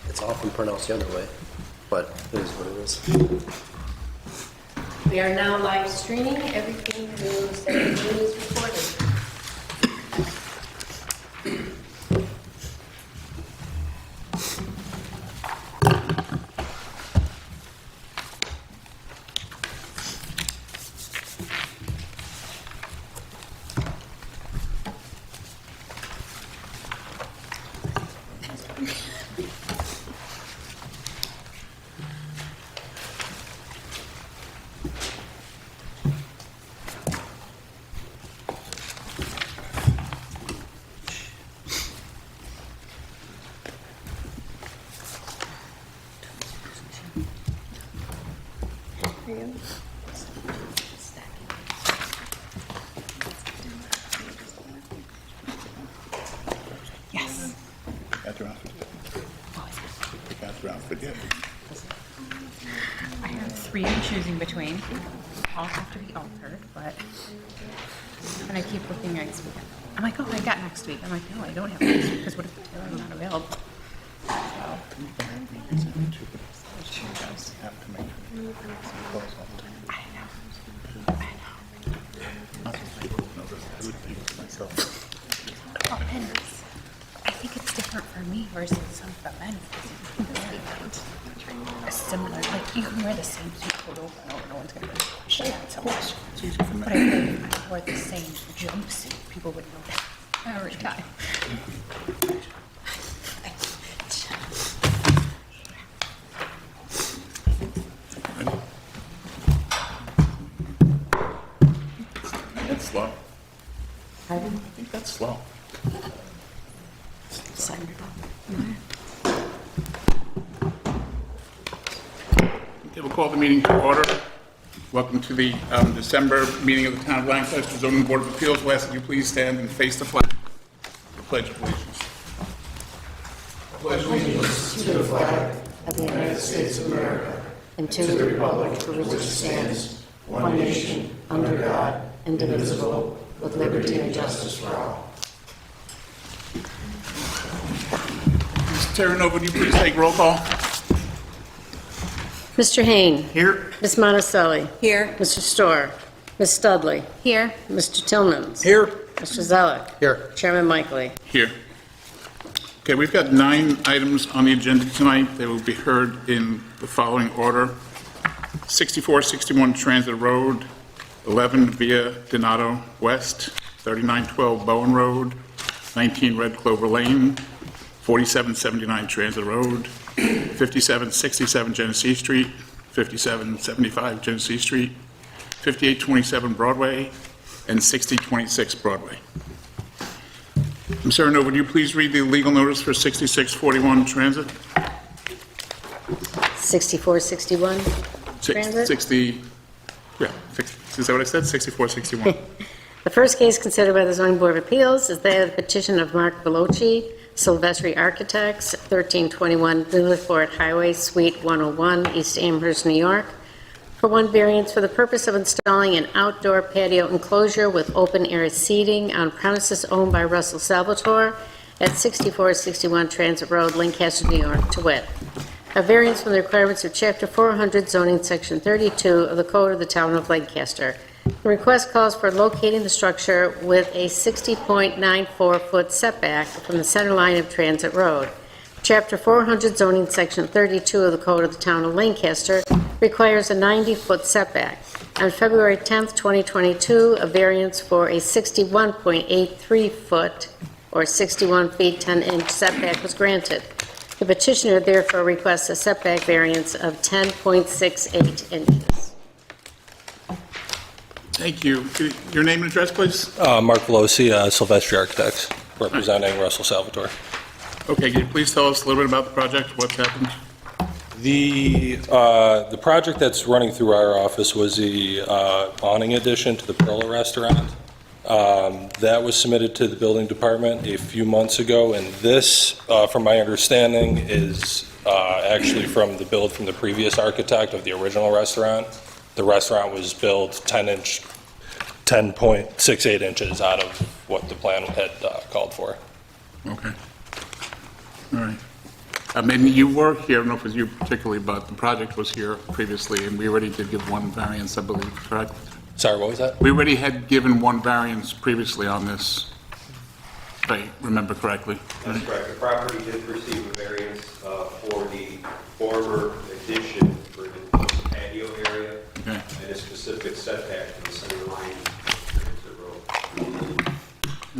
It's often pronounced the other way, but it is what it is. We are now live streaming. Everything that we do is recorded. Yes. I have 3 I'm choosing between. All have to be altered, but. And I keep looking next week. I'm like, oh, I got next week. I'm like, no, I don't have next week because what if Taylor's not available? So. I know. Well, and I think it's different for me versus some of the men. A similar, like you can wear the same suit coat over and over. No one's gonna question that so much. But I feel like if I wore the same jumpsuit, people would know that every time. That's slow. I think that's slow. Okay, we'll call the meeting to order. Welcome to the December meeting of the Town of Lancaster Zoning Board of Appeals. We'll ask that you please stand and face the flag. The Pledge of Allegiance. Pledge allegiance To the flag of the United States of America and to the republic for which it stands, one nation, under God, indivisible, with liberty and justice for all. Ms. Terranova, would you please take roll call? Mr. Hain. Here. Ms. Monticelli. Here. Mr. Storr. Ms. Studley. Here. Mr. Tillmans. Here. Mr. Zelik. Here. Chairman Mikely. Here. Okay, we've got 9 items on the agenda tonight. They will be heard in the following order. 6461 Transit Road, 11 Via Donato West, 3912 Bowen Road, 19 Red Clover Lane, 4779 Transit Road, 5767 Genesee Street, 5775 Genesee Street, 5827 Broadway, and 6026 Broadway. Ms. Terranova, would you please read the legal notice for 6641 Transit? 6461. Transit? 60, yeah, is that what I said? 6461. The first case considered by the Zoning Board of Appeals is that of the petition of Mark Veloci, Silvestri Architects, 1321 Lilliford Highway, Suite 101, East Amherst, New York, for one variance for the purpose of installing an outdoor patio enclosure with open-air seating on premises owned by Russell Salvatore at 6461 Transit Road, Lancaster, New York, to wit, a variance from the requirements of Chapter 400, Zoning Section 32 of the Code of the Town of Lancaster. The request calls for locating the structure with a 60.94-foot setback from the center line of Transit Road. Chapter 400, Zoning Section 32 of the Code of the Town of Lancaster requires a 90-foot setback. On February 10th, 2022, a variance for a 61.83-foot or 61 feet 10-inch setback was granted. The petitioner therefore requests a setback variance of 10.68 inches. Thank you. Your name and address, please? Mark Veloci, Silvestri Architects, representing Russell Salvatore. Okay, can you please tell us a little bit about the project, what's happened? The project that's running through our office was the awning addition to the Perla restaurant. That was submitted to the building department a few months ago, and this, from my understanding, is actually from the build from the previous architect of the original restaurant. The restaurant was built 10.68 inches out of what the plan had called for. Okay. All right. I mean, you were here, I don't know if it was you particularly, but the project was here previously, and we already did give one variance, I believe, correct? Sorry, what was that? We already had given one variance previously on this, if I remember correctly. That's correct. The property did receive a variance for the former addition for the patio area Okay. and a specific setback from the center line of the road.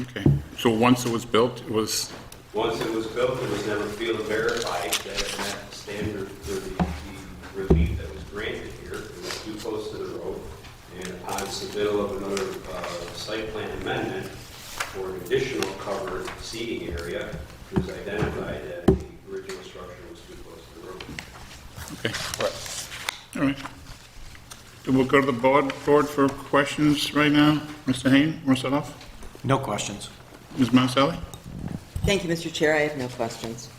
Okay. So once it was built, it was, Once it was built, it was never field verified that it met the standard for the relief that was granted here. It was too close to the road. And upon submittal of another site plan amendment for an additional covered seating area, it was identified that the original structure was too close to the road. okay, Right. all right. Then we'll go to the board for questions right now. Mr. Hain, want to start off? No questions. Ms. Monticelli? Thank you, Mr. Chair. I have no questions.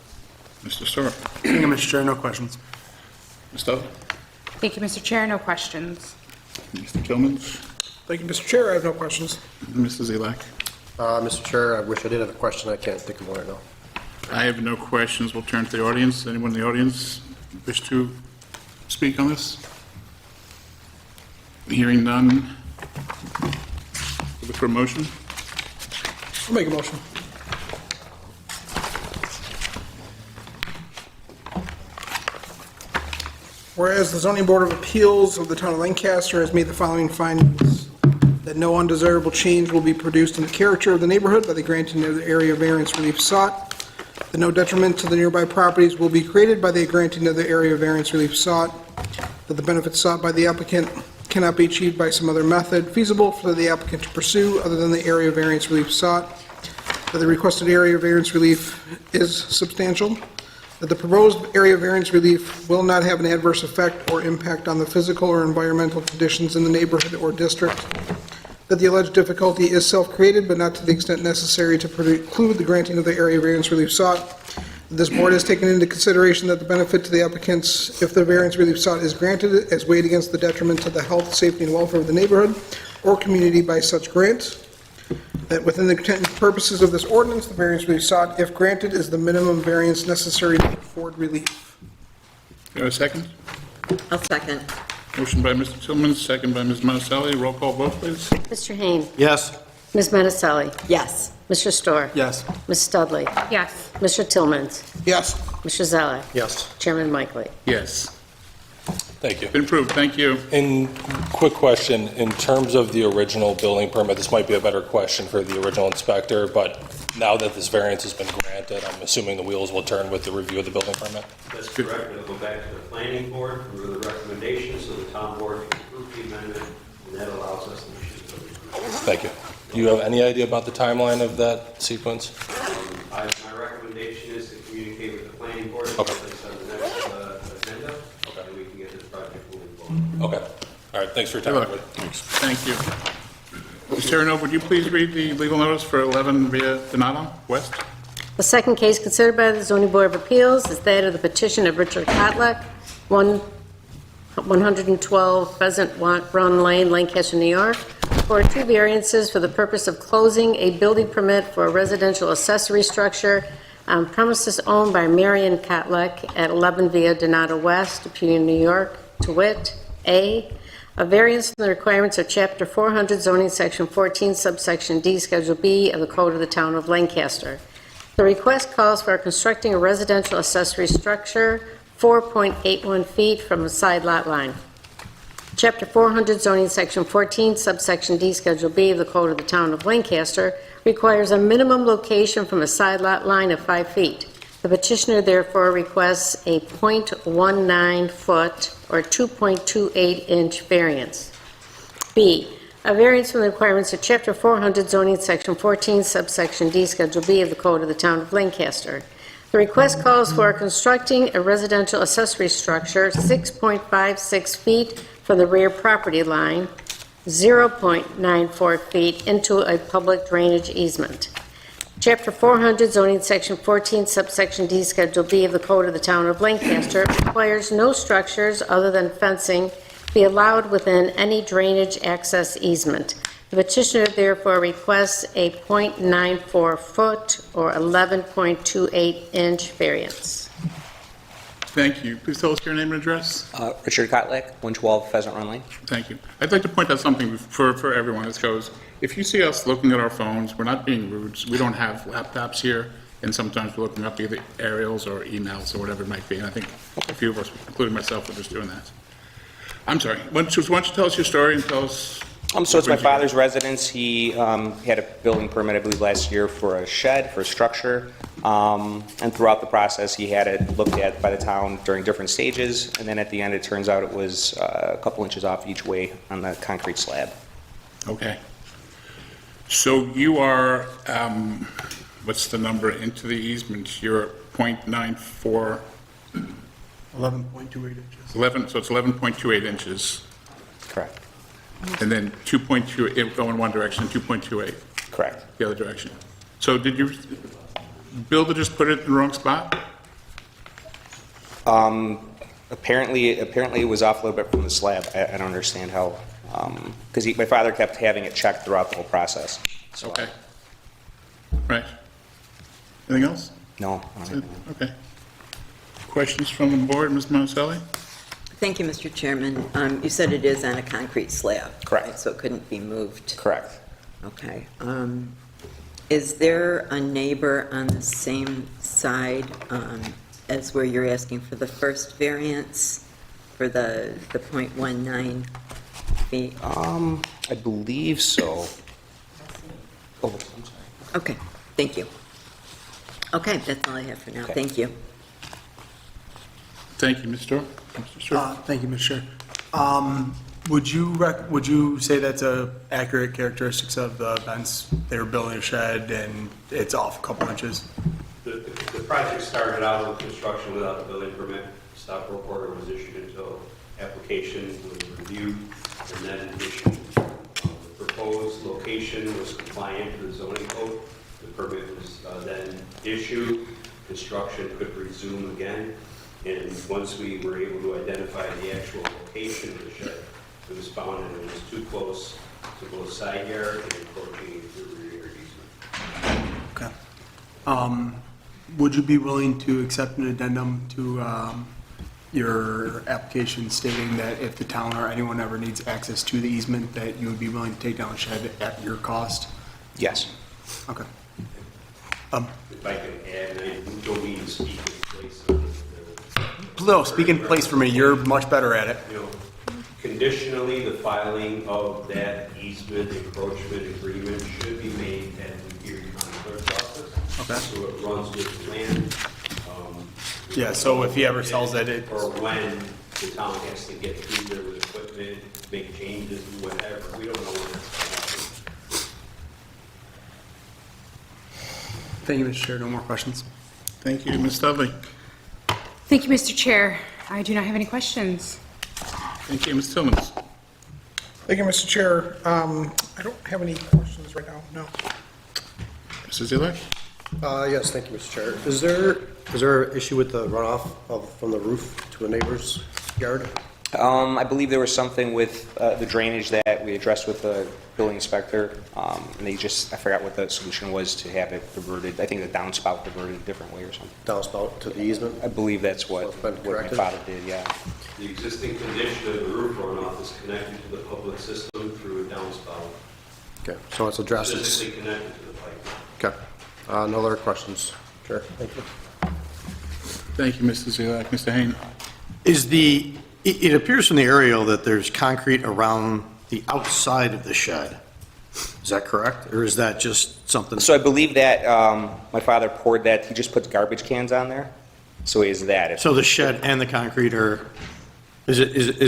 Mr. Storer? Thank you, Mr. Chair, no questions. Ms. Dudley? Thank you, Mr. Chair, no questions. Mr. Tillmans? Thank you, Mr. Chair, I have no questions. Mrs. Elak? Mr. Chair, I wish I did have a question. I can't think of one right now. I have no questions. We'll turn to the audience. Anyone in the audience wish to speak on this? Hearing none. Look for a motion. I'll make a motion. Whereas the zoning board of appeals of the town of Lancaster has made the following findings: that no undesirable change will be produced in the character of the neighborhood by the granting of the area variance relief sought, that no detriment to the nearby properties will be created by the granting of the area variance relief sought, that the benefits sought by the applicant cannot be achieved by some other method feasible for the applicant to pursue other than the area variance relief sought, that the requested area variance relief is substantial, that the proposed area variance relief will not have an adverse effect or impact on the physical or environmental conditions in the neighborhood or district, that the alleged difficulty is self-created but not to the extent necessary to preclude the granting of the area variance relief sought. This board has taken into consideration that the benefit to the applicants, if the variance relief sought is granted, is weighed against the detriment to the health, safety, and welfare of the neighborhood or community by such grant. That within the intent and purposes of this ordinance, the variance relief sought, if granted, is the minimum variance necessary to afford relief. Do you have a second? I'll second. Motion by Mr. Tillman, second by Ms. Monticelli. Roll call vote, please. Mr. Hain. Yes. Ms. Monticelli. Yes. Mr. Storer. Yes. Ms. Dudley. Yes. Mr. Tillmans. Yes. Mr. Zeller. Yes. Chairman Mikely. Yes. Thank you. Been approved. Thank you. And quick question, in terms of the original building permit, this might be a better question for the original inspector, but now that this variance has been granted, I'm assuming the wheels will turn with the review of the building permit? That's correct. It'll go back to the planning board for the recommendations, so the town board can approve the amendment, and that allows us to issue the building permit. Thank you. Do you have any idea about the timeline of that sequence? My recommendation is to communicate with the planning board, and Okay. put this on the next agenda, and we can get this project moving forward. Okay. All right, thanks for your time, everybody. Thank you. Ms. Terreno, would you please read the legal notice for 11 Via Donato West? The second case considered by the zoning board of appeals is that of the petition of Richard Kotlik, 112 Pheasant Run Lane, Lancaster, New York, for 2 variances for the purpose of closing a building permit for a residential accessory structure on premises owned by Marion Kotlik at 11 Via Donato West, Superior, New York, to wit, A, a variance from the requirements of Chapter 400 zoning Section 14, subsection D, Schedule B of the Code of the Town of Lancaster. The request calls for constructing a residential accessory structure 4.81 feet from a side lot line. Chapter 400 zoning Section 14, subsection D, Schedule B of the Code of the Town of Lancaster requires a minimum location from a side lot line of 5 feet. The petitioner therefore requests a .19 foot or 2.28 inch variance. B, a variance from the requirements of Chapter 400 zoning Section 14, subsection D, Schedule B of the Code of the Town of Lancaster. The request calls for constructing a residential accessory structure 6.56 feet from the rear property line, 0.94 feet into a public drainage easement. Chapter 400 zoning Section 14, subsection D, Schedule B of the Code of the Town of Lancaster requires no structures other than fencing be allowed within any drainage access easement. The The petitioner therefore requests a .94 foot or 11.28 inch variance. Thank you. Please tell us your name and address. Richard Kotlik, 112 Pheasant Run Lane. Thank you. I'd like to point out something for everyone. This goes, if you see us looking at our phones, we're not being rude. We don't have laptops here, and sometimes we're looking up either aerials or emails or whatever it might be. And I think a few of us, including myself, are just doing that. I'm sorry. Why don't you tell us your story and tell us... So it's my father's residence. He had a building permit, I believe, last year for a shed, for a structure. And throughout the process, he had it looked at by the town during different stages. And then at the end, it turns out it was a couple inches off each way on the concrete slab. Okay. So you are, what's the number into the easement? You're .94... 11.28 inches. 11, so it's 11.28 inches, Correct. and then 2.2, it go in one direction, 2.28 Correct. the other direction. So did you, builder just put it in the wrong spot? Apparently it was off a little bit from the slab. I don't understand how, because my father kept having it checked throughout the whole process. So, Okay. Right. Anything else? No. Okay. Questions from the board, Ms. Monticelli? Thank you, Mr. Chairman. You said it is on a concrete slab. Correct. right? So it couldn't be moved. Correct. Okay. Is there a neighbor on the same side as where you're asking for the first variance for the .19 feet? I believe so. Oh, I'm sorry. Okay, thank you. Okay, that's all I have for now. Okay. Thank you. Thank you, Mr. Stewart. Mr. Stewart? Thank you, Mr. Chair. Would you say that's a accurate characteristics of the events? They were building a shed and it's off a couple inches? The project started out with construction without a building permit. Stop work order was issued until application was reviewed and then issued. The proposed location was compliant with the zoning code. The permit was then issued. Construction could resume again. And once we were able to identify the actual location of the shed, it was found that it was too close to both side yard and encroaching into the rear yard easement. Okay. Would you be willing to accept an addendum to your application stating that if the town or anyone ever needs access to the easement, that you would be willing to take down a shed at your cost? Yes. Okay. If I could add, and I don't mean to speak in place of No, speak in place for me. You're much better at it. you know, conditionally, the filing of that easement encroachment agreement should be made at the Erie County Clerk's office. Okay. So it runs with the land. Yeah, so if he ever sells it, Or when the town has to get through there with equipment, make changes, whatever, we don't know when that's going to happen. Thank you, Mr. Chair. No more questions. Thank you, Ms. Dudley. Thank you, Mr. Chair. I do not have any questions. Thank you, Ms. Tillmans. Thank you, Mr. Chair. I don't have any questions right now, no. Mr. Zilek? Yes, thank you, Mr. Chair. Is there an issue with the runoff from the roof to a neighbor's yard? I believe there was something with the drainage that we addressed with the building inspector, and they just, I forgot what the solution was to have it diverted. I think the downspout diverted a different way or something. Downspout to the easement? I believe that's what So it's been what my corrected? father did, yeah. The existing condition of the roof runoff is connected to the public system through a downspout, Okay, so it's addressed. physically connected to the pipe. Okay. No other questions? Sure, thank you. Thank you, Mr. Zilek. Mr. Hain? It appears from the aerial that there's concrete around the outside of the shed. Is that correct? Or is that just something? So I believe that my father poured that, he just put garbage cans on there, so is that. So the shed and the concrete are, is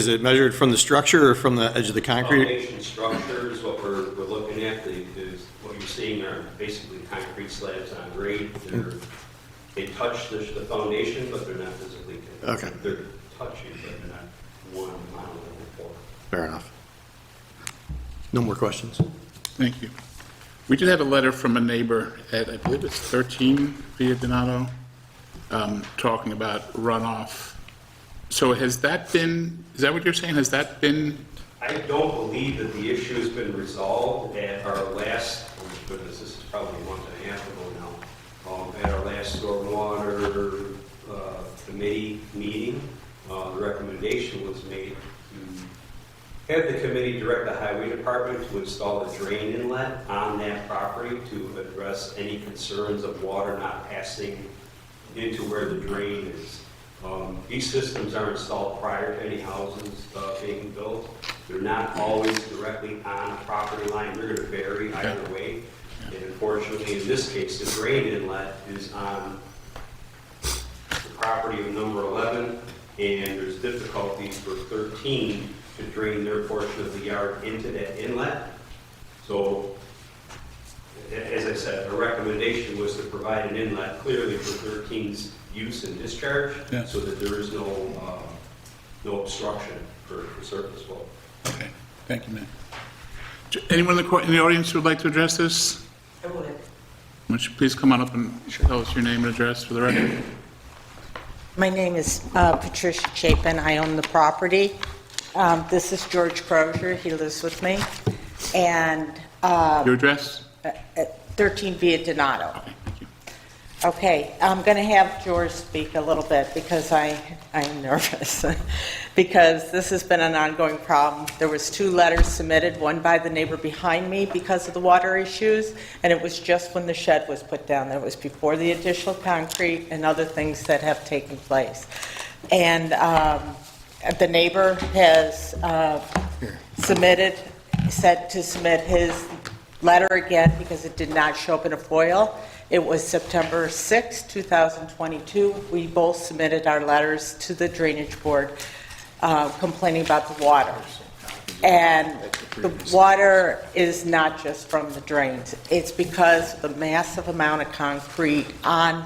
it measured from the structure or from the edge of the concrete? Foundation structure is what we're looking at, is what you're seeing are basically concrete slabs on grade. They touch the foundation, but they're not physically connected. Okay. They're touching, but they're not one monolith before. Fair enough. No more questions? Thank you. We did have a letter from a neighbor at, I believe it's 13 Via Donato, talking about runoff. So has that been, is that what you're saying? Has that been I don't believe that the issue has been resolved at our last, oh my goodness, this is probably a month and a half ago now, at our last stormwater committee meeting. The recommendation was made to have the committee direct the highway department to install a drain inlet on that property to address any concerns of water not passing into where the drain is. These systems are installed prior to any houses being built. They're not always directly on a property line. They're going to vary either way. And unfortunately, in this case, the drain inlet is on the property of number 11, and there's difficulties for 13 to drain their portion of the yard into that inlet. So, as I said, the recommendation was to provide an inlet clearly for 13's use and discharge, so that there is no obstruction for surface flow. Okay, thank you, ma'am. Anyone in the audience who would like to address this? I would. Would you please come on up and tell us your name and address for the record? My name is Patricia Chapin. I own the property. This is George Crozier. He lives with me. And Your address? 13 Via Donato. Okay, thank you. Okay, I'm going to have George speak a little bit because I'm nervous because this has been an ongoing problem. There was 2 letters submitted, one by the neighbor behind me because of the water issues, and it was just when the shed was put down. That was before the additional concrete and other things that have taken place. And the neighbor has said to submit his letter again because it did not show up in a FOIL. It was September 6, 2022. We both submitted our letters to the Drainage Board complaining about the water. And the water is not just from the drains. It's because of the massive amount of concrete on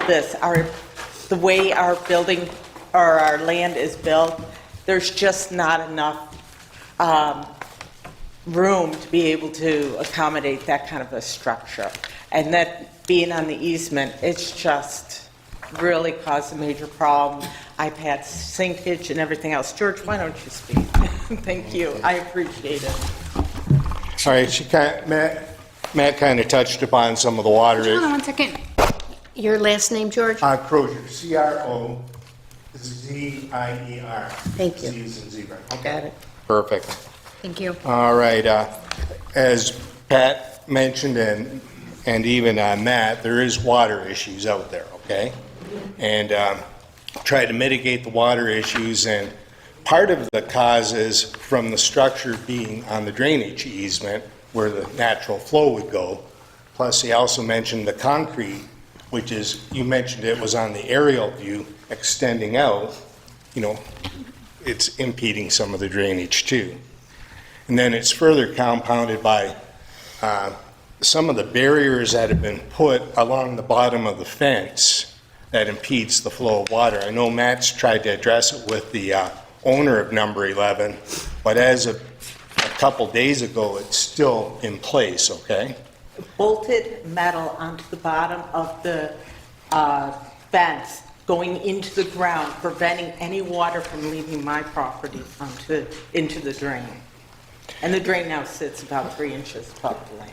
this. The way our building or our land is built, there's just not enough room to be able to accommodate that kind of a structure. And that being on the easement, it's just really caused a major problem. I've had sinkage and everything else. George, why don't you speak? Thank you. I appreciate it. All right, Matt kind of touched upon some of the water Hold on issues. 1 second. Your last name, George? Crozier, C-R-O-Z-I-E-R. Thank you. Z as in zebra. Got it. Perfect. Thank you. All right, as Pat mentioned and even Matt, there is water issues out there, okay? And try to mitigate the water issues, and part of the cause is from the structure being on the drainage easement where the natural flow would go. Plus, he also mentioned the concrete, which is, you mentioned it was on the aerial view extending out, you know, it's impeding some of the drainage too. And then it's further compounded by some of the barriers that have been put along the bottom of the fence that impedes the flow of water. I know Matt's tried to address it with the owner of number 11, but as of a couple days ago, it's still in place, okay? Bolted metal onto the bottom of the fence going into the ground, preventing any water from leaving my property into the drain. And the drain now sits about 3 inches above the land.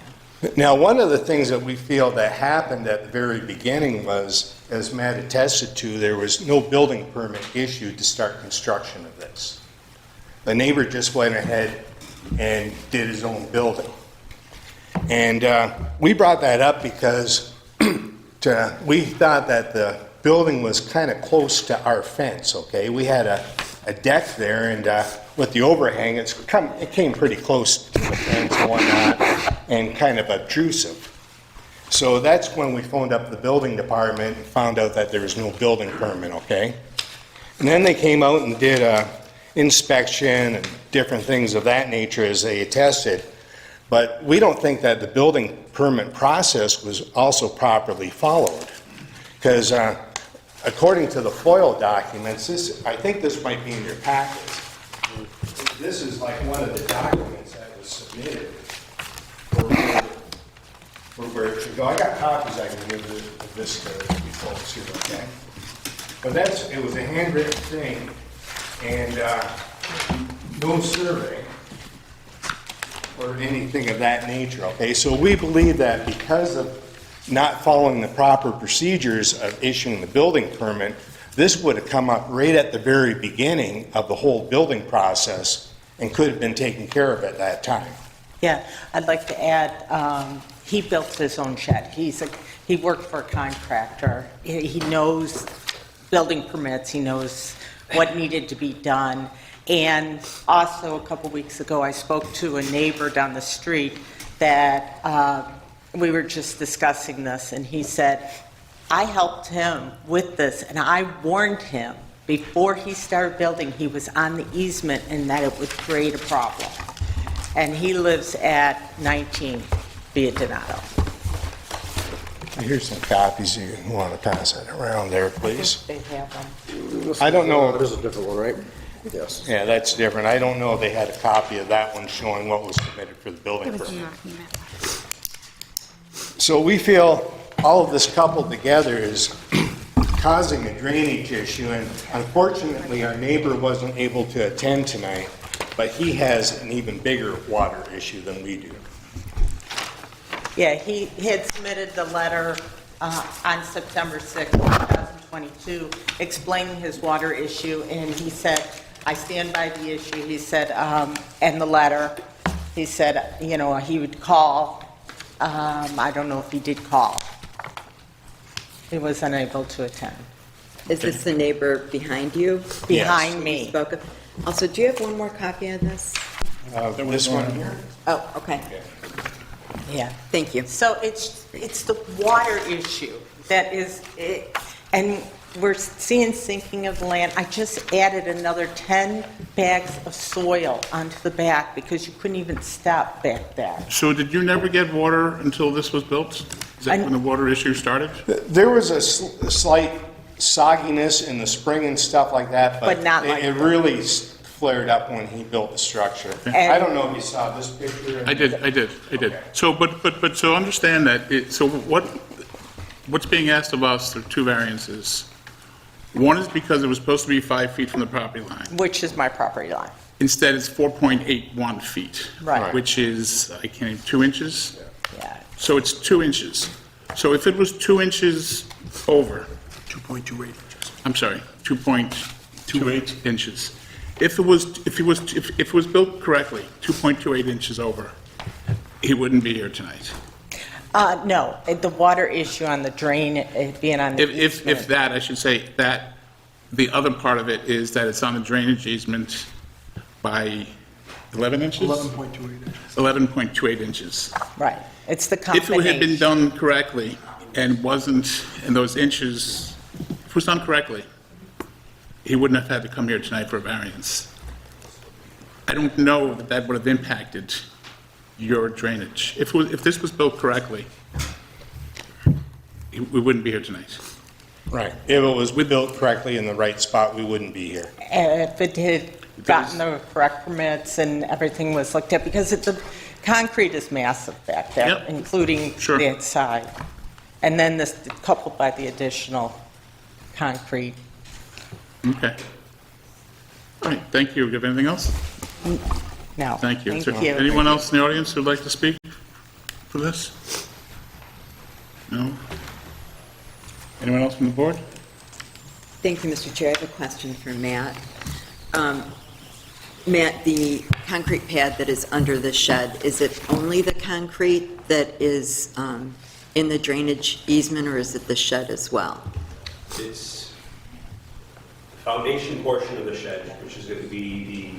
Now, one of the things that we feel that happened at the very beginning was, as Matt attested to, there was no building permit issued to start construction of this. The neighbor just went ahead and did his own building. And we brought that up because we thought that the building was kind of close to our fence, okay? We had a deck there, and with the overhang, it came pretty close to the fence and whatnot, and kind of obtrusive. So that's when we phoned up the building department and found out that there was no building permit, okay? And then they came out and did a inspection and different things of that nature as they attested. But we don't think that the building permit process was also properly followed. Because according to the FOIL documents, I think this might be in your packets. This is like one of the documents that was submitted for where it should go. I got copies I can give this to you folks here, okay? But it was a handwritten thing, and no survey. or anything of that nature, okay? So we believe that because of not following the proper procedures of issuing the building permit, this would have come up right at the very beginning of the whole building process and could have been taken care of at that time. Yeah, I'd like to add, he built his own shed. He worked for a contractor. He knows building permits, he knows what needed to be done. And also, a couple weeks ago, I spoke to a neighbor down the street that we were just discussing this, and he said, I helped him with this, and I warned him before he started building, he was on the easement and that it would create a problem. And he lives at 19 Via Donato. Here's some copies if you want to pass it around there, please. They have them. I don't know. This is a different one, right? Yes. Yeah, that's different. I don't know if they had a copy of that one showing what was submitted for the building It was permit. not met. So we feel all of this coupled together is causing a drainage issue, and unfortunately, our neighbor wasn't able to attend tonight, but he has an even bigger water issue than we do. Yeah, he had submitted the letter on September 6, 2022, explaining his water issue, and he said, I stand by the issue, he said, and the letter, he said, you know, he would call. I don't know if he did call. He was unable to attend. Is this the neighbor behind you? Behind You me. spoke of? Also, do you have one more copy of this? This one here? Oh, okay. Yeah. Thank you. So it's the water issue that is, and we're seeing sinking of land. I just added another 10 bags of soil onto the back because you couldn't even step back there. So did you never get water until this was built? Is that when the water issue started? There was a slight sogginess in the spring and stuff like that, But not like it that. really flared up when he built the structure. I don't know if you saw this picture. I did. So, but so understand that, so what's being asked of us are two variances. One is because it was supposed to be 5 feet from the property line. Which is my property line. Instead, it's 4.81 feet. Right. Which is, 2 inches? Yeah. So it's 2 inches. So if it was 2 inches over, 2.28 inches. I'm sorry, 2.28 inches. If it was built correctly, 2.28 inches over, he wouldn't be here tonight. No, the water issue on the drain, it being on the If easement. that, I should say that, the other part of it is that it's on the drainage easement by 11 inches? 11.28 inches. 11.28 inches. Right, it's the If it combination. had been done correctly and wasn't in those inches, if it was done correctly, he wouldn't have had to come here tonight for a variance. I don't know that that would have impacted your drainage. If this was built correctly, we wouldn't be here tonight. Right. If it was built correctly in the right spot, we wouldn't be here. If it had gotten the correct permits and everything was looked at, because the concrete is massive back there, Yep. including Sure. the inside. And then this coupled by the additional concrete. Okay. All right, thank you. Do you have anything else? No. Thank you. Is Thank there you. anyone else in the audience who'd like to speak for this? No? Anyone else from the board? Thank you, Mr. Chair. I have a question for Matt. Matt, the concrete pad that is under the shed, is it only the concrete that is in the drainage easement, or is it the shed as well? It's the foundation portion of the shed, which is going to be the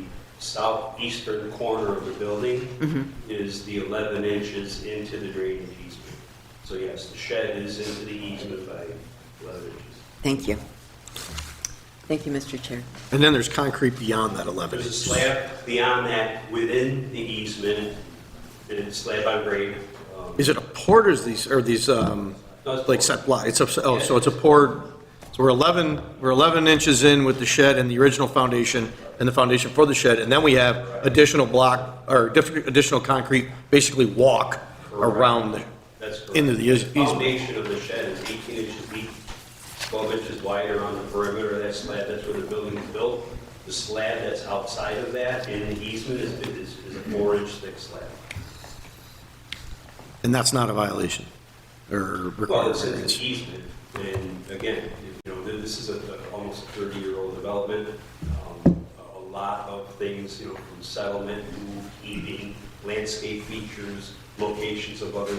southeastern corner of the building, is the 11 inches into the drainage easement. So yes, the shed is into the easement by 11 inches. Thank you. Thank you, Mr. Chair. And then there's concrete beyond that 11 There's a inches. slab beyond that within the easement, and it's slab on grade. Is it a poured, or is these, like set block? So it's a poured, so we're 11 inches in with the shed and the original foundation, and the foundation for the shed, and then we have additional block, or additional concrete, basically walk around That's correct. into the The easement. foundation of the shed is 18 inches deep, 12 inches wide around the perimeter of that slab. That's where the building is built. The slab that's outside of that in the easement is a 4-inch thick slab. And that's not a violation or Well, required it's an variance? easement, and again, you know, this is almost a 30-year-old development. A lot of things, you know, from settlement, move, heating, landscape features, locations of other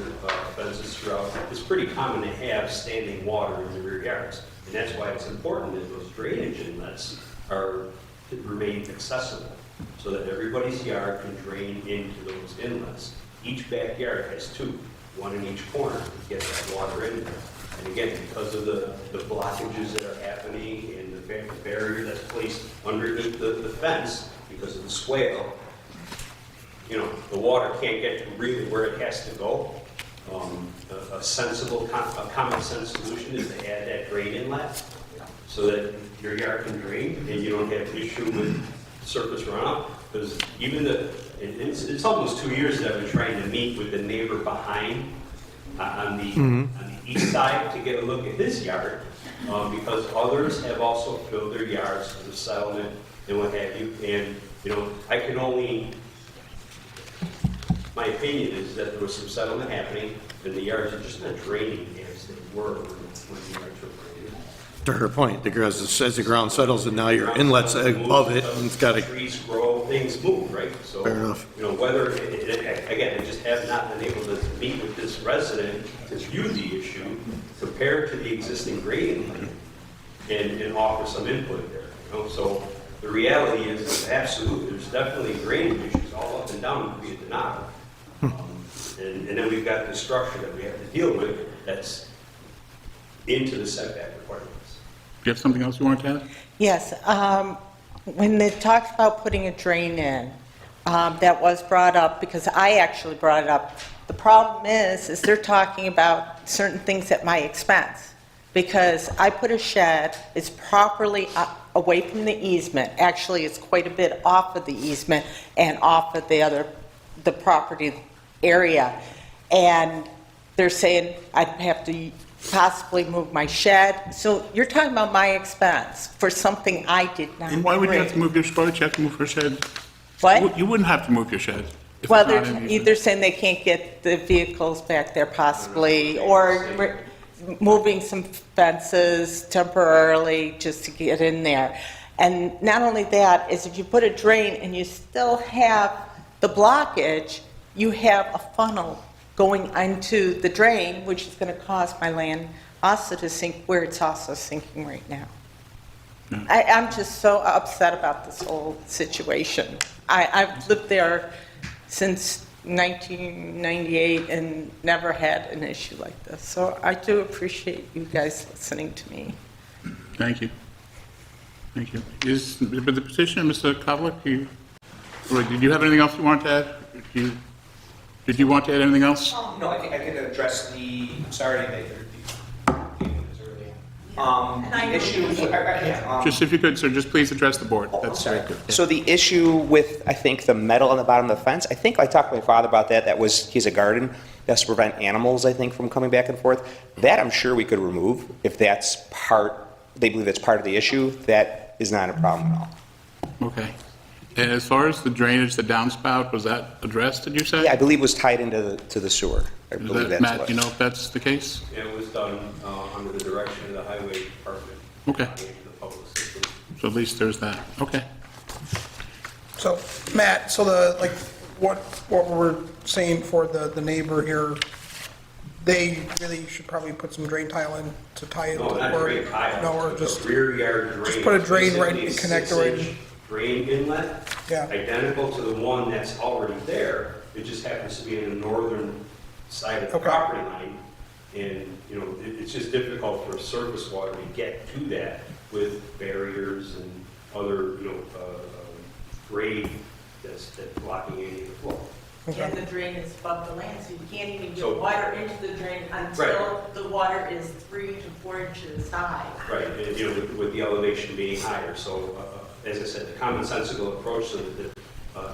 fences throughout. It's pretty common to have standing water in the rear yards, and that's why it's important that those drainage inlets remain accessible, so that everybody's yard can drain into those inlets. Each backyard has two, one in each corner to get that water in there. And again, because of the blockages that are happening and the barrier that's placed underneath the fence because of the swale, you know, the water can't get to really where it has to go. A sensible, a common sense solution is to add that drain inlet so that your yard can drain and you don't have issue with surface runoff. Because even it's almost 2 years that I've been trying to meet with the neighbor behind on the east side to get a look at his yard, because others have also filled their yards with settlement and what have you. And, you know, I can only, my opinion is that there was some settlement happening and the yards are just not draining as they were when the yards were drained. To her point, as the ground settles and now your inlet's above it, and it's got to, Trees grow, things move, right? So, Fair enough. you know, whether, again, I just have not been able to meet with this resident to view the issue compared to the existing grading line and offer some input there, you know? So the reality is absolutely, there's definitely grading issues all up and down via Donato. And then we've got the structure that we have to deal with that's into the setback requirements. Do you have something else you wanted to add? Yes, when they talked about putting a drain in, that was brought up because I actually brought it up. The problem is they're talking about certain things at my expense. Because I put a shed, it's properly away from the easement. Actually, it's quite a bit off of the easement and off of the property area. And they're saying I'd have to possibly move my shed. So you're talking about my expense for something I did not And why would you have agree. to move your storage? You have to move your shed? What? You wouldn't have to move your shed. if Well, it's not in they're the either saying they can't get the vehicles back there possibly, or moving some fences temporarily just to get in there. And not only that, is if you put a drain and you still have the blockage, you have a funnel going into the drain, which is going to cause my land also to sink where it's also sinking right now. I'm just so upset about this whole situation. I've lived there since 1998 and never had an issue like this. So I do appreciate you guys listening to me. Thank you. Thank you. Is the petitioner, Mr. Kovalik, did you have anything else you wanted to add? Did you want to add anything else? No, I think I could address the, I'm sorry to make it early. The issue, Just if you could, sir, just please address the board. That's very good. So the issue with, I think, the metal on the bottom of the fence, I think I talked to my father about that. He's a garden. That's to prevent animals, I think, from coming back and forth. That I'm sure we could remove if that's they believe that's part of the issue. That is not a problem at all. Okay. And as far as the drainage, the downspout, was that addressed, did you say? Yeah, I believe it was tied into the sewer. I Is believe that, that's Matt, what. do you know if that's the case? It was done under the direction of the highway department. Okay. And the public system. So at least there's that. Okay. So, Matt, so what we're saying for the neighbor here, they really should probably put some drain tile in to tie it. No, not or- drain tile. No, or It's just, a rear yard drain. just put a drain right Basically and a connect it right in. 6-inch drain inlet, Yeah. identical to the one that's already there. It just happens to be in the northern side of the Okay. property line. And, you know, it's just difficult for surface water to get to that with barriers and other, grade that's blocking any of the flow. And the drain is above the land, so you can't even So- get water into the drain until the water is 3 to 4 inches high. Right, and, with the elevation being higher. So, as I said, the commonsensical approach so that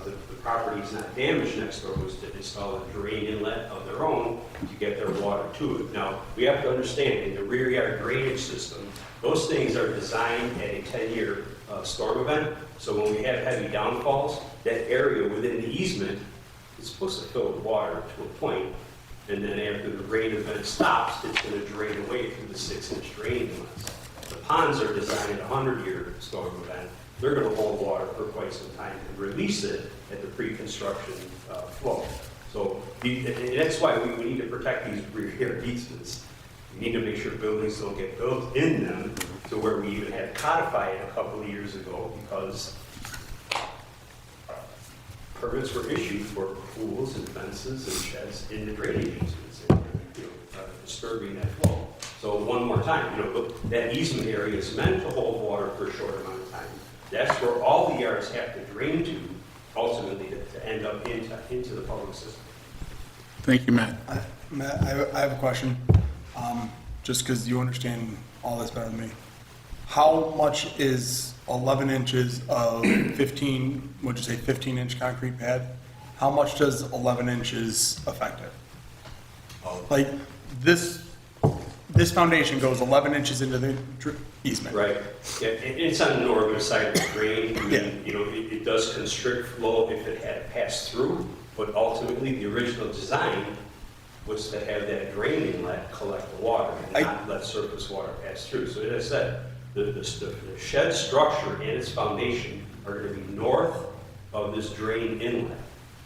the property is not damaged next door was to install a drain inlet of their own to get their water to it. Now, we have to understand, in the rear yard drainage system, those things are designed at a 10-year storm event. So when we have heavy downfalls, that area within the easement is supposed to fill with water to a point. And then after the rain event stops, it's going to drain away through the 6-inch drain inlets. The ponds are designed at a 100-year storm event. They're going to hold water for quite some time and release it at the pre-construction flow. So and that's why we need to protect these rear easements. We need to make sure buildings don't get built in them to where we even had codified a couple of years ago because permits were issued for pools and fences and sheds in the drainage easements, and, disturbing that flow. So one more time, that easement area is meant to hold water for a short amount of time. That's where all the yards have to drain to, ultimately, to end up into the public system. Thank you, Matt. Matt, I have a question, just because you understand all this better than me. How much is 11 inches of 15-inch concrete pad? How much does 11 inches affect it? Like, this foundation goes 11 inches into the easement. Right. Yeah, it's on the northern side of the drain. I mean, it does constrict flow if it had passed through, but ultimately the original design was to have that drain inlet collect the water and not let surface water pass through. So as I said, the shed structure and its foundation are going to be north of this drain inlet.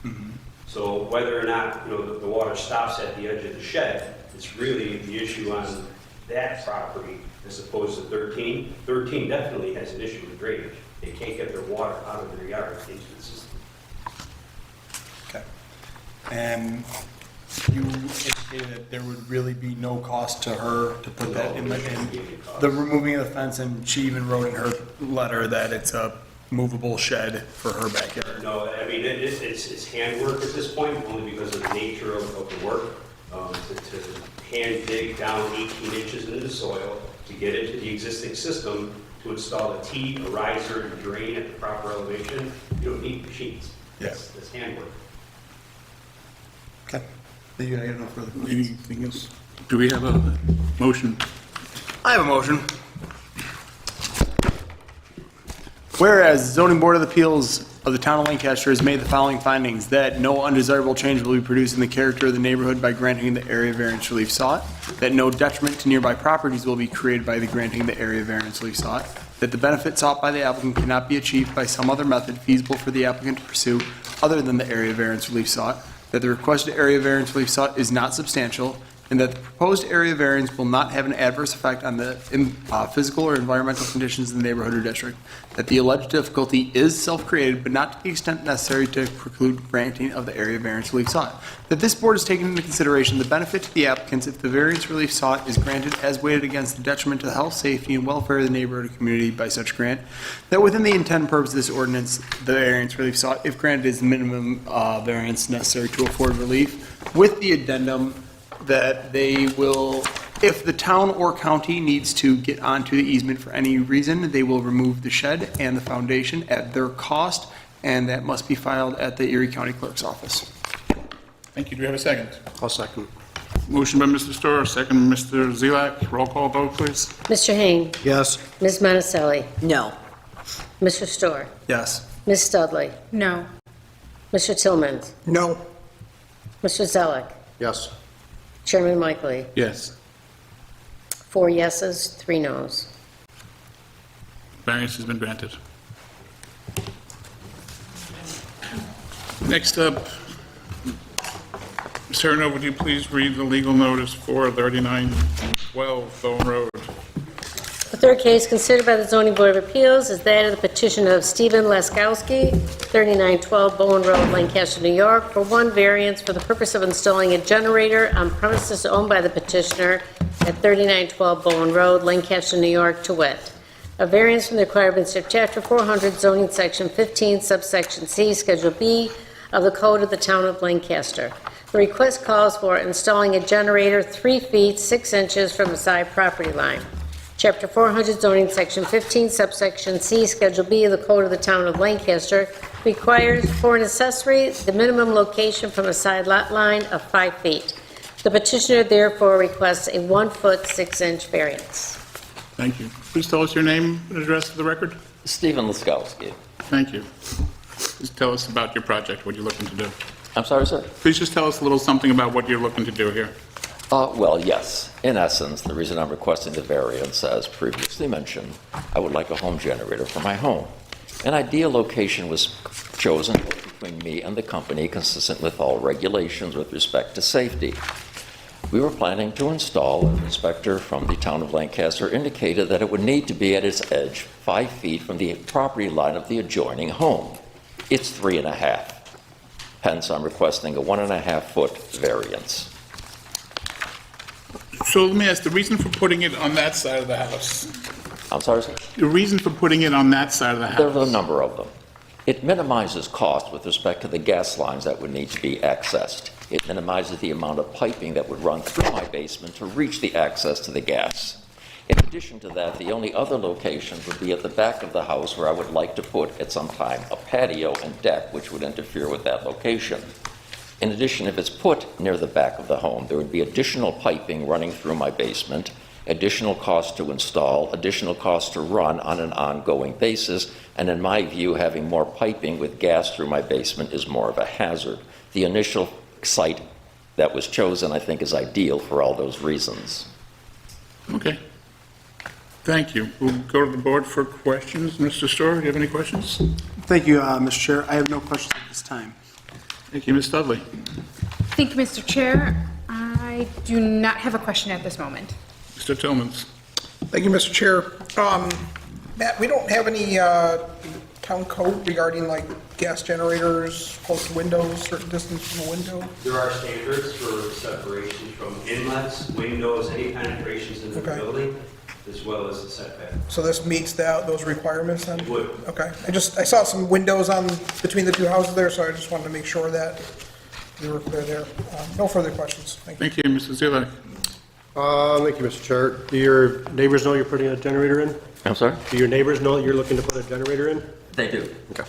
Mm-hmm. So whether or not the water stops at the edge of the shed, it's really the issue on that property as opposed to 13. 13 definitely has an issue with drainage. They can't get their water out of their yard into the system. Okay. And you indicated that there would really be no cost to her to put that in the removing of the fence, and she even wrote in her letter that it's a movable shed for her backyard. No, I mean, it's handwork at this point, only because of the nature of the work. To hand dig down 18 inches into the soil to get into the existing system, to install a T, a riser, and drain at the proper elevation, you don't need machines. Yes. That's handwork. Okay. You got no further questions? Anything else? Do we have a motion? I have a motion. Whereas the Zoning Board of Appeals of the Town of Lancaster has made the following findings: that no undesirable change will be produced in the character of the neighborhood by granting the area variance relief sought, that no detriment to nearby properties will be created by the granting the area variance relief sought, that the benefit sought by the applicant cannot be achieved by some other method feasible for the applicant to pursue other than the area variance relief sought, that the requested area variance relief sought is not substantial, and that the proposed area variance will not have an adverse effect on the physical or environmental conditions in the neighborhood or district, that the alleged difficulty is self-created but not to the extent necessary to preclude granting of the area variance relief sought, that this board has taken into consideration the benefit to the applicants if the variance relief sought is granted as weighted against the detriment to the health, safety, and welfare of the neighborhood or community by such grant, that within the intent and purpose of this ordinance, the variance relief sought, if granted, is the minimum variance necessary to afford relief, with the addendum that they will, if the town or county needs to get onto the easement for any reason, they will remove the shed and the foundation at their cost, and that must be filed at the Erie County Clerk's office. Thank you. Do we have a second? I'll second. Motion by Mr. Storer, second Mr. Zelak. Roll call vote, please. Mr. Hain, Yes. Ms. Monticelli, No. Mr. Storr, Yes. Ms. Studley, No. Mr. Tillmans, No. Mr. Zelak, Yes. Chairman Mikely. Yes. 4 yeses, 3 nos. Variance has been granted. Next up, Ms. Herno, would you please read the legal notice for 3912 Bowen Road? The third case considered by the Zoning Board of Appeals is that of the petition of Stephen Laskowski, 3912 Bowen Road, Lancaster, New York, for one variance for the purpose of installing a generator on premises owned by the petitioner at 3912 Bowen Road, Lancaster, New York, to wit, a variance from the requirements of Chapter 400, Zoning Section 15, Subsection C, Schedule B of the Code of the Town of Lancaster. The request calls for installing a generator 3 feet 6 inches from the side property line. Chapter 400, Zoning Section 15, Subsection C, Schedule B of the Code of the Town of Lancaster requires for an accessory the minimum location from a side lot line of 5 feet. The petitioner therefore requests a 1 foot 6 inch variance. Thank you. Please tell us your name and address for the record. Stephen Laskowski. Thank you. Please tell us about your project, what you're looking to do. I'm sorry, sir? Please just tell us a little something about what you're looking to do here. Well, yes. In essence, the reason I'm requesting the variance, as previously mentioned, I would like a home generator for my home. An ideal location was chosen between me and the company, consistent with all regulations with respect to safety. We were planning to install, an inspector from the town of Lancaster indicated that it would need to be at its edge 5 feet from the property line of the adjoining home. It's 3.5. Hence, I'm requesting a 1.5-foot variance. So let me ask, the reason for putting it on that side of the house? I'm sorry, sir? The reason for putting it on that side of the house? There's a number of them. It minimizes cost with respect to the gas lines that would need to be accessed. It minimizes the amount of piping that would run through my basement to reach the access to the gas. In addition to that, the only other locations would be at the back of the house where I would like to put at some time a patio and deck, which would interfere with that location. In addition, if it's put near the back of the home, there would be additional piping running through my basement, additional cost to install, additional cost to run on an ongoing basis, and in my view, having more piping with gas through my basement is more of a hazard. The initial site that was chosen, I think, is ideal for all those reasons. Okay. Thank you. We'll go to the board for questions. Mr. Storer, do you have any questions? Thank you, Mr. Chair. I have no questions at this time. Thank you, Ms. Dudley. Thank you, Mr. Chair. I do not have a question at this moment. Mr. Tillmans. Thank you, Mr. Chair. Matt, we don't have any town code regarding like gas generators close to windows, certain distance from a window? There are standards for separation from inlets, windows, any penetrations into the Okay. building, as well as the setback. So this meets those requirements then? It would. Okay. I saw some windows between the two houses there, so I just wanted to make sure that we were clear there. No further questions. Thank you. Thank you, Mrs. Zilak. Thank you, Mr. Chair. Do your neighbors know you're putting a generator in? I'm sorry? Do your neighbors know that you're looking to put a generator in? They do. Okay.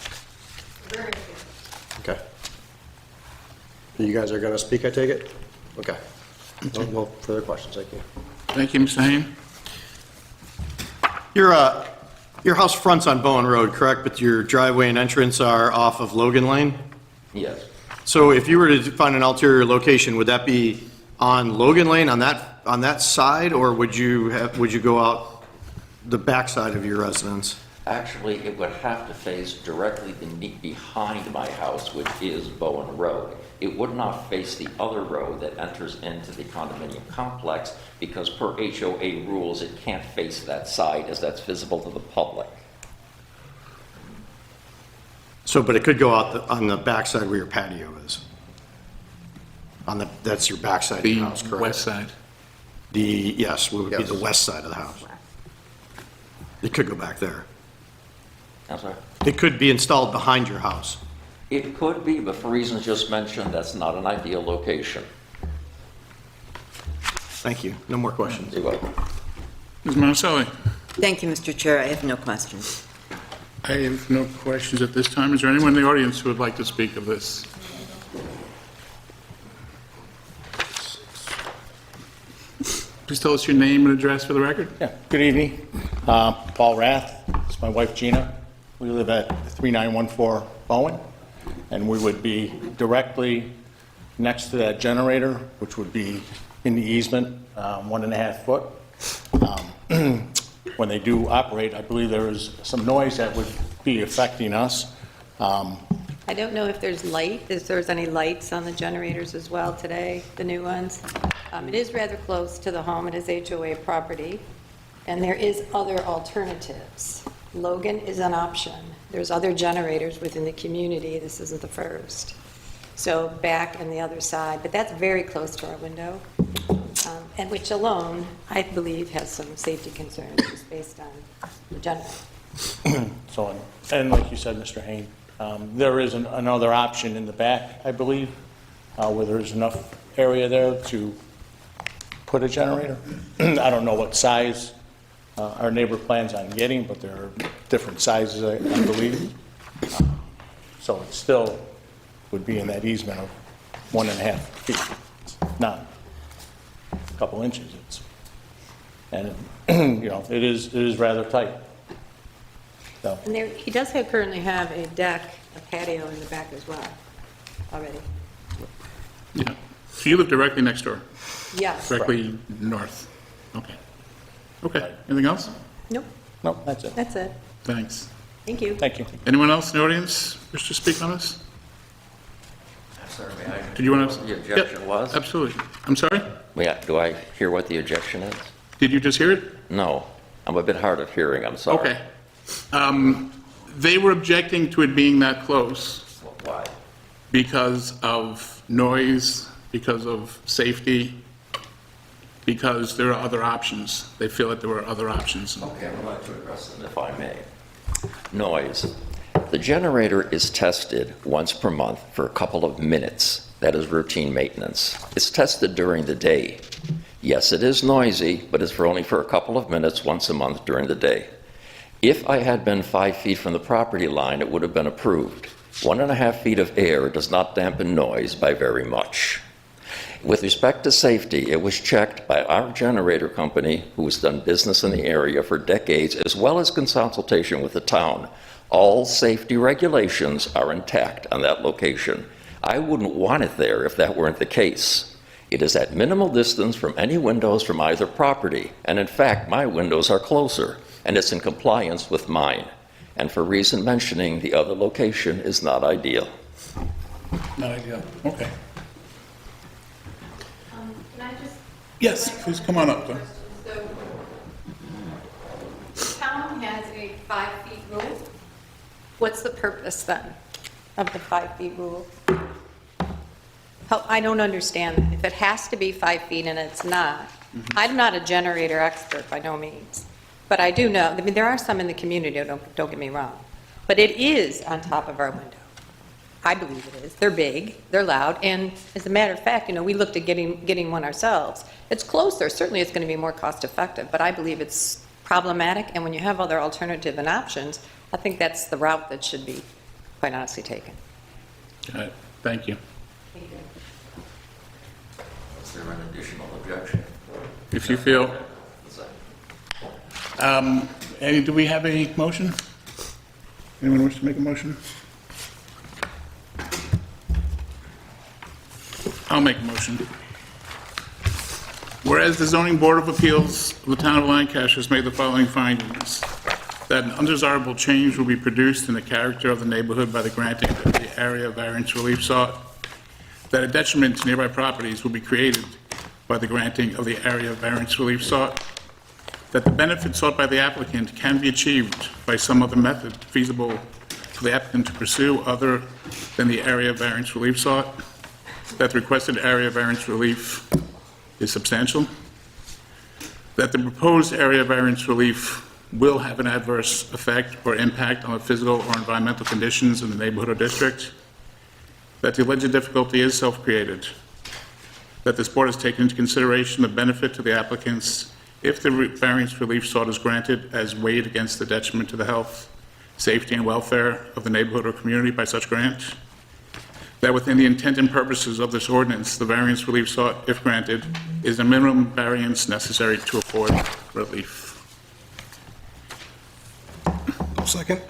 Okay. You guys are going to speak, I take it? Okay. No further questions, thank you. Thank you, Mr. Hain. Your house fronts on Bowen Road, correct? But your driveway and entrance are off of Logan Lane? Yes. So if you were to find an ulterior location, would that be on Logan Lane, on that side, or would you go out the backside of your residence? Actually, it would have to face directly behind my house, which is Bowen Road. It would not face the other road that enters into the condominium complex, because per HOA rules, it can't face that side, as that's visible to the public. So, but it could go out on the backside where your patio is? That's your backside of the The house, correct? west side. Yes, would be Yes. the west side of the house. It could go back there. I'm sorry? It could be installed behind your house. It could be, but for reasons just mentioned, that's not an ideal location. Thank you. No more questions. You're welcome. Ms. Monticelli. Thank you, Mr. Chair. I have no questions. I have no questions at this time. Is there anyone in the audience who would like to speak of this? Please tell us your name and address for the record. Yeah, good evening. Paul Rath, it's my wife Gina. We live at 3914 Bowen, and we would be directly next to that generator, which would be in the easement, 1.5 foot. When they do operate, I believe there is some noise that would be affecting us. I don't know if there's there's any lights on the generators as well today, the new ones. It is rather close to the home, it is HOA property, and there is other alternatives. Logan is an option. There's other generators within the community, this isn't the first. So back and the other side, but that's very close to our window, and which alone, I believe, has some safety concerns just based on the generator. So, and like you said, Mr. Hain, there is another option in the back, I believe, where there's enough area there to put a generator. I don't know what size our neighbor plans on getting, but there are different sizes, I believe. So it still would be in that easement of 1.5 feet. It's not a couple inches. And it is rather tight. So. And he does currently have a deck, a patio in the back as well, already. Yeah. So you live directly next door, Yes. directly north? Okay. Okay, anything else? Nope, No, that's it. that's it. Thanks. Thank you. Thank you. Anyone else in the audience wish to speak on this? Sorry, may I? Did you want to? What the objection Yep, was? Absolutely. I'm sorry? Do I hear what the objection is? Did you just hear it? No, I'm a bit hard of hearing, I'm sorry. Okay. They were objecting to it being that close Why? because of noise, because of safety, because there are other options. They feel that there were other options. Okay, I'm going to address them if I may. Noise. The generator is tested once per month for a couple of minutes. That is routine maintenance. It's tested during the day. Yes, it is noisy, but it's only for a couple of minutes once a month during the day. If I had been 5 feet from the property line, it would have been approved. 1.5 feet of air does not dampen noise by very much. With respect to safety, it was checked by our generator company, who has done business in the area for decades, as well as consultation with the town. All safety regulations are intact on that location. I wouldn't want it there if that weren't the case. It is at minimal distance from any windows from either property, and in fact, my windows are closer, and it's in compliance with mine. And for reason mentioning, the other location is not ideal. Not ideal. Okay. Can I just? Yes, please come on up, though. So, the town has a 5 feet rule. What's the purpose then of the 5 feet rule? I don't understand that. If it has to be 5 feet and it's not, I'm not a generator expert by no means, but I do know, I mean, there are some in the community, don't get me wrong, but it is on top of our window. I believe it is. They're big, they're loud, and as a matter of fact, we looked at getting one ourselves. It's closer, certainly it's going to be more cost effective, but I believe it's problematic, and when you have other alternative and options, I think that's the route that should be, quite honestly, taken. Got it. Thank you. Thank you. Is there an additional objection? If you feel, do we have a motion? Anyone wish to make a motion? I'll make a motion. Whereas the zoning board of appeals of the town of Lancaster has made the following findings: that an undesirable change will be produced in the character of the neighborhood by the granting of the area variance relief sought, that a detriment to nearby properties will be created by the granting of the area variance relief sought, that the benefit sought by the applicant can be achieved by some other method feasible for the applicant to pursue other than the area variance relief sought, that the requested area variance relief is substantial, that the proposed area variance relief will have an adverse effect or impact on the physical or environmental conditions in the neighborhood or district, that the alleged difficulty is self-created, that this board has taken into consideration the benefit to the applicants if the variance relief sought is granted as weighed against the detriment to the health, safety, and welfare of the neighborhood or community by such grant, that within the intent and purposes of this ordinance, the variance relief sought, if granted, is the minimum variance necessary to afford relief. Second.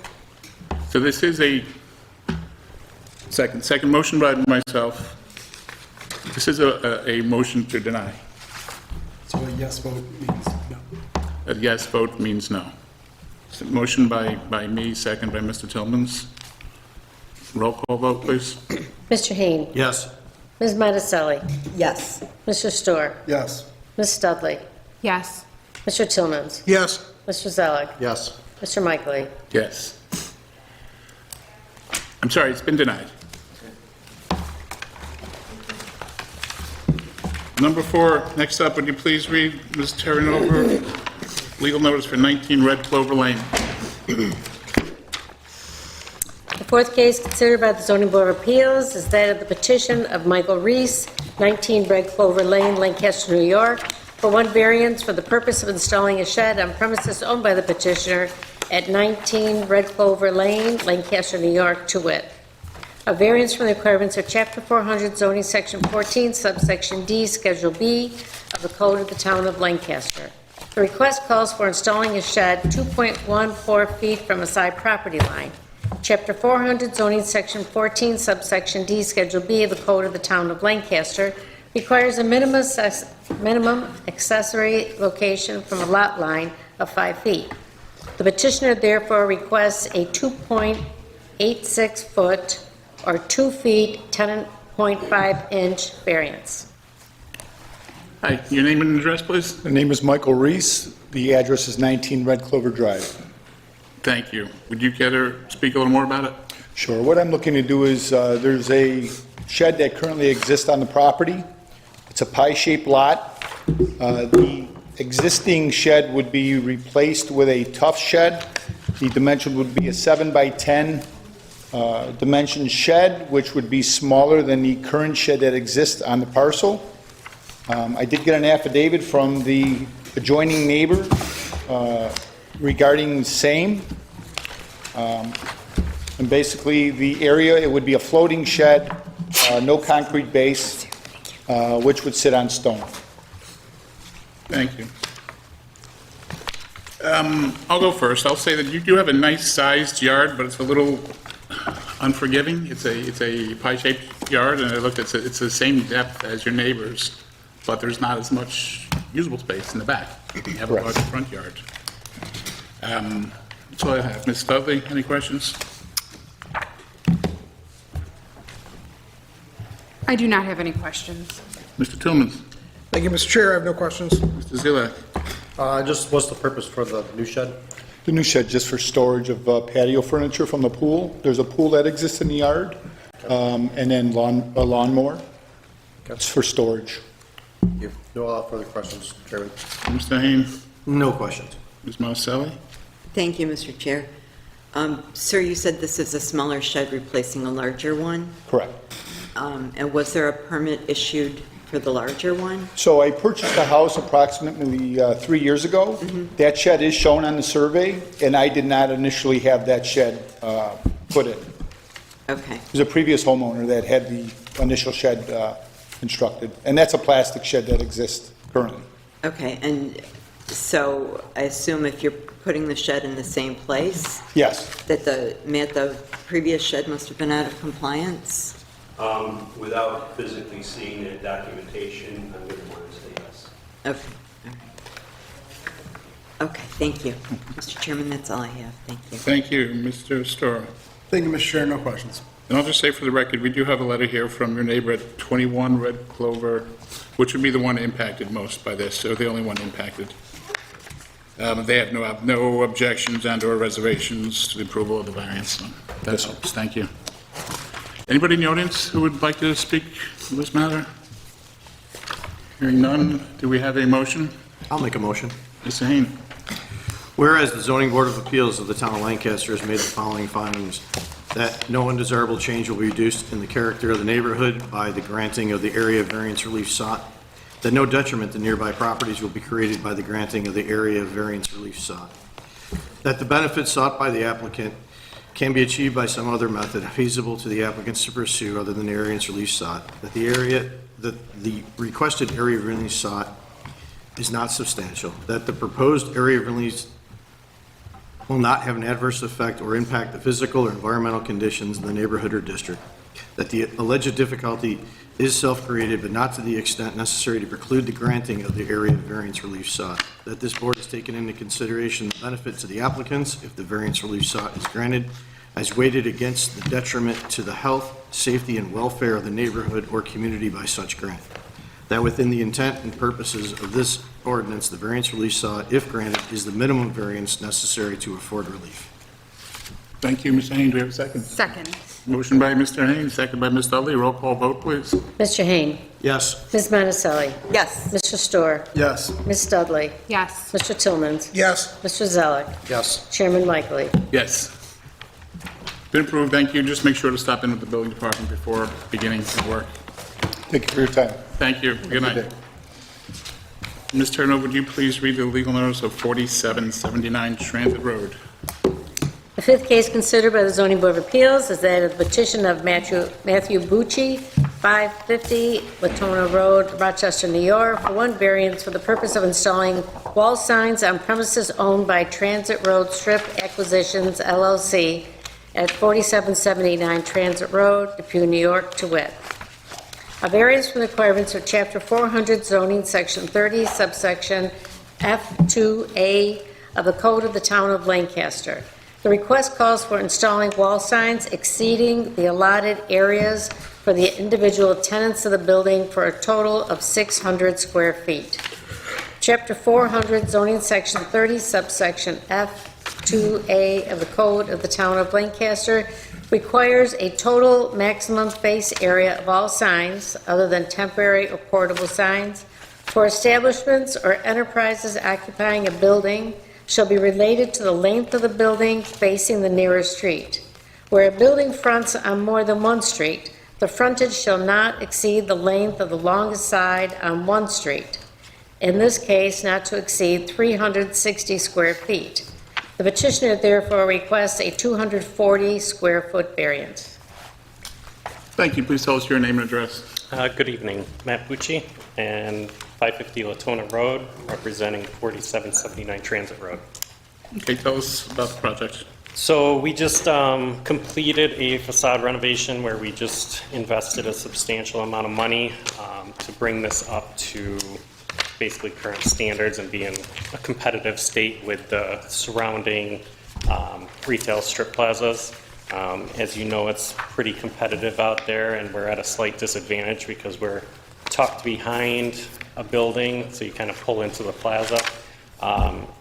So this is a second motion by myself. This is a motion to deny. So a yes vote means no. A yes vote means no. So motion by me, second by Mr. Tillmans. Roll call vote, please. Mr. Hain. Yes. Ms. Mattiselli. Yes. Mr. Storr. Yes. Ms. Studley. Yes. Mr. Tillmans. Yes. Mr. Zelig. Yes. Mr. Michaely. Yes. I'm sorry, it's been denied. Number 4, next up, would you please read Ms. Terranova, legal notice for 19 Red Clover Lane. The fourth case considered by the zoning board of appeals is that of the petition of Michael Reese, 19 Red Clover Lane, Lancaster, New York, for one variance for the purpose of installing a shed on premises owned by the petitioner at 19 Red Clover Lane, Lancaster, New York, to wit, a variance from the requirements of Chapter 400 zoning Section 14, subsection D, Schedule B of the Code of the Town of Lancaster. The request calls for installing a shed 2.14 feet from a side property line. Chapter 400 zoning, Section 14, subsection D, Schedule B of the Code of the Town of Lancaster requires a minimum accessory location from a lot line of 5 feet. The petitioner therefore requests a 2.86 foot or 2 feet, 10.5 inch variance. Hi, your name and address, please? The name is Michael Reese. The address is 19 Red Clover Drive. Thank you. Would you care to speak a little more about it? Sure. What I'm looking to do is, there's a shed that currently exists on the property. It's a pie-shaped lot. The existing shed would be replaced with a tough shed. The dimension would be a 7 by 10 dimension shed, which would be smaller than the current shed that exists on the parcel. I did get an affidavit from the adjoining neighbor regarding same. And basically, the area, it would be a floating shed, no concrete base, which would sit on stone. Thank you. I'll go first. I'll say that you do have a nice sized yard, but it's a little unforgiving. It's a pie-shaped yard, and it's the same depth as your neighbor's, but there's not as much usable space in the back. You have a large front yard. That's all I have. Ms. Dudley, any questions? I do not have any questions. Mr. Tillman? Thank you, Mr. Chair. I have no questions. Mr. Zilak? Just what's the purpose for the new shed? The new shed just for storage of patio furniture from the pool. There's a pool that exists in the yard, and then a lawnmower. It's for storage. No further questions, Chairman. Mr. Hain? No questions. Ms. Marcelli? Thank you, Mr. Chair. Sir, you said this is a smaller shed replacing a larger one? Correct. And was there a permit issued for the larger one? So I purchased a house approximately 3 years ago. That shed is shown on the survey, and I did not initially have that shed put in. Okay. It was a previous homeowner that had the initial shed constructed, and that's a plastic shed that exists currently. Okay, and so I assume if you're putting the shed in the same place? Yes. That the previous shed must have been out of compliance? Without physically seeing the documentation, I'm going to want to say yes. Okay, all right. Okay, thank you. Mr. Chairman, that's all I have. Thank you. Thank you. Mr. Storr? Thank you, Mr. Chair. No questions. And I'll just say for the record, we do have a letter here from your neighbor at 21 Red Clover, which would be the one impacted most by this, or the only one impacted. They have no objections and/or reservations to the approval of the variance. So that helps. Thank you. Anybody in the audience who would like to speak on this matter? Hearing none, do we have a motion? I'll make a motion. Mr. Hain? Whereas the zoning board of appeals of the town of Lancaster has made the following findings: that no undesirable change will be reduced in the character of the neighborhood by the granting of the area variance relief sought, that no detriment to nearby properties will be created by the granting of the area variance relief sought, that the benefits sought by the applicant can be achieved by some other method feasible to the applicants to pursue other than the variance relief sought, that the requested area relief sought is not substantial, that the proposed area relief will not have an adverse effect or impact the physical or environmental conditions in the neighborhood or district, that the alleged difficulty is self-created but not to the extent necessary to preclude the granting of the area variance relief sought, that this board has taken into consideration the benefit to the applicants if the variance relief sought is granted, as weighted against the detriment to the health, safety, and welfare of the neighborhood or community by such grant, that within the intent and purposes of this ordinance, the variance relief sought, if granted, is the minimum variance necessary to afford relief. Thank you, Mr. Hain. Do we have a second? Second. Motion by Mr. Hain, second by Ms. Dudley. Roll call vote, please. Mr. Hain? Yes. Ms. Monticelli? Yes. Mr. Storr? Yes. Ms. Dudley? Yes. Mr. Tillman? Yes. Mr. Zelik? Yes. Chairman Likely? Yes. Been approved. Thank you. Just make sure to stop in with the building department before beginning the work. Thank you for your time. Thank you. Good night. day. Ms. Turner, would you please read the legal notice of 4779 Transit Road? The fifth case considered by the zoning board of appeals is that of the petition of Matthew Bucci, 550 Latona Road, Rochester, New York, for one variance for the purpose of installing wall signs on premises owned by Transit Road Strip Acquisitions LLC at 4779 Transit Road, Depew, New York, to wit. A variance from the requirements of Chapter 400 zoning, Section 30, subsection F2A of the Code of the Town of Lancaster. The request calls for installing wall signs exceeding the allotted areas for the individual tenants of the building for a total of 600 square feet. Chapter 400 zoning, Section 30, subsection F2A of the Code of the Town of Lancaster requires a total maximum face area of all signs, other than temporary or portable signs, for establishments or enterprises occupying a building shall be related to the length of the building facing the nearest street. Where a building fronts on more than one street, the frontage shall not exceed the length of the longest side on one street. In this case, not to exceed 360 square feet. The petitioner therefore requests a 240 square foot variance. Thank you. Please tell us your name and address. Good evening, Matt Bucci, and 550 Latona Road, representing 4779 Transit Road. Okay, tell us about the project. So we just completed a facade renovation where we just invested a substantial amount of money to bring this up to basically current standards and be in a competitive state with the surrounding retail strip plazas. As you know, it's pretty competitive out there, and we're at a slight disadvantage because we're tucked behind a building, so you kind of pull into the plaza.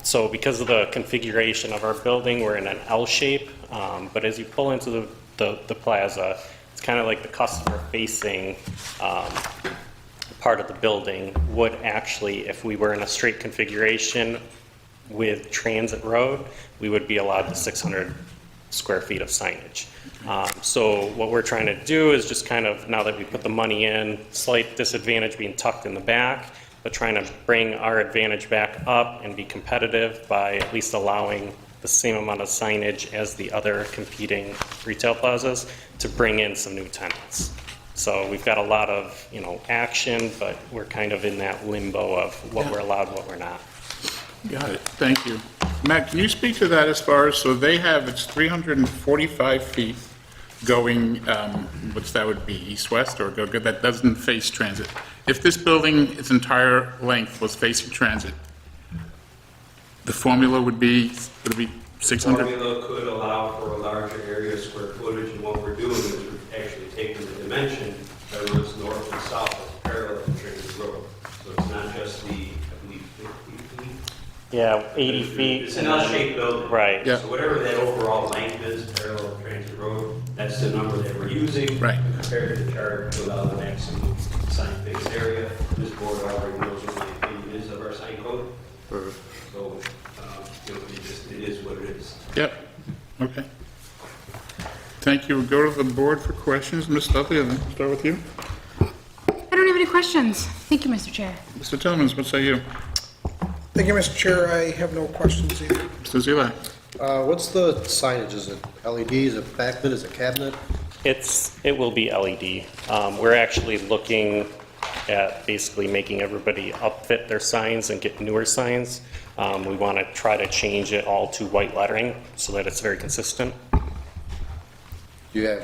So because of the configuration of our building, we're in an L shape, but as you pull into the plaza, it's kind of like the customer-facing part of the building would actually, if we were in a straight configuration with Transit Road, we would be allowed the 600 square feet of signage. So what we're trying to do is just kind of, now that we put the money in, slight disadvantage being tucked in the back, but trying to bring our advantage back up and be competitive by at least allowing the same amount of signage as the other competing retail plazas to bring in some new tenants. So we've got a lot of, action, but we're kind of in that limbo of what we're allowed, what we're not. Got it. Thank you. Matt, can you speak to that as far as, so they have, it's 345 feet going, which that would be east-west or go-good, that doesn't face transit. If this building, its entire length was facing transit, the formula would be 600? The formula could allow for a larger area of square footage, and what we're doing is we're actually taking the dimension that runs north and south as parallel to Transit Road. So it's not just the, I believe, 50 feet. Yeah, 80 feet. It's an L-shaped building. Right. So whatever that overall length is, parallel to Transit Road, that's the number that we're using. Right. Compared to the chart to allow the maximum sign face area. This board already knows what my opinion is of our sign code. So, it is what it is. Yep. Okay. Thank you. We'll go to the board for questions. Ms. Dudley, I'll start with you. I don't have any questions. Thank you, Mr. Chair. Mr. Tillmans, what say you? Thank you, Mr. Chair. I have no questions either. Mr. Zilak? What's the signage? Is it LED? Is it backlit? Is it cabinet? It will be LED. We're actually looking at basically making everybody upfit their signs and get newer signs. We want to try to change it all to white lettering so that it's very consistent. Do you have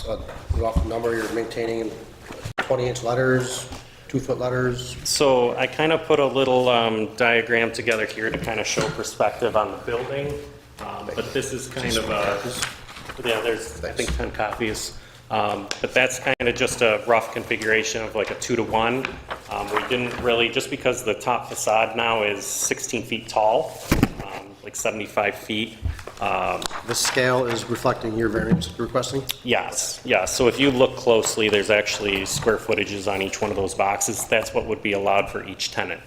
a rough number you're maintaining, 20-inch letters, 2-foot letters? So I kind of put a little diagram together here to kind of show perspective on the building. But this is kind of there's I think 10 copies. But that's kind of just a rough configuration of like a 2-to-1. We didn't really, just because the top facade now is 16 feet tall, like 75 feet. The scale is reflecting your variance you're requesting? Yes. So if you look closely, there's actually square footages on each one of those boxes. That's what would be allowed for each tenant.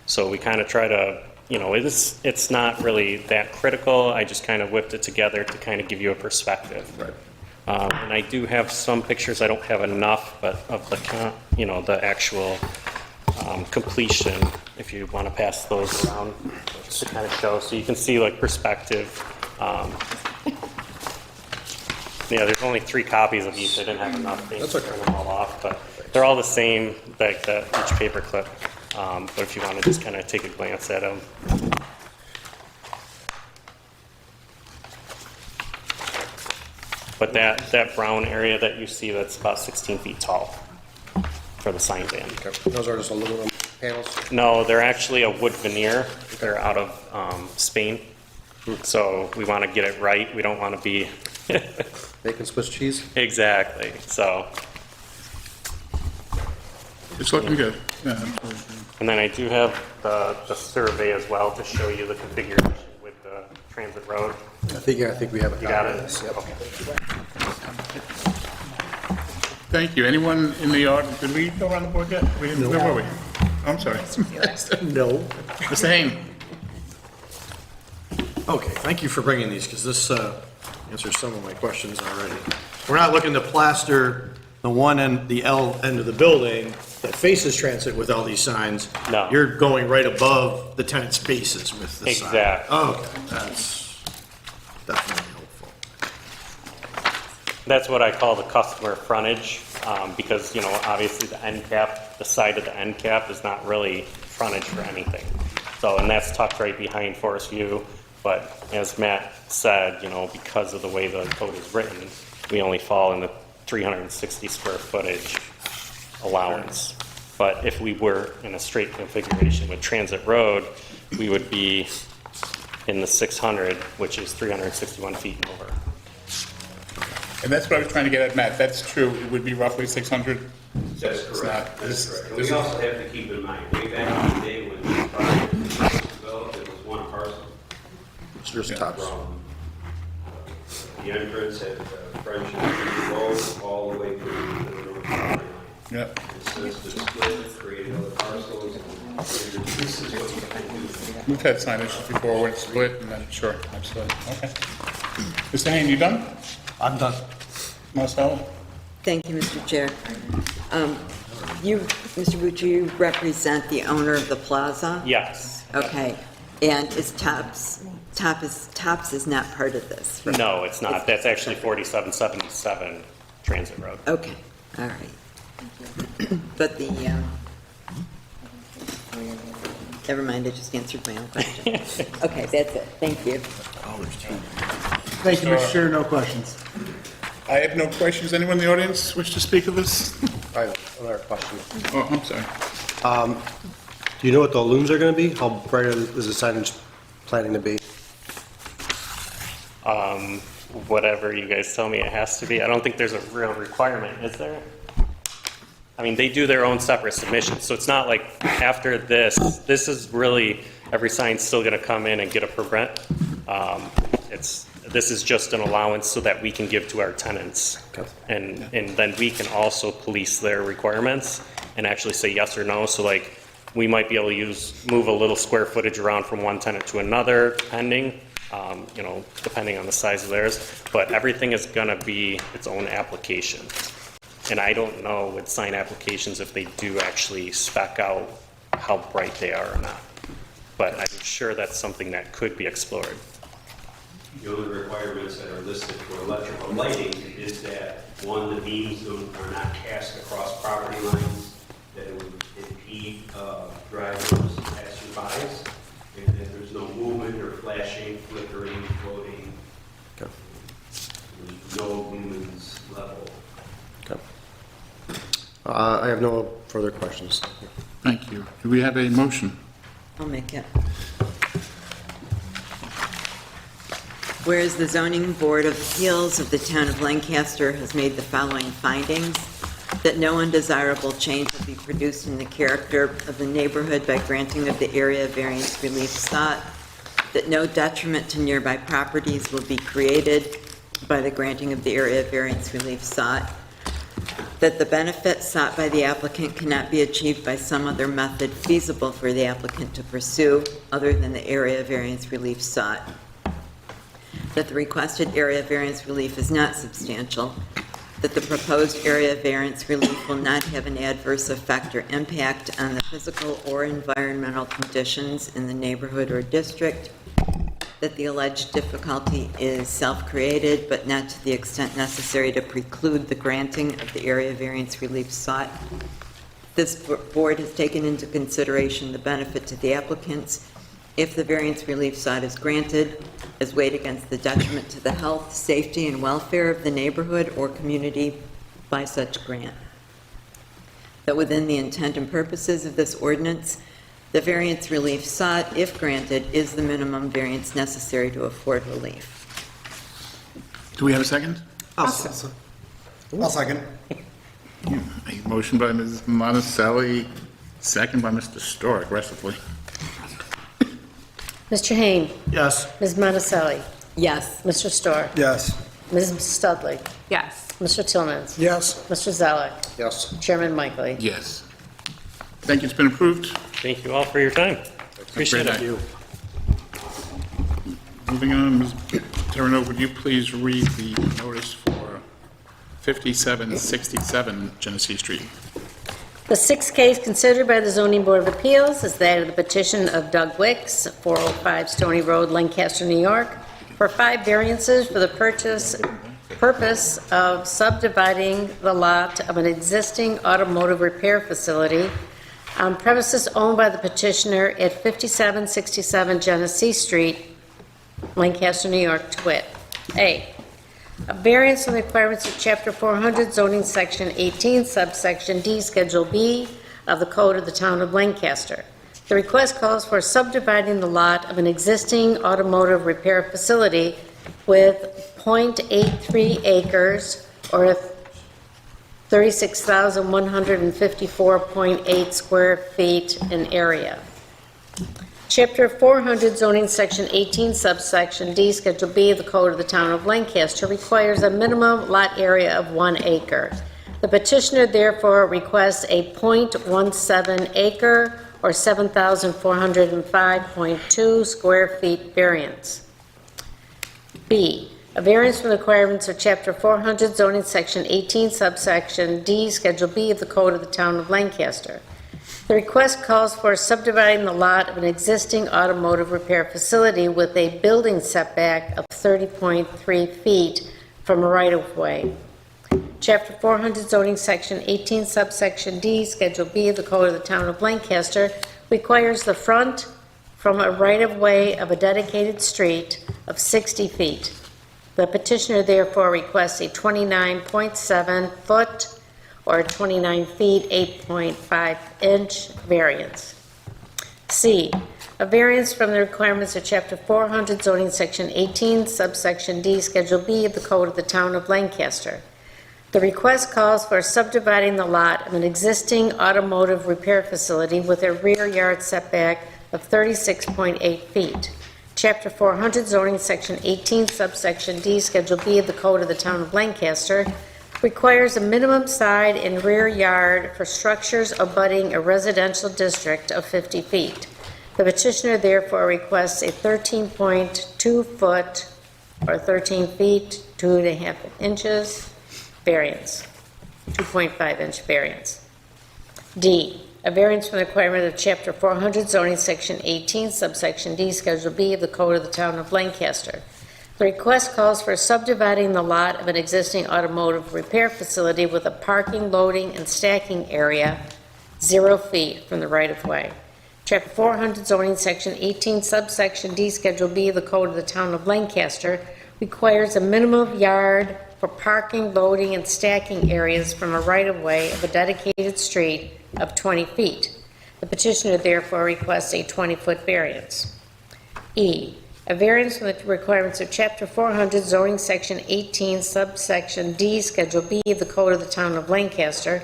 So we kind of try to, it's not really that critical. I just kind of whipped it together to kind of give you a perspective. Right. And I do have some pictures. I don't have enough, but of the actual completion, if you want to pass those around just to kind of show, so you can see like perspective. There's only 3 copies of each. I didn't have enough. That's okay. Turn them all off, but they're all the same, like each paper clip. But if you want to just kind of take a glance at them. But that brown area that you see, that's about 16 feet tall for the sign band. Those are just aluminum panels? No, they're actually a wood veneer. They're out of Spain. So we want to get it right. We don't want to be... Making Swiss cheese? Exactly, so... It's looking good. Yeah. And then I do have the survey as well to show you the configuration with the transit road. I think we have it. You got it? Yep. Okay. Thank you. Anyone in the audience, did we go around the board yet? We didn't, where were we? I'm sorry. No. Mr. Hain? Okay, thank you for bringing these, because this answers some of my questions already. We're not looking to plaster the one end, the L end of the building that faces transit with all these signs. No. You're going right above the tenant spaces with the sign. Exactly. Okay, that's definitely helpful. That's what I call the customer frontage, because, you know, obviously the end cap, the side of the end cap is not really frontage for anything. So, and that's tucked right behind Forest View, but as Matt said, you know, because of the way the code is written, we only fall in the 360 square footage allowance. But if we were in a straight configuration with Transit Road, we would be in the 600, which is 361 feet and over. And that's what I was trying to get at, Matt. That's true. It would be roughly 600. That's It's correct. not- That's this- correct. And this we is- also have to keep in mind, way back in the day when the project was developed, it was one parcel. Just tops. From the entrance at French and Road all the way to the north property line. Yep. And since the split, created other parcels, and this is what you can do. We've had sign issues before when it's split, and then, sure, absolutely. Okay. Mr. Hain, you done? I'm done. Marcelo? Thank you, Mr. Chair. You, Mr. Bucci, you represent the owner of the plaza? Yes. Okay, and is Tops is not part of this? right? No, it's not. That's actually 4777 Transit Road. Okay, all right. But the, never mind, I just answered my own question. Okay, that's it, thank you. Thank you, Mr. Chair, no questions. I have no questions. Anyone in the audience wish to speak of this? I have another question. Oh, I'm sorry. Do you know what the looms are going to be? How bright is the signage planning to be? Whatever you guys tell me it has to be. I don't think there's a real requirement, is there? I mean, they do their own separate submissions, so it's not like after this is really, every sign's still gonna come in and get a permit. This is just an allowance so that we can give to our tenants. And then we can also police their requirements and actually say yes or no. So like, we might be able to move a little square footage around from one tenant to another, depending, you know, depending on the size of theirs. But everything is gonna be its own application. And I don't know with sign applications if they do actually spec out how bright they are or not. But I'm sure that's something that could be explored. The only requirements that are listed for electrical lighting is that, one, the beams are not cast across property lines, that it would impede drivers, passersby, and that there's no movement or flashing, flickering, floating, no lumens level. Okay. I have no further questions. Thank you. Do we have a motion? I'll make it. Whereas the Zoning Board of Appeals of the Town of Lancaster has made the following findings: that no undesirable change will be produced in the character of the neighborhood by granting of the area variance relief sought, that no detriment to nearby properties will be created by the granting of the area variance relief sought, that the benefits sought by the applicant cannot be achieved by some other method feasible for the applicant to pursue other than the area variance relief sought, that the requested area variance relief is not substantial, that the proposed area variance relief will not have an adverse effect or impact on the physical or environmental conditions in the neighborhood or district, that the alleged difficulty is self-created but not to the extent necessary to preclude the granting of the area variance relief sought. This board has taken into consideration the benefit to the applicants if the variance relief sought is granted, is weighed against the detriment to the health, safety, and welfare of the neighborhood or community by such grant. That within the intent and purposes of this ordinance, the variance relief sought, if granted, is the minimum variance necessary to afford relief. Do we have a second? I'll second. A motion by Ms. Monticelli, second by Mr. Storr, aggressively. Mr. Hain. Yes. Ms. Monticelli. Yes. Mr. Storr. Yes. Ms. Studley. Yes. Mr. Tillmans. Yes. Mr. Zelik. Yes. Chairman Michael. Yes. Thank you, it's been approved. Thank you all for your time. Appreciate Great it. night. Moving on, Ms. Terreno, would you please read the notice for 5767 Genesee Street? The sixth case considered by the Zoning Board of Appeals is that of the petition of Doug Wicks, 405 Stony Road, Lancaster, New York, for 5 variances for the purpose of subdividing the lot of an existing automotive repair facility on premises owned by the petitioner at 5767 Genesee Street, Lancaster, New York, to wit. A variance from the requirements of Chapter 400 zoning Section 18, subsection D, Schedule B of the Code of the Town of Lancaster. The request calls for subdividing the lot of an existing automotive repair facility with .83 acres or 36,154.8 square feet in area. Chapter 400 zoning Section 18, subsection D, Schedule B of the Code of the Town of Lancaster requires a minimum lot area of 1 acre. The petitioner therefore requests a .17 acre or 7,405.2 square feet variance. B, a variance from the requirements of Chapter 400 zoning Section 18, subsection D, Schedule B of the Code of the Town of Lancaster. The request calls for subdividing the lot of an existing automotive repair facility with a building setback of 30.3 feet from a right-of-way. Chapter 400 zoning Section 18, subsection D, Schedule B of the Code of the Town of Lancaster requires the front from a right-of-way of a dedicated street of 60 feet. The petitioner therefore requests a 29.7 foot or 29 feet, 8.5 inch variance. C, a variance from the requirements of Chapter 400 zoning Section 18, subsection D, Schedule B of the Code of the Town of Lancaster. The request calls for subdividing the lot of an existing automotive repair facility with a rear yard setback of 36.8 feet. Chapter 400 zoning Section 18, subsection D, Schedule B of the Code of the Town of Lancaster requires a minimum side and rear yard for structures abutting a residential district of 50 feet. The petitioner therefore requests a 13.2 foot or 13 feet, 2.5 inches variance, 2.5 inch variance. D, a variance from the requirement of Chapter 400 zoning Section 18, subsection D, Schedule B of the Code of the Town of Lancaster. The request calls for subdividing the lot of an existing automotive repair facility with a parking, loading, and stacking area 0 feet from the right-of-way. Chapter 400 zoning Section 18, subsection D, Schedule B of the Code of the Town of Lancaster requires a minimum yard for parking, loading, and stacking areas from a right-of-way of a dedicated street of 20 feet. The petitioner therefore requests a 20-foot variance. E, a variance from the requirements of Chapter 400 zoning Section 18, subsection D, Schedule B of the Code of the Town of Lancaster.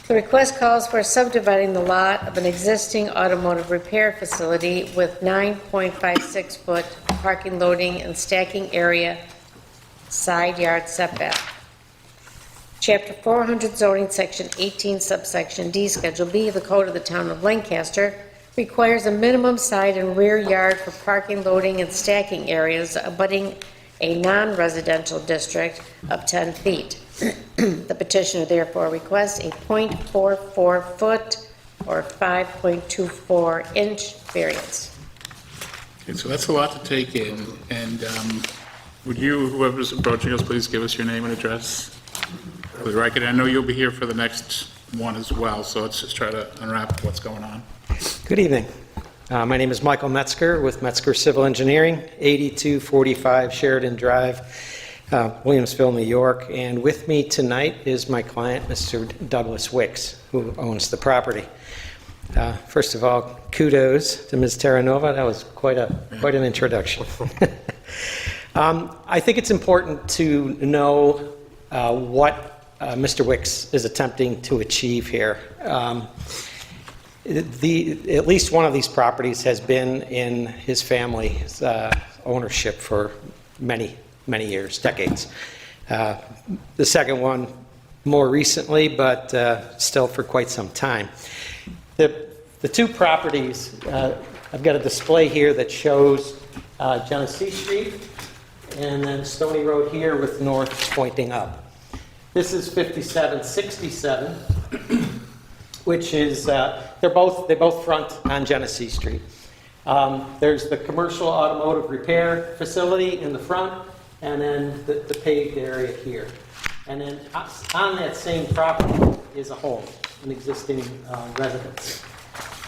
The request calls for subdividing the lot of an existing automotive repair facility with 9.56 foot parking, loading, and stacking area side yard setback. Chapter 400 zoning Section 18, subsection D, Schedule B of the Code of the Town of Lancaster requires a minimum side and rear yard for parking, loading, and stacking areas abutting a non-residential district of 10 feet. The petitioner therefore requests a .44 foot or 5.24 inch variance. Okay, so that's a lot to take in, and would you, whoever's approaching us, please give us your name and address for the record? I know you'll be here for the next one as well, so let's just try to unwrap what's going on. Good evening. My name is Michael Metzger with Metzger Civil Engineering, 8245 Sheridan Drive, Williamsville, New York. And with me tonight is my client, Mr. Douglas Wicks, who owns the property. First of all, kudos to Ms. Terranova. That was quite an introduction. I think it's important to know what Mr. Wicks is attempting to achieve here. At least one of these properties has been in his family's ownership for many years, decades. The second one more recently, but still for quite some time. The two properties, I've got a display here that shows Genesee Street and then Stony Road here with north pointing up. This is 5767, which is, they both front on Genesee Street. There's the commercial automotive repair facility in the front, and then the paved area here. And then on that same property is a home, an existing residence.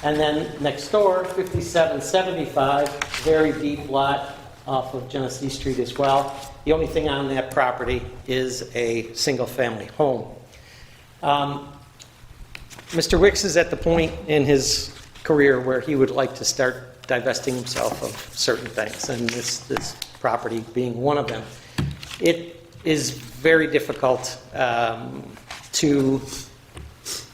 And then next door, 5775, very deep lot off of Genesee Street as well. The only thing on that property is a single-family home. Mr. Wicks is at the point in his career where he would like to start divesting himself of certain things, and this property being one of them. It is very difficult to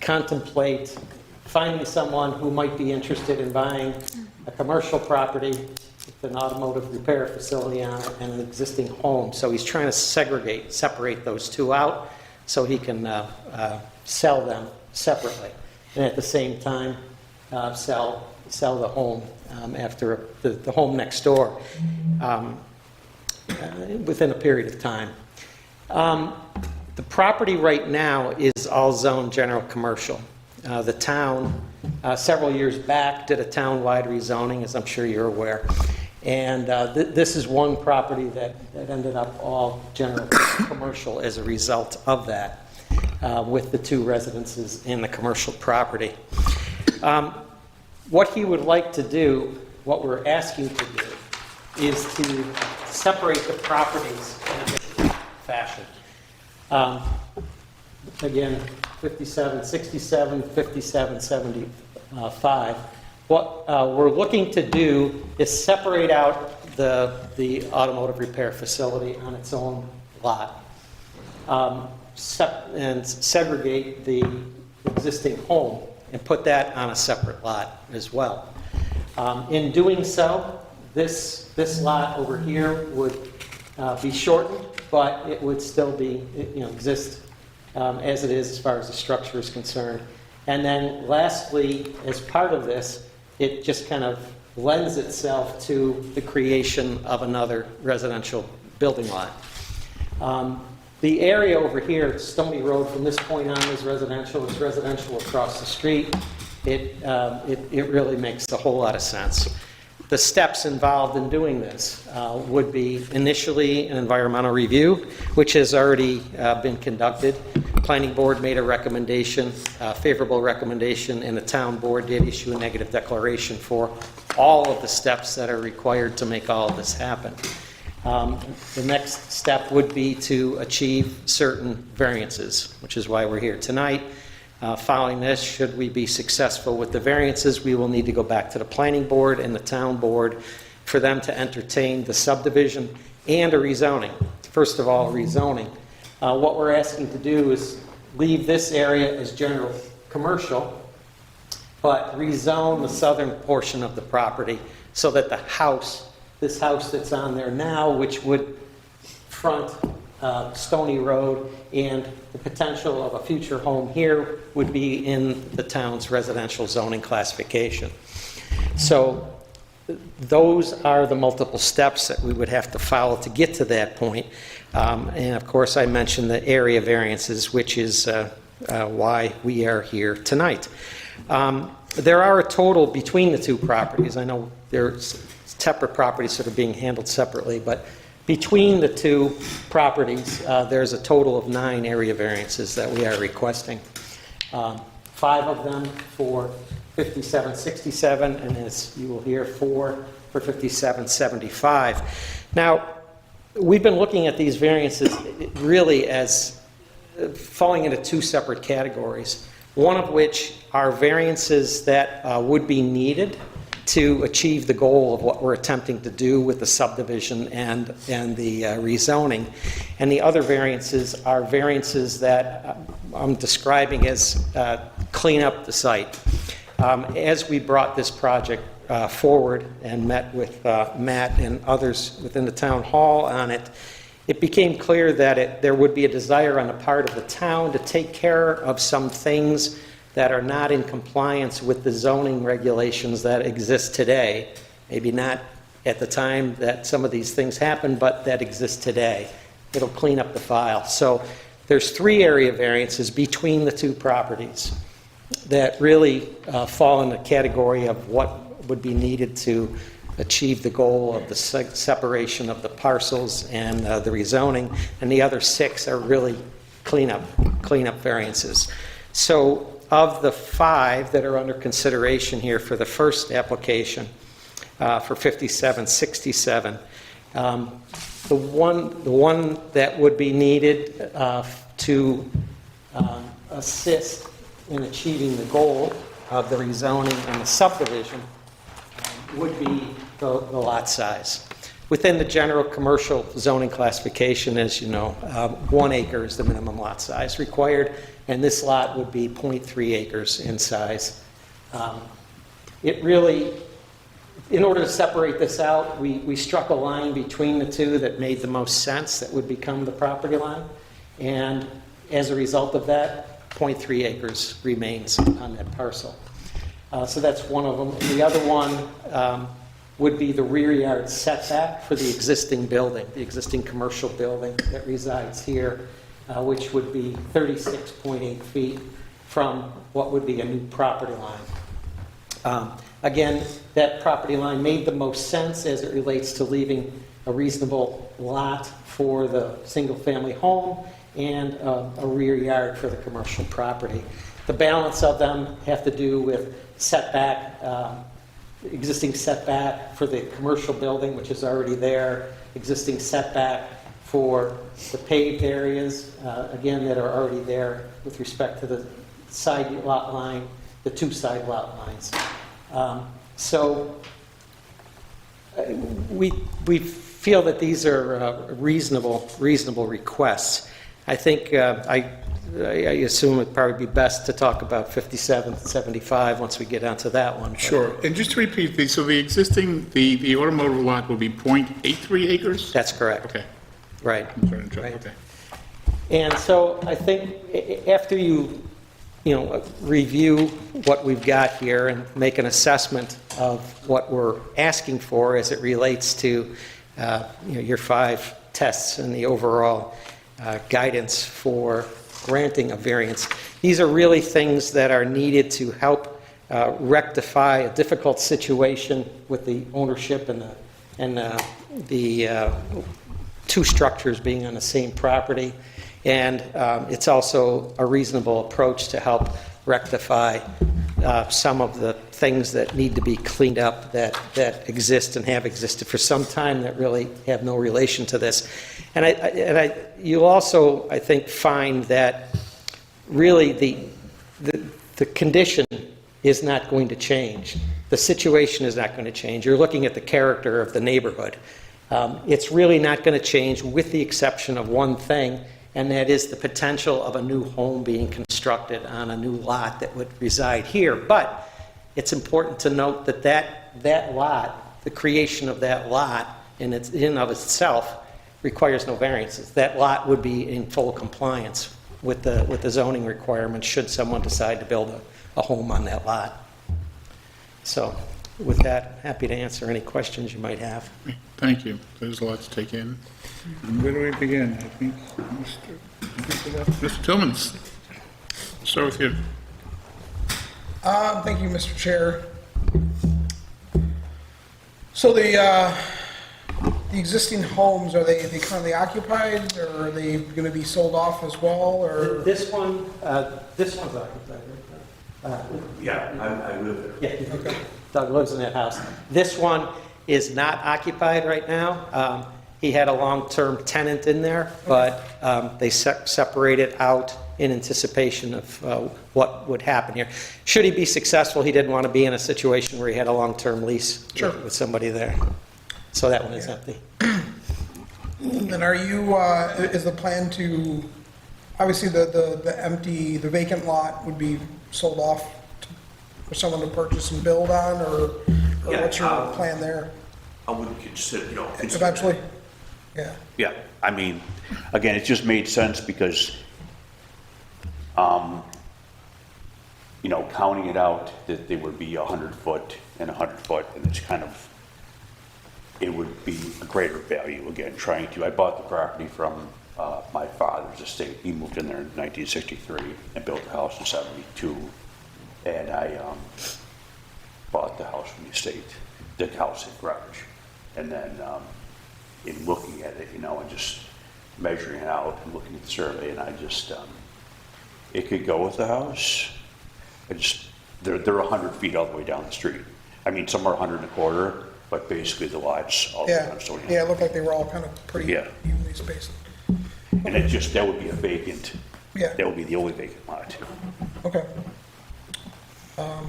contemplate finding someone who might be interested in buying a commercial property with an automotive repair facility on it and an existing home. So he's trying to separate those two out so he can sell them separately, and at the same time sell the home after the home next door within a period of time. The property right now is all zoned general commercial. The town, several years back, did a town-wide rezoning, as I'm sure you're aware. And this is one property that ended up all general commercial as a result of that, with the two residences in the commercial property. What he would like to do, what we're asking to do, is to separate the properties in a different fashion. Again, 5767, 5775. What we're looking to do is separate out the automotive repair facility on its own lot, and segregate the existing home and put that on a separate lot as well. In doing so, this lot over here would be shortened, but it would still be, exist as it is as far as the structure is concerned. And then lastly, as part of this, it just kind of lends itself to the creation of another residential building lot. The area over here, Stony Road, from this point on is residential. It's residential across the street. It really makes a whole lot of sense. The steps involved in doing this would be initially an environmental review, which has already been conducted. Planning board made a recommendation, a favorable recommendation, and the town board did issue a negative declaration for all of the steps that are required to make all of this happen. The next step would be to achieve certain variances, which is why we're here tonight. Following this, should we be successful with the variances, we will need to go back to the planning board and the town board for them to entertain the subdivision and a rezoning. First of all, rezoning. What we're asking to do is leave this area as general commercial, but rezone the southern portion of the property so that the house, this house that's on there now, which would front Stony Road, and the potential of a future home here would be in the town's residential zoning classification. So those are the multiple steps that we would have to follow to get to that point. And of course, I mentioned the area variances, which is why we are here tonight. There are a total between the two properties. I know there's separate properties that are being handled separately, but between the two properties, there's a total of 9 area variances that we are requesting. 5 of them for 5767, and as you will hear, 4 for 5775. Now, we've been looking at these variances really as falling into two separate categories, one of which are variances that would be needed to achieve the goal of what we're attempting to do with the subdivision and the rezoning. And the other variances are variances that I'm describing as clean up the site. As we brought this project forward and met with Matt and others within the town hall on it, it became clear that there would be a desire on the part of the town to take care of some things that are not in compliance with the zoning regulations that exist today. Maybe not at the time that some of these things happen, but that exist today. It'll clean up the file. So there's 3 area variances between the 2 properties that really fall in the category of what would be needed to achieve the goal of the separation of the parcels and the rezoning, and the other 6 are really cleanup variances. So of the 5 that are under consideration here for the first application for 5767, the one that would be needed to assist in achieving the goal of the rezoning and the subdivision would be the lot size. Within the general commercial zoning classification, as you know, 1 acre is the minimum lot size required, and this lot would be 0.3 acres in size. It really, in order to separate this out, we struck a line between the 2 that made the most sense, that would become the property line, and as a result of that, 0.3 acres remains on that parcel. So that's one of them. The other one would be the rear yard setback for the existing building, the existing commercial building that resides here, which would be 36.8 feet from what would be a new property line. Again, that property line made the most sense as it relates to leaving a reasonable lot for the single-family home and a rear yard for the commercial property. The balance of them have to do with setback, existing setback for the commercial building, which is already there, existing setback for the paved areas, again, that are already there with respect to the side lot line, the 2 side lot lines. So we feel that these are reasonable requests. I think I assume it'd probably be best to talk about 5775 once we get onto that one. Sure. And just to repeat, so the existing, the automotive lot will be 0.83 acres? That's correct. Okay. Right. I'm sorry to interrupt. Right. Okay. And so I think after you review what we've got here and make an assessment of what we're asking for as it relates to your 5 tests and the overall guidance for granting a variance, these are really things that are needed to help rectify a difficult situation with the ownership and the 2 structures being on the same property. And it's also a reasonable approach to help rectify some of the things that need to be cleaned up that exist and have existed for some time that really have no relation to this. And you'll also, I think, find that really the condition is not going to change. The situation is not going to change. You're looking at the character of the neighborhood. It's really not going to change with the exception of one thing, and that is the potential of a new home being constructed on a new lot that would reside here. But it's important to note that that lot, the creation of that lot in and of itself, requires no variances. That lot would be in full compliance with the zoning requirements should someone decide to build a home on that lot. So with that, happy to answer any questions you might have. Thank you. There's a lot to take in. And where do we begin? I think Mr. Tillmans, start with you. Thank you, Mr. Chair. So the existing homes, are they currently occupied, or are they going to be sold off as well, or? This one's occupied. Yeah, I live there. Yeah, Doug lives in that house. This one is not occupied right now. He had a long-term tenant in there, but they separated out in anticipation of what would happen here. Should he be successful, he didn't want to be in a situation where he had a long-term lease with somebody there. So that one is empty. Then are you, is the plan to, obviously the vacant lot would be sold off for someone to purchase and build on, or what's your plan there? I would consider, Eventually? Yeah. Yeah, I mean, again, it just made sense because, counting it out, that there would be 100 foot and 100 foot, and it's kind of, it would be a greater value, again, I bought the property from my father's estate. He moved in there in 1963 and built the house in 72, and I bought the house from the estate, the house and garage. And then in looking at it, and just measuring it out and looking at the survey, and I just, it could go with the house. They're 100 feet all the way down the street. I mean, some are 100 and a quarter, but basically the lots all the way down the street. Yeah, it looked like they were all kind of pretty evenly spaced. And that would be a vacant, that would be the only vacant lot. Okay. I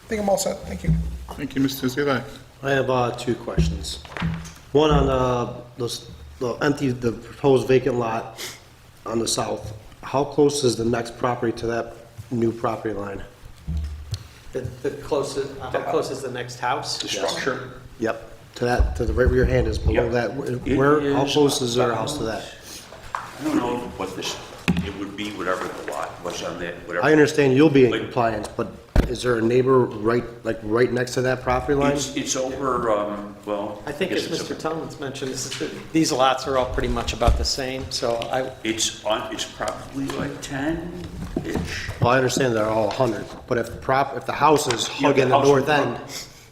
think I'm all set, thank you. Thank you, Mr. Zilak. I have two questions. One on the proposed vacant lot on the south. How close is the next property to that new property line? The closest, how close is the next house? The structure? Yep, to the right where your hand is, below that. How close is their house to that? I don't know what it would be, whatever the lot was on that, whatever. I understand you'll be in compliance, but is there a neighbor right next to that property line? It's over, well. I think as Mr. Tillman's mentioned, these lots are all pretty much about the same, so It's probably like 10-ish. Well, I understand they're all 100, but if the house is hugging the north end.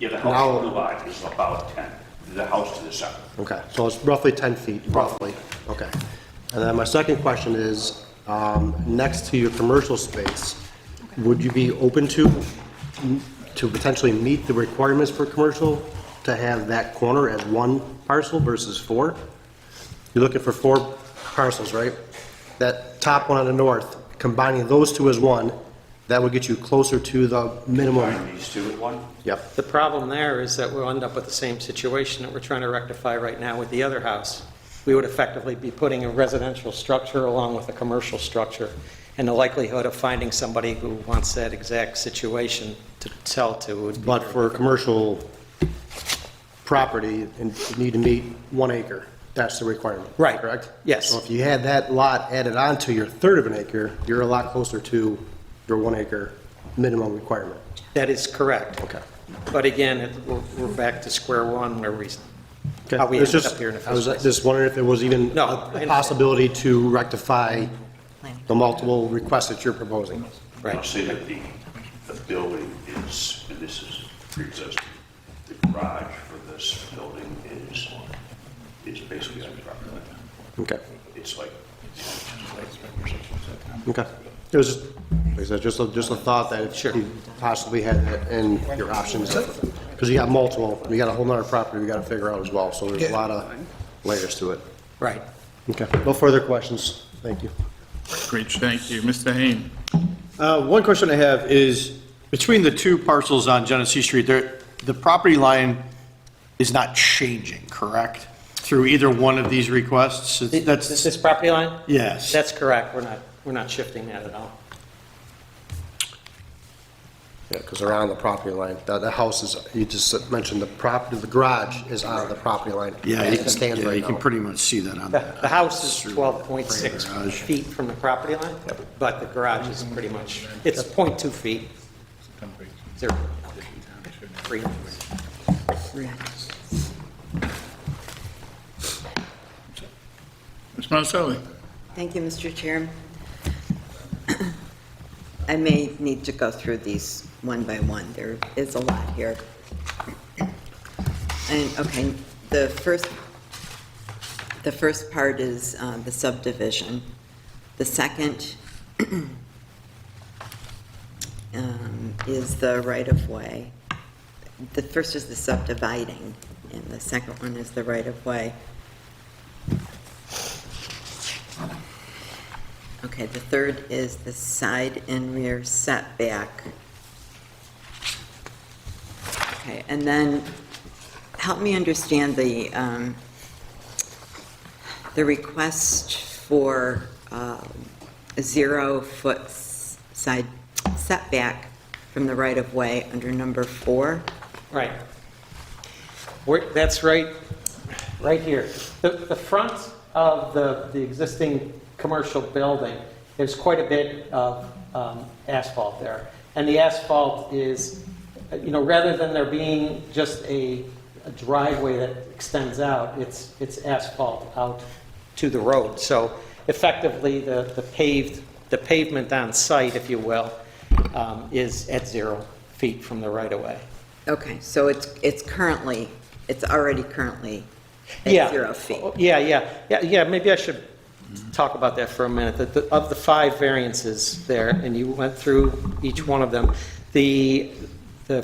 Yeah, the house on the lot is about 10, the house to the south. Okay, so it's roughly 10 feet, roughly, okay. And then my second question is, next to your commercial space, would you be open to potentially meet the requirements for commercial to have that corner as one parcel versus 4? You're looking for 4 parcels, right? That top one on the north, combining those 2 as one, that would get you closer to the minimum. Combine these 2 at one? Yep. the problem there is that we'll end up with the same situation that we're trying to rectify right now with the other house. We would effectively be putting a residential structure along with a commercial structure, and the likelihood of finding somebody who wants that exact situation to sell to would be. But for a commercial property, you need to meet 1 acre. That's the requirement. Right. Correct? Yes. So if you had that lot added on to your third of an acre, you're a lot closer to your 1 acre minimum requirement. That is correct. Okay. But again, we're back to square one where how we It's ended just- up here in the I was first place. just wondering if there was even No, a possibility to rectify the multiple requests that you're proposing. I'll say that the building is, and this is pre-existing, the garage for this building is basically on the property line. Okay. It's like. Okay. It was just, like I said, just a thought that if you possibly had that in your options, because you got multiple, you got a whole nother property we got to figure out as well, so there's a lot of layers to it. Right. Okay, no further questions. Thank you. Great, thank you. Mr. Hain. One question I have is, Between the 2 parcels on Genesee Street, the property line is not changing, correct? Through either one of these requests? This property line? Yes. That's correct. We're not shifting that at all. yeah, because they're on the property line. The house is, you just mentioned the garage is on the property line. It stands right you now. can pretty much see that on The house is 12.6 feet from the property line, but the garage is pretty much, it's 0.2 feet. 3 inches. Ms. Monticelli. Thank you, Mr. Chairman. I may need to go through these one by one. There is a lot here. And, okay, the first part is the subdivision. The second is the right-of-way. The first is the subdividing, and the second one is the right-of-way. Okay, the third is the side and rear setback. Okay, and then help me understand the request for a 0-foot side setback from the right-of-way under number 4. Right. That's right here. The front of the existing commercial building, there's quite a bit of asphalt there. And the asphalt is, rather than there being just a driveway that extends out, it's asphalt out to the road. So effectively, the pavement on site, if you will, is at 0 feet from the right-of-way. Okay, so it's already currently at 0 feet. Yeah, maybe I should talk about that for a minute. Of the 5 variances there, and you went through each one of them, the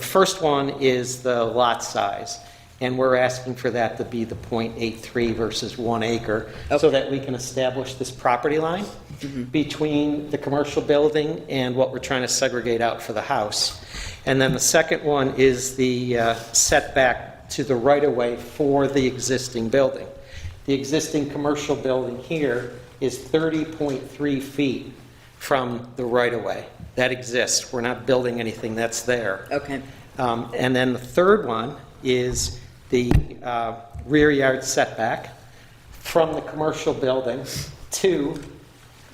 first one is the lot size, and we're asking for that to be the .83 versus 1 acre, so that we can establish this property line between the commercial building and what we're trying to segregate out for the house. And then the second one is the setback to the right-of-way for the existing building. The existing commercial building here is 30.3 feet from the right-of-way. That exists. We're not building anything that's there. Okay. And then the third one is the rear yard setback from the commercial building to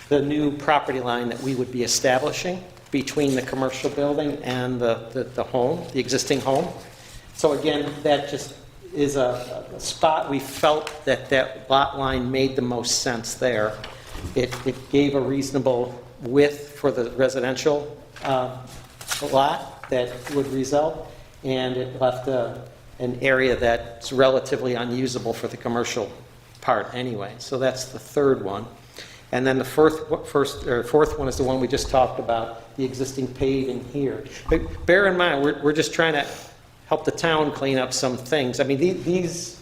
the new property line that we would be establishing between the commercial building and the home, the existing home. So again, that just is a spot we felt that lot line made the most sense there. It gave a reasonable width for the residential lot that would result, and it left an area that's relatively unusable for the commercial part anyway. So that's the third one. And then the fourth one is the one we just talked about, the existing paving here. But bear in mind, we're just trying to help the town clean up some things. I mean, these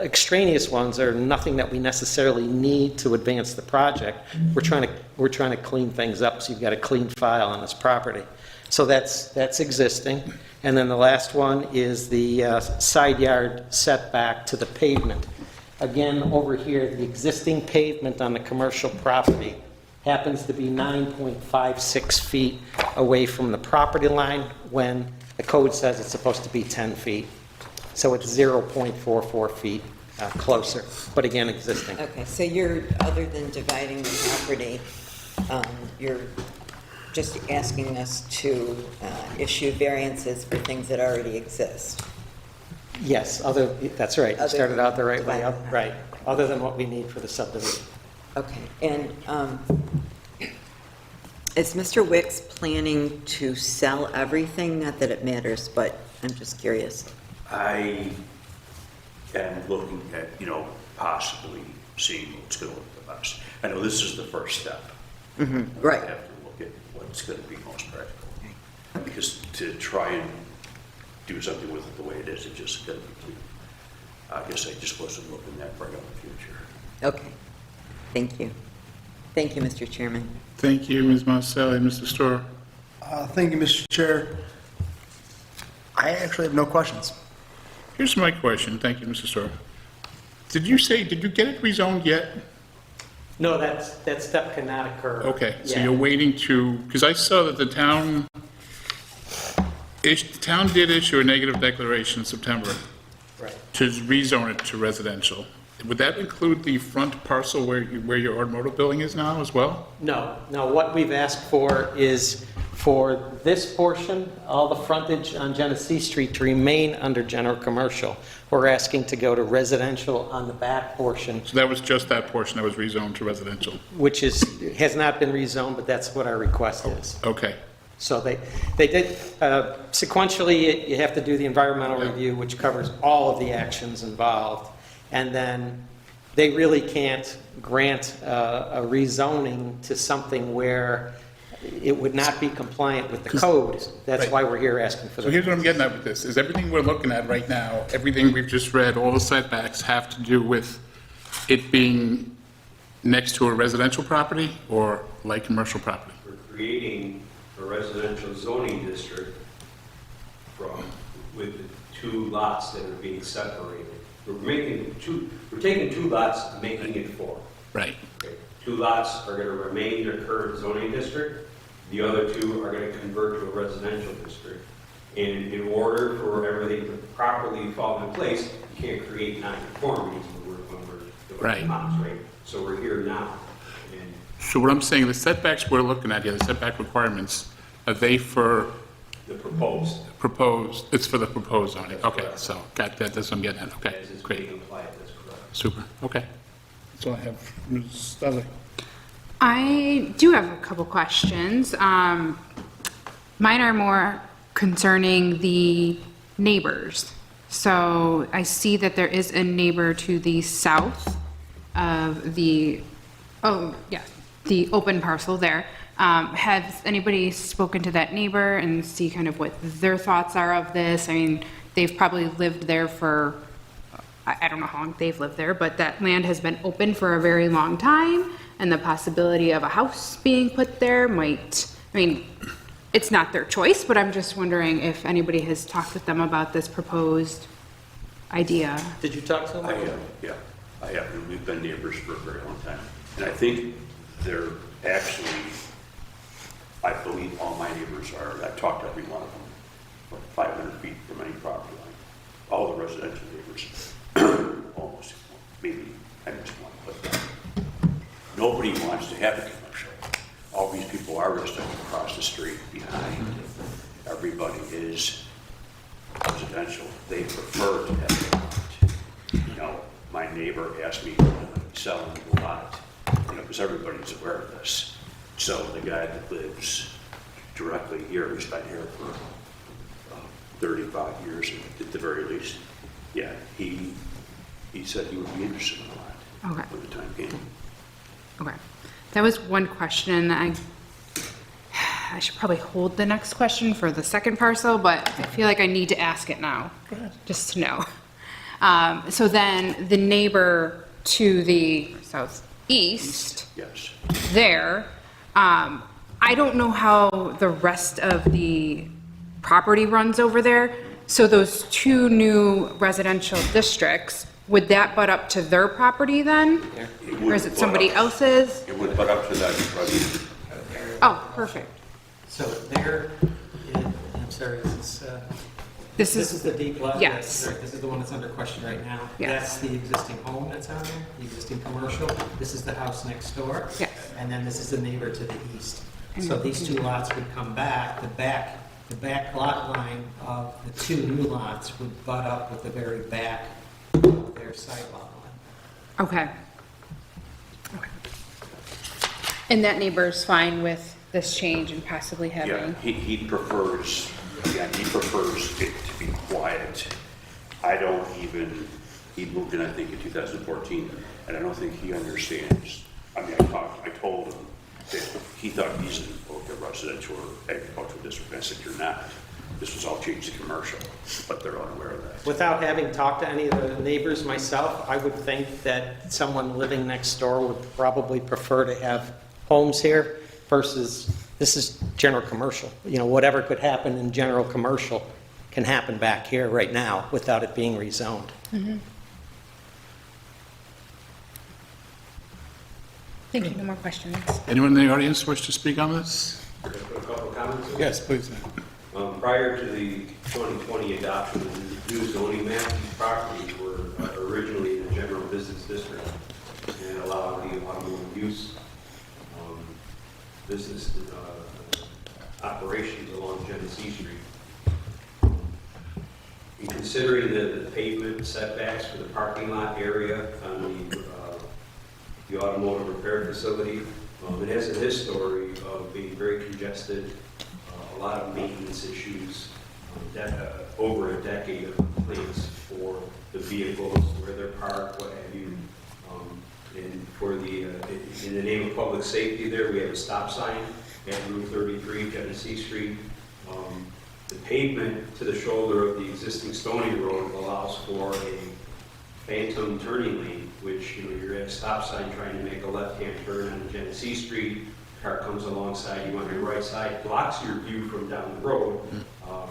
extraneous ones are nothing that we necessarily need to advance the project. We're trying to clean things up, so you've got a clean file on this property. So that's existing. And then the last one is the side yard setback to the pavement. Again, over here, the existing pavement on the commercial property happens to be 9.56 feet away from the property line when the code says it's supposed to be 10 feet. So it's 0.44 feet closer, but again, existing. Okay, so other than dividing the property, you're just asking us to issue variances for things that already exist? Yes, that's right. You started out the right way, right, other than what we need for the subdivision. Okay, and is Mr. Wicks planning to sell everything? Not that it matters, but I'm just curious. I am looking at, possibly seeing what's going to look the best. I know this is the first step. Right. I have to look at what's going to be most practical. Because to try and do something with it the way it is, it just going to be, I guess I just wasn't looking that bright on the future. Okay, thank you. Thank you, Mr. Chairman. Thank you, Ms. Marcelli. Mr. Storer? Thank you, Mr. Chair. I actually have no questions. Here's my question. Thank you, Mr. Storer. Did you get it rezoned yet? No, that step cannot occur. Okay, so Yeah. you're waiting to, because I saw that the town did issue a negative declaration in September Right. to rezone it to residential. Would that include the front parcel where your automotive building is now as well? No, what we've asked for is for this portion, all the frontage on Genesee Street to remain under general commercial. We're asking to go to residential on the back portion, So that was just that portion that was rezoned to residential? which has not been rezoned, but that's what our request is. Okay. So they did, sequentially, you have to do the environmental review, which covers all of the actions involved. And then they really can't grant a rezoning to something where it would not be compliant with the code. That's why we're here asking for So the... here's what I'm getting at with this, is everything we're looking at right now, everything we've just read, all the setbacks have to do with it being next to a residential property or light commercial property? We're creating a residential zoning district with the two lots that are being separated. We're taking two lots and making it four. Right. Okay. Two lots are going to remain their current zoning district. The other two are going to convert to a residential district. And in order for everything to properly fall in place, you can't create non-conformities when we're doing lots, right? So we're here now. And So what I'm saying, the setbacks we're looking at here, the setback requirements, are they for? the proposed. Proposed, it's for the proposed zoning, okay, so, got that, that's what I'm getting at, okay, As it's great, being applied, that's correct. super, okay. That's all I have, Ms. Dudley. I do have a couple questions. Mine are more concerning the neighbors. So I see that there is a neighbor to the south of the, the open parcel there. Has anybody spoken to that neighbor and see kind of what their thoughts are of this? I mean, they've probably lived there for, I don't know how long they've lived there, but that land has been open for a very long time, and the possibility of a house being put there might, I mean, it's not their choice, but I'm just wondering if anybody has talked with them about this proposed idea. Did you talk to them? I have, yeah, I have, and we've been neighbors for a very long time. And I think they're actually, I believe all my neighbors are, I've talked to every one of them, like 500 feet from any property line. All the residential neighbors, almost, maybe, I missed one, but nobody wants to have a commercial. All these people are residential across the street behind. Everybody is residential. They prefer to have a lot. You know, my neighbor asked me when I'm selling the lot, you know, because everybody's aware of this. So the guy that lives directly here, he's been here for 35 years at the very least. Yeah, he said he would be interested in a lot. Okay. When the time came. Okay. That was one question. I should probably hold the next question for the second parcel, but I feel like I need to ask it now. Go ahead. Just to know. So then the neighbor to the southeast Yes. there, I don't know how the rest of the property runs over there. So those two new residential districts, would that butt up to their property then? Or is it somebody else's? It would butt up to that residence. Oh, perfect. So there, I'm sorry, is this, This this is- is the deep lot? yes. This is the one that's under question right now? Yes. That's the existing home that's on there, the existing commercial. This is the house next door? Yes. And then this is the neighbor to the east. And So these two lots would come back, the back lot line of the two new lots would butt up with the very back of their side lot line. Okay. Okay. And that neighbor's fine with this change and possibly Yeah, having? he prefers, again, he prefers it to be quiet. I don't even, he moved in, I think, in 2014, and I don't think he understands. I mean, I told him that he thought he's in both the residential or agricultural district. I said, you're not. This was all changed to commercial, but they're unaware of that. Without having talked to any of the neighbors myself, I would think that someone living next door would probably prefer to have homes here versus, this is general commercial. You know, whatever could happen in general commercial can happen back here right now without it being rezoned. Mhm. Thank you, no more questions. Anyone in the audience wish to speak on this? Can I put a couple of comments in? Yes, please. Prior to the 2020 adoption of the new zoning map, these properties were originally in the general business district and allowed the automotive use business operations along Genesee Street. In considering the pavement setbacks for the parking lot area on the automotive repair facility, it has a history of being very congested, a lot of maintenance issues, over a decade of complaints for the vehicles, where they're parked, what have you. And for the, in the name of public safety there, we have a stop sign at Route 33, Genesee Street. The pavement to the shoulder of the existing Stony Road allows for a phantom turning lane, which, you know, you're at a stop sign trying to make a left-hand turn on Genesee Street, car comes alongside you on your right side, blocks your view from down the road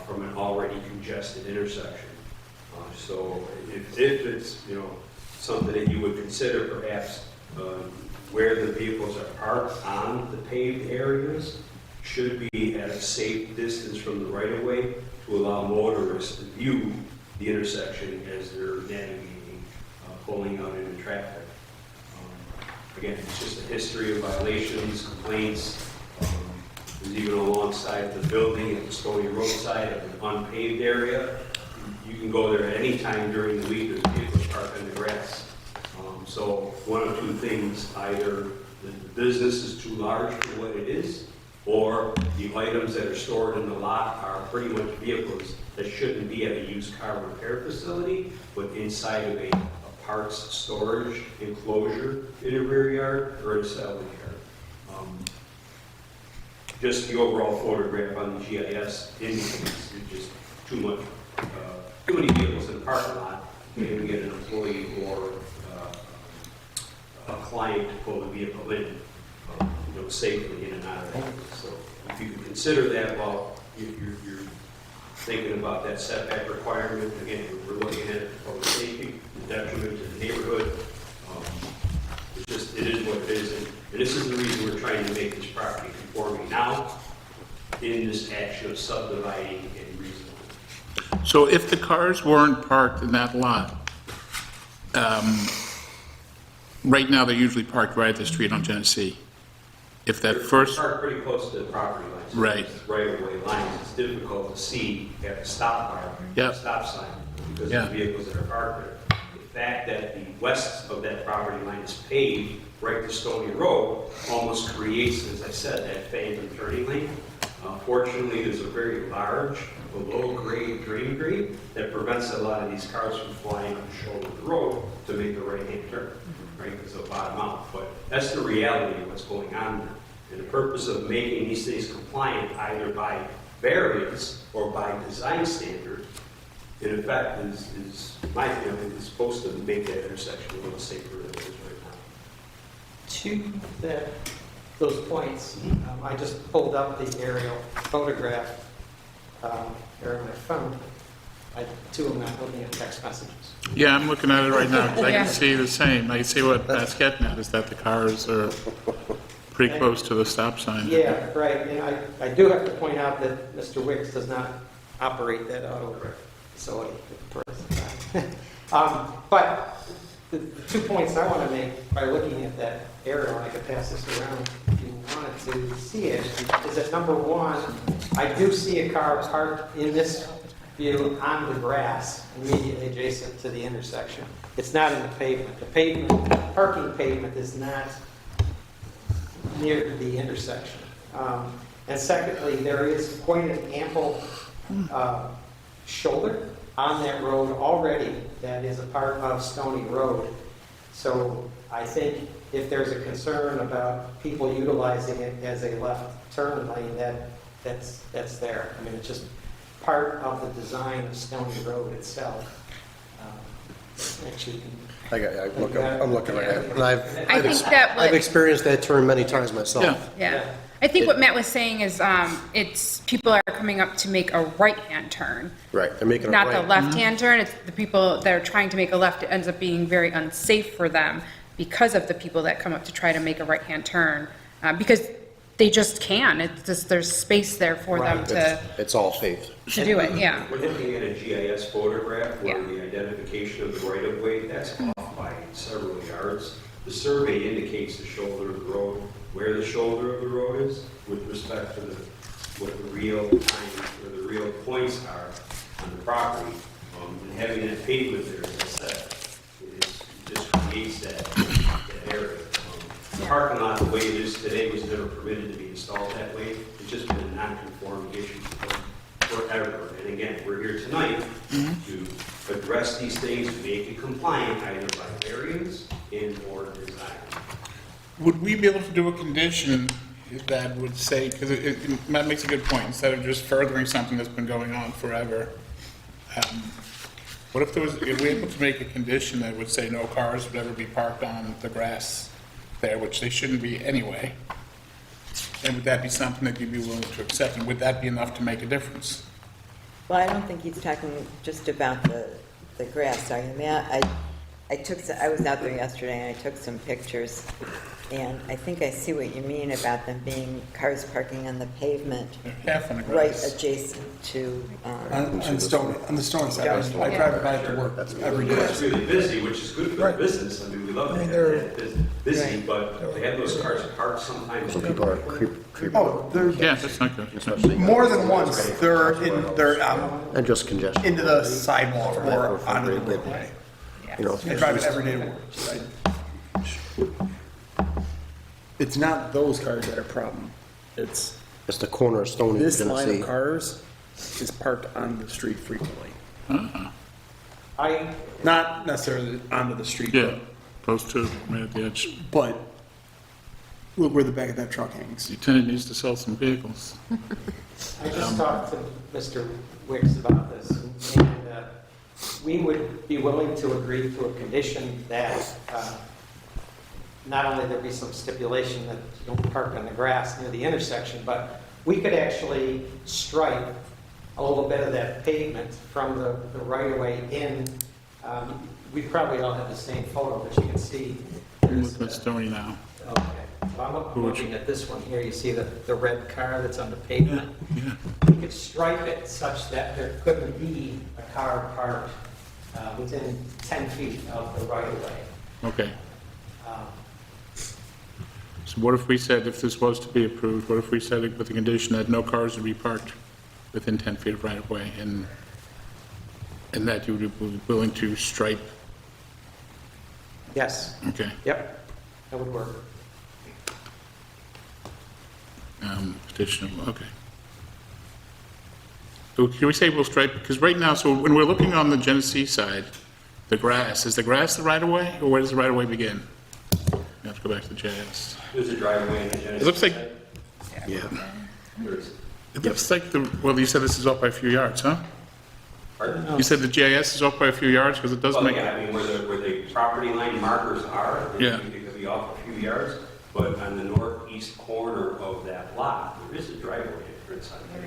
from an already congested intersection. So if it's, you know, something that you would consider perhaps where the vehicles are parked on the paved areas should be at a safe distance from the right-of-way to allow motorists to view the intersection as they're navigating, pulling out into traffic. Again, it's just a history of violations, complaints. There's even alongside the building at the Stony Road side of an unpaved area. You can go there at any time during the week. There's vehicles parked on the grass. So one of two things, either the business is too large for what it is, or the items that are stored in the lot are pretty much vehicles that shouldn't be at a used car repair facility, but inside of a parts storage enclosure in a rear yard or a salvage yard. Just the overall photograph on the GIS indicates it's just too many vehicles in the parking lot. You can get an employee or a client to pull the vehicle in, you know, safely in and out of that. So if you can consider that while you're thinking about that setback requirement, again, we're looking at it for public safety, the detriment to the neighborhood. It is what it is, and this is the reason we're trying to make this property conforming now in this action of subdividing and rezoning. So if the cars weren't parked in that lot, right now they're usually parked right at the street on Genesee. If that first... They're parked pretty close to the property lines. Right. Right-of-way lines, it's difficult to see at the stop bar, Yep. stop sign, because Yeah. of the vehicles that are parked there. The fact that the west of that property line is paved right to Stony Road almost creates, as I said, that phantom turning lane. Fortunately, there's a very large, below-grade drain grate that prevents a lot of these cars from flying on the shoulder of the road to make the right-hand turn, right, because they'll bottom out. But that's the reality of what's going on there. And the purpose of making these things compliant, either by variance or by design standard, in effect, is my feeling, is supposed to make that intersection a little safer than it is right now. To those points, I just pulled up the aerial photograph here on my phone. Too, I'm not looking at text messages. Yeah, I'm looking at it right now, 'cause I Yeah. can see the same. I can see what Matt's getting at, is that the cars are pretty close to the stop sign. Yeah, right, and I do have to point out that Mr. Wicks does not operate that auto facility at the present time. But the 2 points I want to make by looking at that aerial, and I could pass this around if you wanted to see it, is that number one, I do see a car parked in this view on the grass immediately adjacent to the intersection. It's not in the pavement. The pavement, parking pavement is not near the intersection. And secondly, there is quite an ample shoulder on that road already that is a part of Stony Road. So I think if there's a concern about people utilizing it as a left turn lane, that's there. I mean, it's just part of the design of Stony Road itself. Actually, I'm looking right at it. And I think that what- I've experienced that turn many times myself. Yeah. I think what Matt was saying is, it's people are coming up to make a right-hand turn. Right, they're making a Not right. the left-hand turn, it's the people that are trying to make a left, it ends up being very unsafe for them because of the people that come up to try to make a right-hand turn, because they just can, it's just, there's space there for them to It's all paved. do it, yeah. We're looking at a GIS photograph where Yeah. the identification of the right-of-way, that's off by several yards. The survey indicates the shoulder of the road, where the shoulder of the road is with respect to what the real timing or the real points are on the property. And having that pavement there, as I said, it just creates that area. The parking lot, the way it is today, was never permitted to be installed that way. It's just been a non-conforming issue forever. And again, we're here tonight to address these things, make it compliant either by variance and or design. Would we be able to do a condition that would say, because Matt makes a good point, instead of just furthering something that's been going on forever, what if if we were able to make a condition that would say no cars would ever be parked on the grass there, which they shouldn't be anyway? And would that be something that you'd be willing to accept, and would that be enough to make a difference? Well, I don't think he's talking just about the grass, are you, Matt? I was out there yesterday and I took some pictures, and I think I see what you mean about them being cars parking on the pavement. Half on the Right grass. adjacent to, On the stone side, I drive by it to work every day. It's really busy, which is good for the business. I mean, we love to have that busy, but they have those cars parked sometimes. Some people are creeping. Oh, they're, Yeah, that's not good. more than once, they're And just congestion. into the sidewalk or onto the roadway. You know, I drive it every day to work. It's not those cars that are a problem. It's it's the corner of Stony, this line Genesee. of cars is parked on the street frequently. I, Not necessarily onto the street, Yeah, close to, right at the edge. but look where the back of that truck hangs. The tenant needs to sell some vehicles. I just talked to Mr. Wicks about this, and we would be willing to agree to a condition that not only there be some stipulation that you don't park on the grass near the intersection, but we could actually stripe a little bit of that pavement from the right-of-way in. We probably all have the same photo, but you can see. I'm looking at Stony now. Okay, so I'm looking at this one here, you see the red car that's on the pavement? We could stripe it such that there couldn't be a car parked within 10 feet of the right-of-way. Okay. So what if we said, if this was to be approved, what if we said it with the condition that no cars would be parked within 10 feet of right-of-way, and that you would be willing to stripe? Yes, Okay. yep, that would work. Petition, okay. So can we say we'll stripe, because right now, so when we're looking on the Genesee side, the grass, is the grass the right-of-way, or where does the right-of-way begin? You have to go back to the JS. There's a driveway in the Genesee. It looks like, Yeah. it looks like well, you said this is off by a few yards, huh? Pardon? You said the GIS is off by a few yards, because it does Well, make, yeah, I mean, where the property line markers are, Yeah. it could be off a few yards, but on the northeast corner of that lot, there is a driveway entrance on there.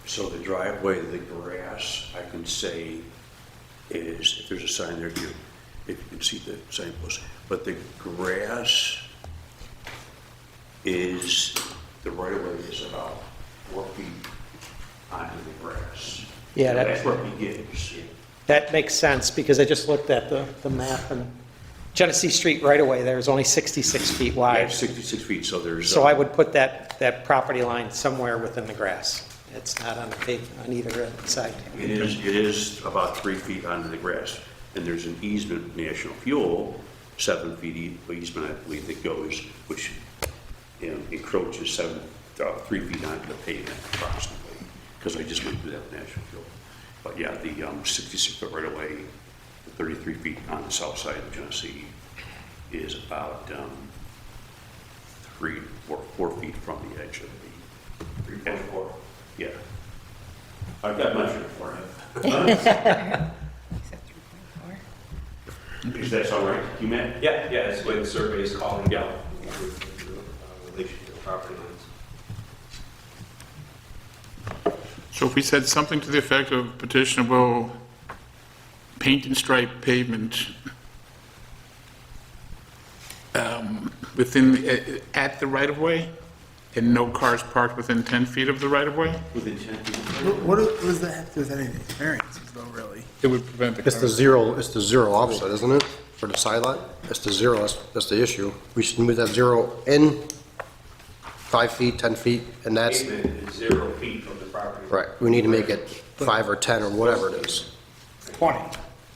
So the driveway, the grass, I can say is, if there's a sign there, if you can see the signpost, but the grass is, the right of way is about 4 feet onto the grass. Yeah, That's where it begins. That makes sense, because I just looked at the map, and Genesee Street right-of-way there is only 66 feet Yeah, wide. it's 66 feet, so there's. So I would put that property line somewhere within the grass. It's not on the pavement on either side. It is about 3 feet onto the grass, and there's an easement, National Fuel, 7 feet easement, I believe, that goes, which, you know, encroaches 3 feet onto the pavement approximately, because I just went through that with National Fuel. But yeah, the 66-foot right-of-way, the 33 feet on the south side of Genesee is about 4 feet from the edge of the. 3.4. Yeah. I've got measured for you. Is that all right, you meant? Yeah, that's the way the survey is calling out, relation to the property lines. so if we said something to the effect of petitionable paint and stripe pavement within, at the right-of-way, and no cars parked within 10 feet of the right-of-way? Within 10 feet. What does that have to do with anything? Variances though, really? It would prevent the It's the zero offset, isn't it, for the side lot? It's the zero, that's the issue. We should move that zero in 5 feet, 10 feet, and that's, Pavement is 0 feet from the property. line. right, we need to make it 5 or 10 or whatever it is. 20.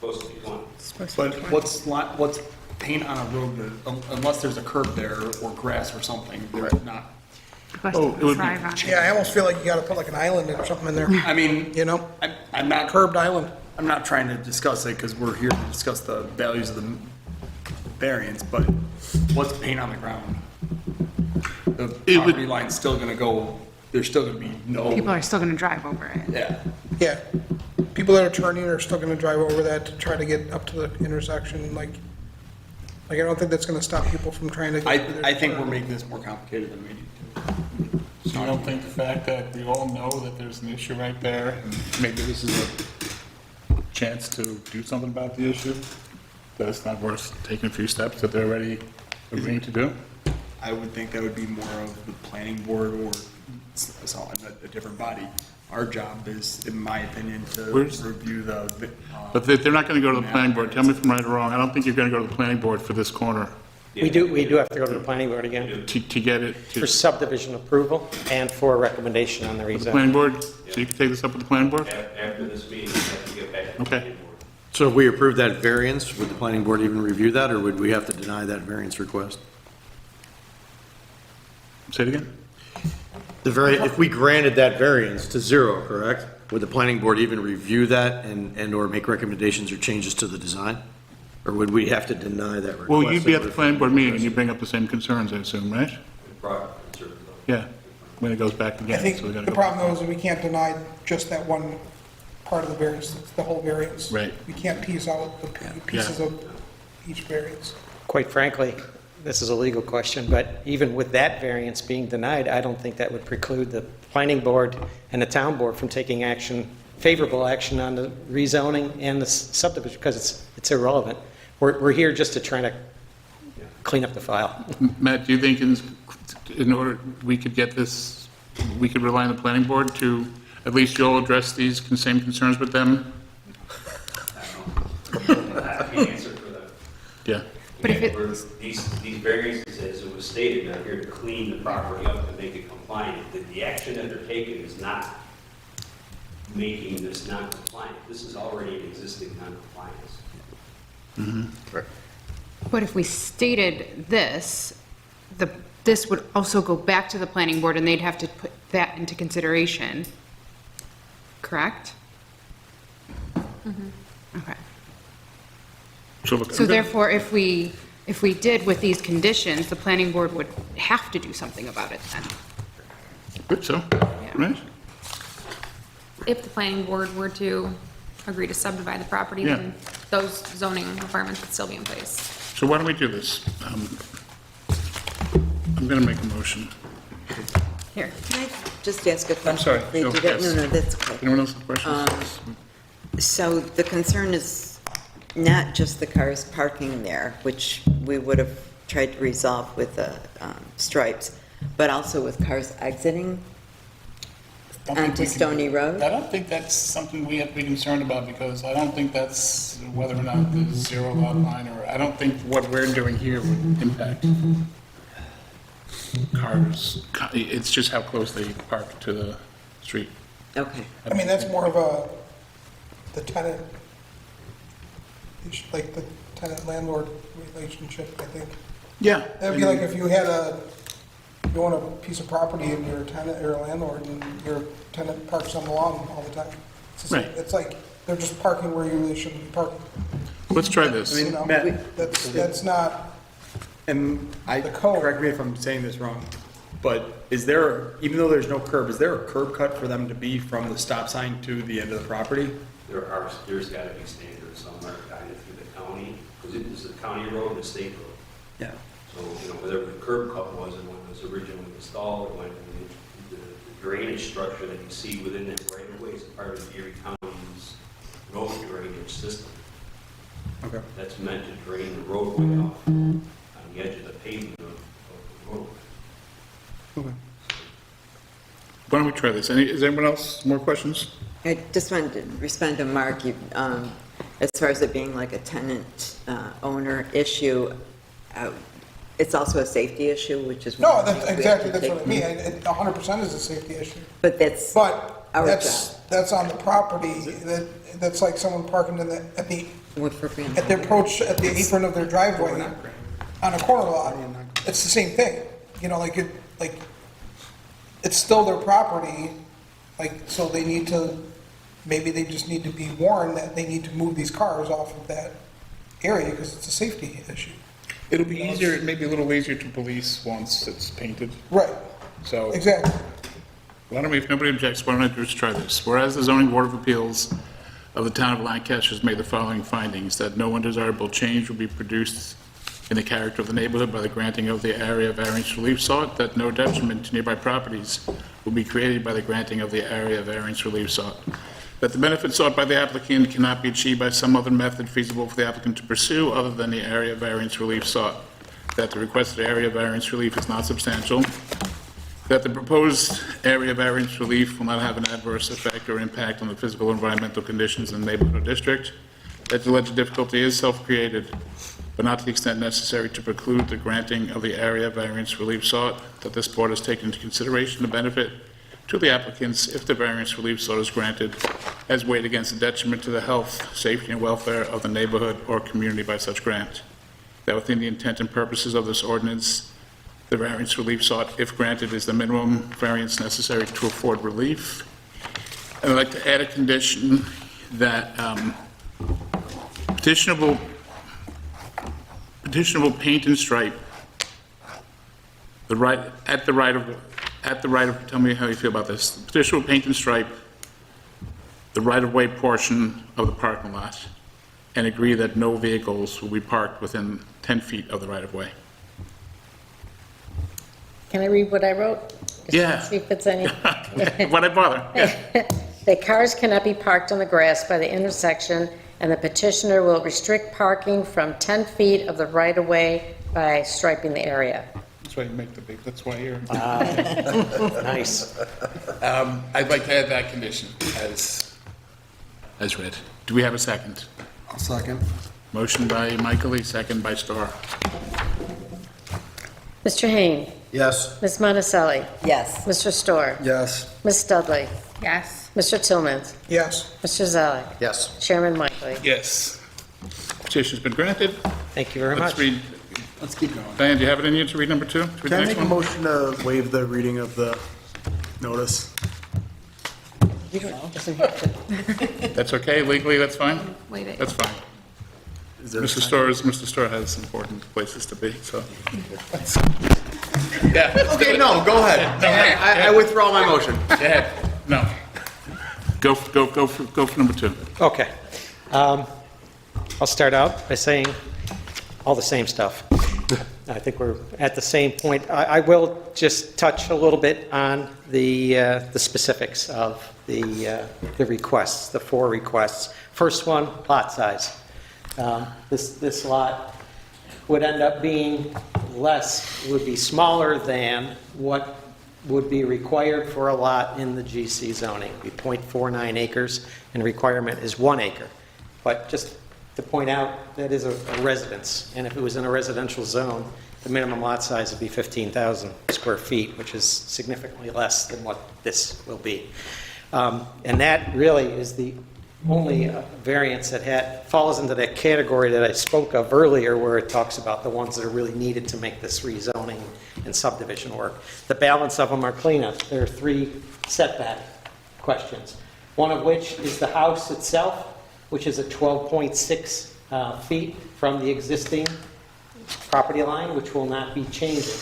Supposed to be 20. But what's paint on a road, unless there's a curb there or grass or something, there's not. Oh, it would be, Yeah, I almost feel like you gotta put like an island or something in there, I mean, you know? I'm not, Curbed island. I'm not trying to discuss it because we're here to discuss the values of variance, but what's paint on the ground? The property line's still gonna go, there's still gonna be no. People are still going to drive over it. Yeah. Yeah. People that are turning are still gonna drive over that to try to get up to the intersection, like I don't think that's gonna stop people from trying to get through there. I think we're making this more complicated than we need to. So you don't think the fact that we all know that there's an issue right there, and maybe this is a chance to do something about the issue, that it's not worth taking a few steps that they're already agreeing to do? I would think that would be more of the planning board or a different body. Our job is, in my opinion, to review the. But they're not going to go to the planning board. Tell me if I'm right or wrong. I don't think you're going to go to the planning board for this corner. We do have to go to the planning board again. To get it. For subdivision approval and for a recommendation on the The rezone. planning board? So you can take this up with the planning board? After this meeting, we have to get back to the Okay. So if we approve that variance, would the planning board even review that, or would we have to deny that variance request? Say it again? If we granted that variance to 0, correct? Would the planning board even review that and/or make recommendations or changes to the design? Or would we have to deny that request? Well, you'd be at the planning board meeting and you bring up the same concerns, I assume, right? Yeah, when it goes back I again. think so we gotta the go- problem though is that we can't deny just that one part of the variance, it's the whole variance. Right. We can't piece out the pieces of each variance. Quite frankly, this is a legal question, but even with that variance being denied, I don't think that would preclude the planning board and the town board from taking action, favorable action on the rezoning and the subdivision, because it's irrelevant. We're here just to try to clean up the file. Matt, do you think in order, we could get this, we could rely on the planning board to, at least you'll address these same concerns with them? I can't answer for them. Yeah. But if it- These variances, as it was stated, are here to clean the property up and make it compliant. The action that they're taking is not making this non-compliant. This is already an existing non-compliance. Correct. But if we stated this, this would also go back to the planning board and they'd have to put that into consideration, correct? Okay. So therefore, if we did with these conditions, the planning board would have to do something about it then. Good, so, right? If the planning board were to agree to subdivide the property, Yeah. then those zoning requirements would still be in place. So why don't we do this? I'm going to make a motion. Here. Can I just ask a question? I'm sorry. They do that? Yes. No, that's okay. Anyone else have questions? So the concern is not just the cars parking there, which we would have tried to resolve with the stripes, but also with cars exiting onto Stony Road? I don't think that's something we have to be concerned about, because I don't think that's whether or not the 0 lot line, or I don't think what we're doing here would impact cars. It's just how close they park to the street. Okay. I mean, that's more of the tenant, like the tenant-landlord relationship, I think. Yeah. That'd be like if you own a piece of property and you're a tenant or a landlord and your tenant parks on the lawn all the time. It's the same. Right. It's like, they're just parking where you really shouldn't be parking. Let's try this. You know, that's not, And correct me if I'm saying this wrong, but is there, even though there's no curb, is there a curb cut for them to be from the stop sign to the end of the property? There's got to be standards somewhere guided through the county, because it is a county road and a state road. Yeah. So, whatever the curb cut was and when it was originally installed, or when the drainage structure that you see within that right of way is part of Erie County's road drainage system. Okay. That's meant to drain the roadway off on the edge of the pavement of the road. Okay. Why don't we try this? Is anyone else, more questions? I just wanted to respond to Mark, as far as it being like a tenant owner issue, it's also a safety issue, which is. no, one that's of the things we have exactly, to that's what I take mean. It 100% is a safety issue. But that's But our that's on the property, that's like someone parking at the approach, at the apron of their driveway on a corner lot. It's the same thing, it's still their property, so they need to, maybe they just need to be warned that they need to move these cars off of that area because it's a safety issue. It'll be easier, maybe a little easier to police once it's painted. Right, So, exactly. why don't we, if nobody objects, why don't I just try this? Whereas the zoning board of appeals of the town of Lancaster has made the following findings, that no undesirable change will be produced in the character of the neighborhood by the granting of the area variance relief sought, that no detriment to nearby properties will be created by the granting of the area variance relief sought, that the benefit sought by the applicant cannot be achieved by some other method feasible for the applicant to pursue other than the area variance relief sought, that the requested area variance relief is not substantial, that the proposed area variance relief will not have an adverse effect or impact on the physical or environmental conditions in the neighborhood or district, that the alleged difficulty is self-created, but not to the extent necessary to preclude the granting of the area variance relief sought, that this board has taken into consideration the benefit to the applicants if the variance relief sought is granted, as weighed against the detriment to the health, safety, and welfare of the neighborhood or community by such grant, that within the intent and purposes of this ordinance, the variance relief sought, if granted, is the minimum variance necessary to afford relief. And I'd like to add a condition that petitionable paint and stripe at the right of, tell me how you feel about this. Petitionable paint and stripe the right-of-way portion of the parking lot, and agree that no vehicles will be parked within 10 feet of the right-of-way. Can I read what I wrote? Just to Yeah. See if it's any. Why'd I bother? Yeah. The cars cannot be parked on the grass by the intersection, and the petitioner will restrict parking from 10 feet of the right-of-way by striping the area. That's why you make the big, that's why you're. Nice. I'd like to add that condition as read. Do we have a second? I'll second. Motion by Michael Lee, second by Starr. Mr. Hain? Yes. Ms. Monticelli? Yes. Mr. Storr? Yes. Ms. Dudley? Yes. Mr. Tillmans? Yes. Mr. Zelik? Yes. Chairman Michael? Yes. Petition's been granted. Thank you very Let's much. read, Let's keep going. Diane, do you have it in you to read number 2? To read Can the I next make a one? motion to waive the reading of the notice? You don't, doesn't have to. That's okay, legally, that's fine? Waive it. That's fine. Is there a Mr. Starr has important places to be, so. Yeah. let's do Okay, it. no, go ahead. I withdraw my motion. Go ahead. No. Go for number 2. Okay. I'll start out by saying all the same stuff. I think we're at the same point. I will just touch a little bit on the specifics of the requests, the 4 requests. First one, lot size. This lot would end up being less, would be smaller than what would be required for a lot in the GC zoning, be 0.49 acres, and requirement is 1 acre. But just to point out, that is a residence, and if it was in a residential zone, the minimum lot size would be 15,000 square feet, which is significantly less than what this will be. And that really is the only variance that falls into that category that I spoke of earlier, where it talks about the ones that are really needed to make this rezoning and subdivision work. The balance of them are cleanup. There are 3 setback questions, one of which is the house itself, which is at 12.6 feet from the existing property line, which will not be changing.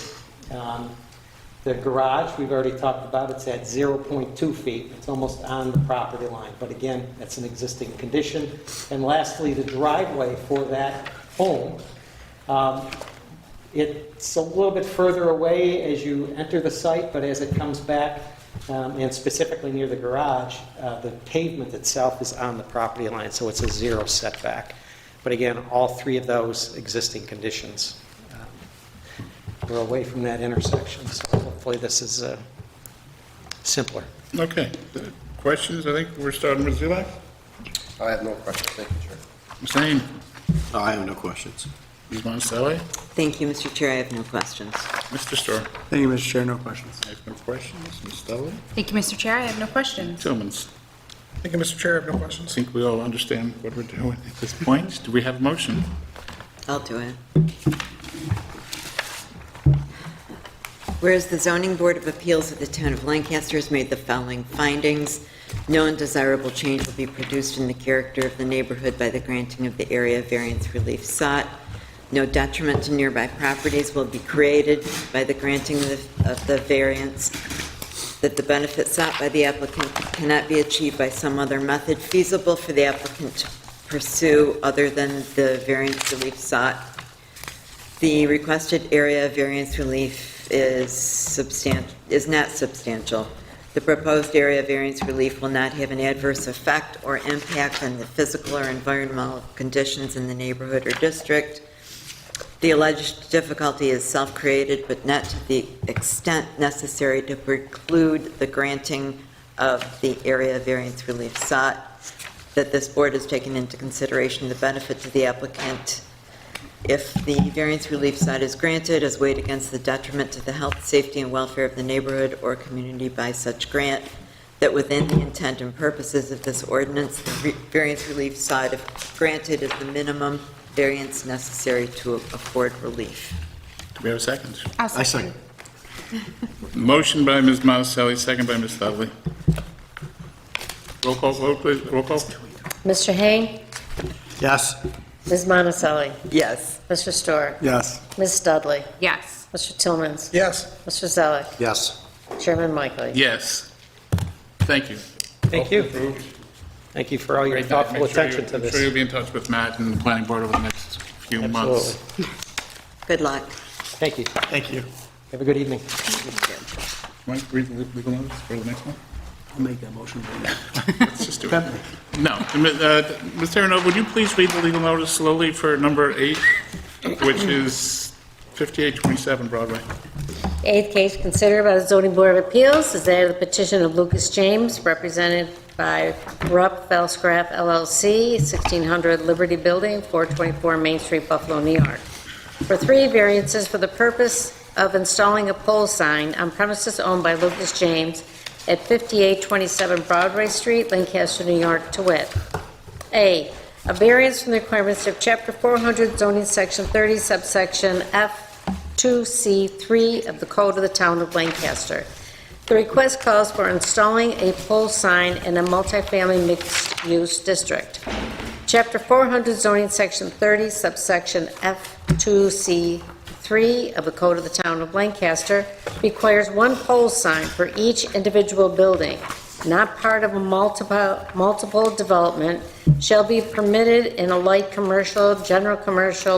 The garage, we've already talked about, it's at 0.2 feet. It's almost on the property line, but again, that's an existing condition. And lastly, the driveway for that home, it's a little bit further away as you enter the site, but as it comes back, and specifically near the garage, the pavement itself is on the property line, so it's a 0 setback. But again, all 3 of those existing conditions we're away from that intersection, so hopefully this is simpler. Okay. Questions? I think we're starting with Zilak. I have no questions, thank you, Chair. Mr. Hain? No, I have no questions. Ms. Monticelli? Thank you, Mr. Chair. I have no questions. Mr. Starr? Thank you, Mr. Chair, no questions. I have no questions. Ms. Dudley? Thank you, Mr. Chair. I have no questions. Tillmans? Thank you, Mr. Chair. I have no I questions. think we all understand what we're doing at this point. Do we have a motion? I'll do it. Whereas the Zoning Board of Appeals of the Town of Lancaster has made the following findings. No undesirable change will be produced in the character of the neighborhood by the granting of the area variance relief sought. No detriment to nearby properties will be created by the granting of the variance, that the benefit sought by the applicant cannot be achieved by some other method feasible for the applicant to pursue other than the variance relief sought. The requested area of variance relief is not substantial. The proposed area of variance relief will not have an adverse effect or impact on the physical or environmental conditions in the neighborhood or district. The alleged difficulty is self-created, but not to the extent necessary to preclude the granting of the area of variance relief sought. That this board has taken into consideration the benefit to the applicant if the variance relief sought is granted, is weighed against the detriment to the health, safety, and welfare of the neighborhood or community by such grant, that within the intent and purposes of this ordinance, the variance relief sought, if granted, is the minimum variance necessary to afford relief. Do we have a second? I'll second. Motion by Ms. Monticelli, second by Ms. Dudley. Roll call vote, please. Roll call. Mr. Hain? Yes. Ms. Monticelli? Yes. Mr. Storr? Yes. Ms. Dudley? Yes. Mr. Tillmans? Yes. Mr. Zelik? Yes. Chairman Michael? Yes. Thank you. Thank you. Approved. Thank you for all your Great. thoughtful Make sure attention to I'm this. sure you'll be in touch with Matt and the planning board over the next few months. Absolutely. Good luck. Thank you. Thank you. Have a good evening. Want to read the legal notice for the next one? I'll make that motion. Let's just do it. No. Ms. Terranova, would you please read the legal notice slowly for number 8, which is 5827 Broadway? Eighth case considered by the zoning board of appeals is that of the petition of Lucas James, represented by Rupp Felscraft LLC, 1600 Liberty Building, 424 Main Street, Buffalo, New York, for 3 variances for the purpose of installing a pole sign on premises owned by Lucas James at 5827 Broadway Street, Lancaster, New York, to wit: A variance from the requirements of Chapter 400 zoning section 30 subsection F2C3 of the Code of the Town of Lancaster. The request calls for installing a pole sign in a multifamily mixed-use district. Chapter 400 zoning section 30 subsection F2C3 of the Code of the Town of Lancaster requires 1 pole sign for each individual building, not part of a multiple development, shall be permitted in a light commercial,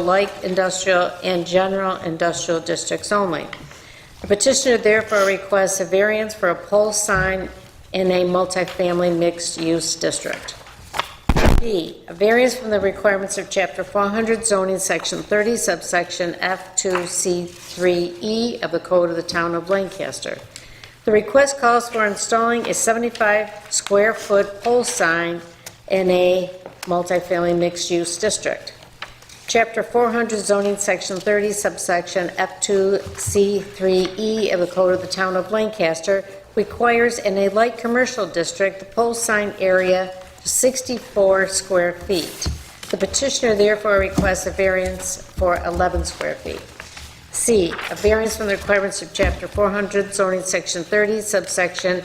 light industrial, and general industrial districts only. The petitioner therefore requests a variance for a pole sign in a multifamily mixed-use district. B, a variance from the requirements of Chapter 400 zoning section 30 subsection F2C3E of the Code of the Town of Lancaster. The request calls for installing a 75-square-foot pole sign in a multifamily mixed-use district. Chapter 400 zoning section 30 subsection F2C3E of the Code of the Town of Lancaster requires in a light commercial district the pole sign area 64 square feet. The petitioner therefore requests a variance for 11 square feet. C, a variance from the requirements of Chapter 400 zoning section 30 subsection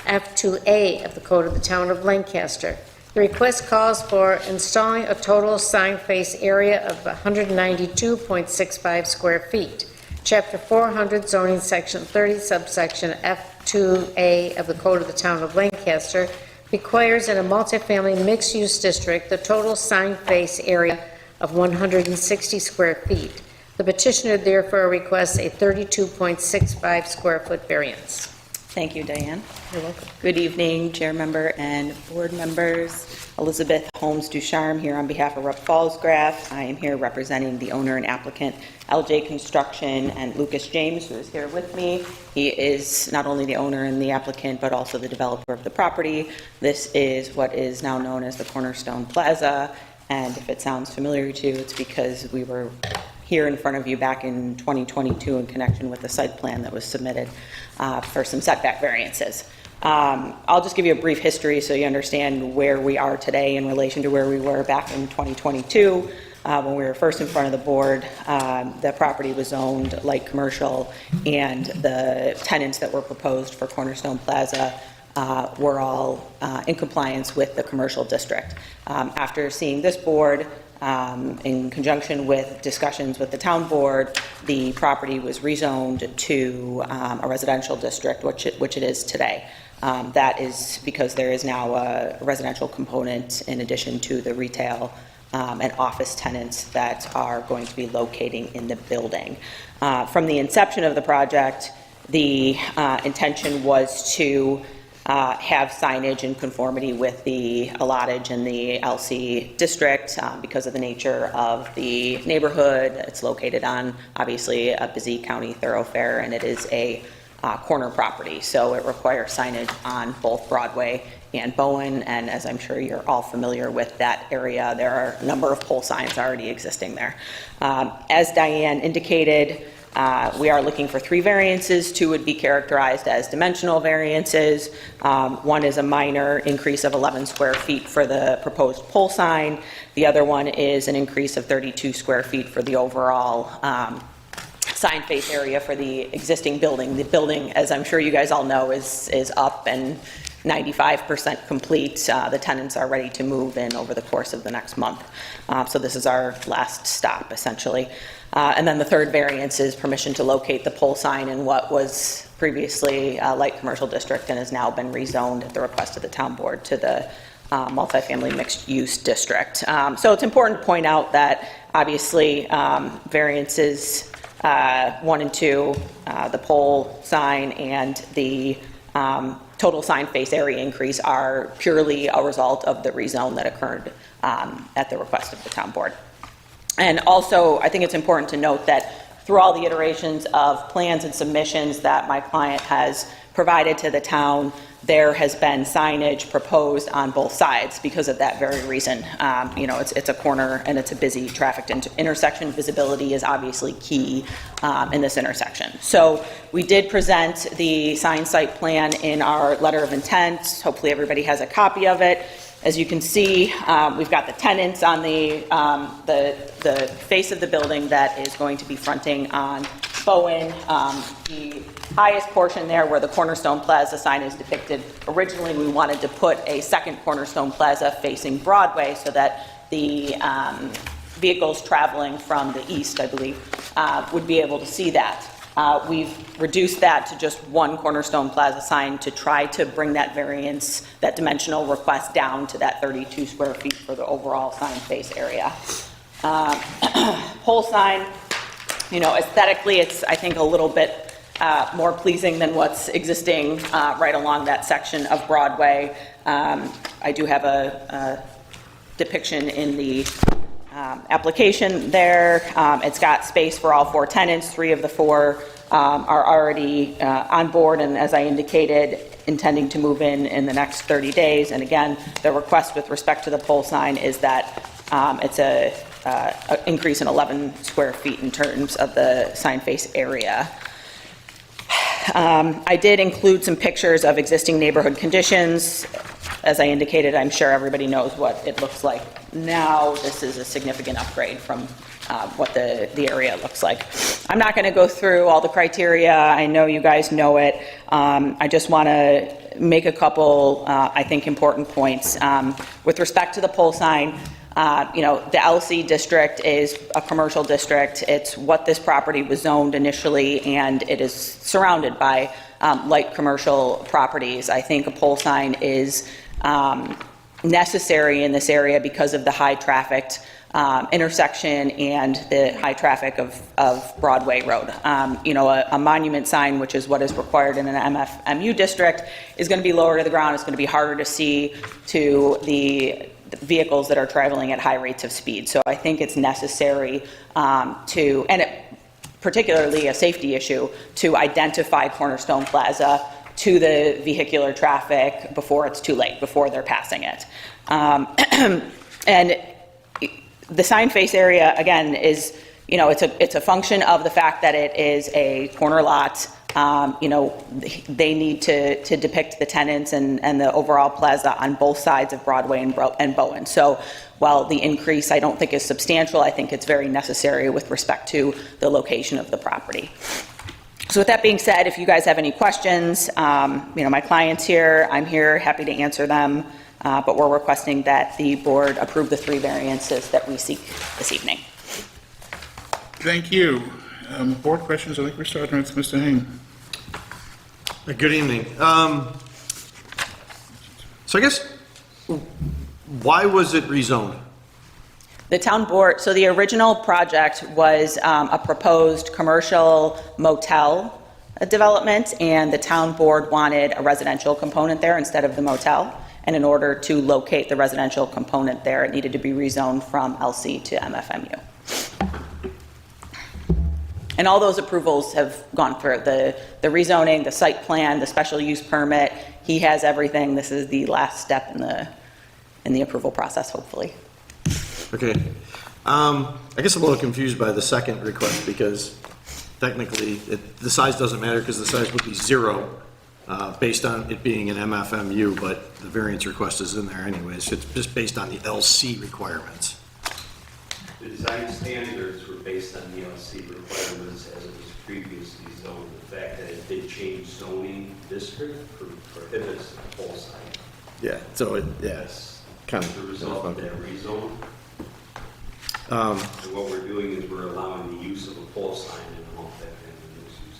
F2A of the Code of the Town of Lancaster. The request calls for installing a total sign face area of 192.65 square feet. Chapter 400 zoning section 30 subsection F2A of the Code of the Town of Lancaster requires in a multifamily mixed-use district the total sign face area of 160 square feet. The petitioner therefore requests a 32.65 square foot variance. Thank you, Diane. You're welcome. Good evening, Chair Member and board members. Elizabeth Holmes Ducharme here on behalf of Rupp Felscraft. I am here representing the owner and applicant, LJ Construction, and Lucas James, who is here with me. He is not only the owner and the applicant, but also the developer of the property. This is what is now known as the Cornerstone Plaza, and if it sounds familiar to you, it's because we were here in front of you back in 2022 in connection with the site plan that was submitted for some setback variances. I'll just give you a brief history so you understand where we are today in relation to where we were back in 2022. When we were first in front of the board, the property was zoned light commercial, and the tenants that were proposed for Cornerstone Plaza were all in compliance with the commercial district. After seeing this board, in conjunction with discussions with the town board, the property was rezoned to a residential district, which it is today. That is because there is now a residential component in addition to the retail and office tenants that are going to be locating in the building. From the inception of the project, the intention was to have signage in conformity with the allotage in the LC district because of the nature of the neighborhood. It's located on, obviously, a busy county thoroughfare, and it is a corner property, so it requires signage on both Broadway and Bowen, and as I'm sure you're all familiar with that area, there are a number of pole signs already existing there. As Diane indicated, we are looking for 3 variances. 2 would be characterized as dimensional variances. One is a minor increase of 11 square feet for the proposed pole sign. The other one is an increase of 32 square feet for the overall sign face area for the existing building. The building, as I'm sure you guys all know, is up and 95% complete. The tenants are ready to move in over the course of the next month. So this is our last stop, essentially. And then the third variance is permission to locate the pole sign in what was previously a light commercial district and has now been rezoned at the request of the town board to the multifamily mixed-use district. So it's important to point out that obviously variances 1 and 2, the pole sign and the total sign face area increase are purely a result of the rezone that occurred at the request of the town board. And also, I think it's important to note that through all the iterations of plans and submissions that my client has provided to the town, there has been signage proposed on both sides because of that very reason. You know, it's a corner and it's a busy trafficked intersection. Visibility is obviously key in this intersection. So we did present the sign site plan in our letter of intent. Hopefully everybody has a copy of it. As you can see, we've got the tenants on the face of the building that is going to be fronting on Bowen. The highest portion there where the Cornerstone Plaza sign is depicted, originally we wanted to put a second Cornerstone Plaza facing Broadway so that the vehicles traveling from the east, I believe, would be able to see that. We've reduced that to just one Cornerstone Plaza sign to try to bring that variance, that dimensional request down to that 32 square feet for the overall sign face area. Pole sign, you know, aesthetically, it's, I think, a little bit more pleasing than what's existing right along that section of Broadway. I do have a depiction in the application there. It's got space for all 4 tenants. 3 of the 4 are already on board, and as I indicated, intending to move in the next 30 days. And again, the request with respect to the pole sign is that it's a increase in 11 square feet in terms of the sign face area. I did include some pictures of existing neighborhood conditions. As I indicated, I'm sure everybody knows what it looks like now. This is a significant upgrade from what the area looks like. I'm not going to go through all the criteria. I know you guys know it. I just want to make a couple, I think, important points. With respect to the pole sign, you know, the LC district is a commercial district. It's what this property was zoned initially, and it is surrounded by light commercial properties. I think a pole sign is necessary in this area because of the high trafficked intersection and the high traffic of Broadway Road. You know, a monument sign, which is what is required in an MFMU district, is going to be lower to the ground. It's going to be harder to see to the vehicles that are traveling at high rates of speed. So I think it's necessary particularly a safety issue, to identify Cornerstone Plaza to the vehicular traffic before it's too late, before they're passing it. And the sign face area, again, is, you know, it's a function of the fact that it is a corner lot. You know, they need to depict the tenants and the overall plaza on both sides of Broadway and Bowen. So while the increase I don't think is substantial, I think it's very necessary with respect to the location of the property. So with that being said, if you guys have any questions, you know, my client's here, I'm here, happy to answer them. but we're requesting that the board approve the 3 variances that we seek this evening. Thank you. Board questions, I think we're starting with Mr. Hain. Good evening. So I guess, why was it rezoned? The town board, so the original project was a proposed commercial motel development, and the town board wanted a residential component there instead of the motel. And in order to locate the residential component there, it needed to be rezoned from LC to MFMU. And all those approvals have gone through, the rezoning, the site plan, the special use permit. He has everything. This is the last step in the approval process, hopefully. Okay. I guess I'm a little confused by the second request because technically the size doesn't matter because the size would be 0 based on it being an MFMU, but the variance request is in there anyways. It's just based on the LC requirements. The design standards were based on the LC requirements as it was previously zoned. The fact that it did change zoning district prohibits the pole sign. Yeah, so it, yeah, That's kind the result of that rezone. Um, And what we're doing is we're allowing the use of a pole sign in the multi-family mixed-use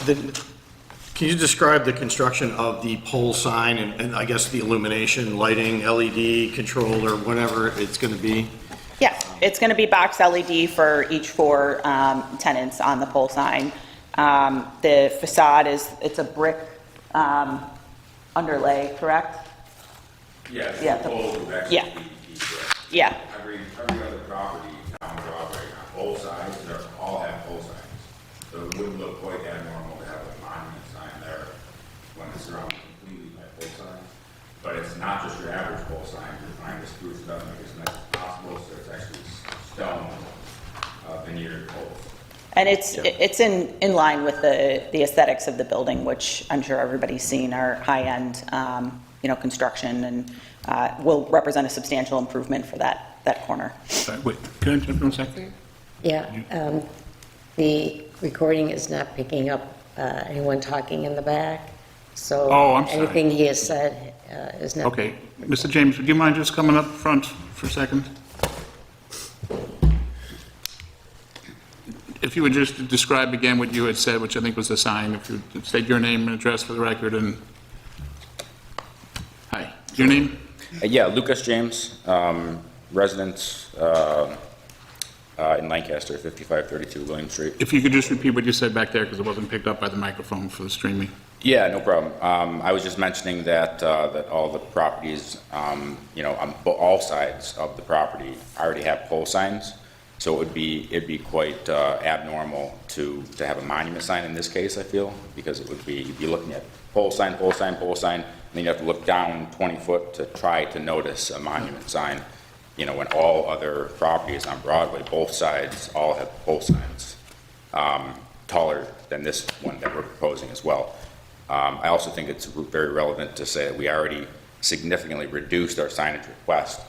district. Can you describe the construction of the pole sign and I guess the illumination, lighting, LED, control, or whatever it's going to be? Yeah, it's going to be box LED for each 4 tenants on the pole sign. The facade it's a brick underlay, correct? Yeah, Yeah, the poles would actually yeah. be Yeah. Every other property down Broadway, pole signs, they all have pole signs. So it wouldn't look quite abnormal to have a monument sign there when it's surrounded completely by pole signs. But it's not just your average pole sign, we're trying to spruce it up, make it as nice as possible, so it's actually stone veneered poles. And it's in line with the aesthetics of the building, which I'm sure everybody's seen are high-end, construction, and will represent a substantial improvement for that corner. Wait, can I jump in a second? Yeah, the recording is not picking up anyone talking in the back, so Oh, I'm sorry. anything he has said is not. Okay, Mr. James, would you mind just coming up front for a second? If you would just describe again what you had said, which I think was the sign, if you would state your name and address for the record, and, hi, your name? Yeah, Lucas James, resident in Lancaster, 5532 William Street. If you could just repeat what you said back there, because it wasn't picked up by the microphone for the streaming. Yeah, no problem. I was just mentioning that all the properties, on all sides of the property already have pole signs. So it'd be quite abnormal to have a monument sign in this case, I feel, because you'd be looking at pole sign, pole sign, pole sign, and then you have to look down 20 foot to try to notice a monument sign, when all other properties on Broadway, both sides, all have pole signs, taller than this one that we're proposing as well. I also think it's very relevant to say that we already significantly reduced our signage request,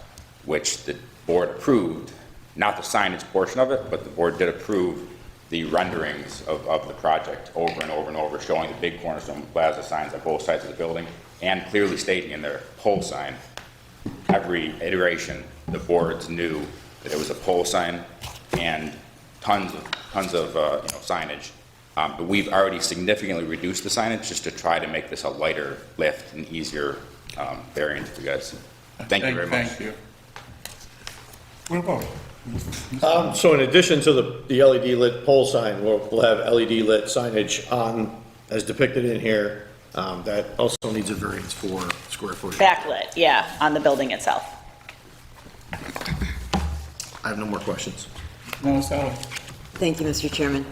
which the board approved. Not the signage portion of it, but the board did approve the renderings of the project over and over and over, showing the big Cornerstone Plaza signs on both sides of the building, and clearly stating in their pole sign. Every iteration, the boards knew that it was a pole sign and tons of signage. But we've already significantly reduced the signage just to try to make this a lighter lift and easier variant for you guys. Thank you very much. Thank you. What about? So in addition to the LED lit pole sign, we'll have LED lit signage on, as depicted in here, that also needs a variance for square footage. Backlit, yeah, on the building itself. I have no more questions. No, Sally. Thank you, Mr. Chairman.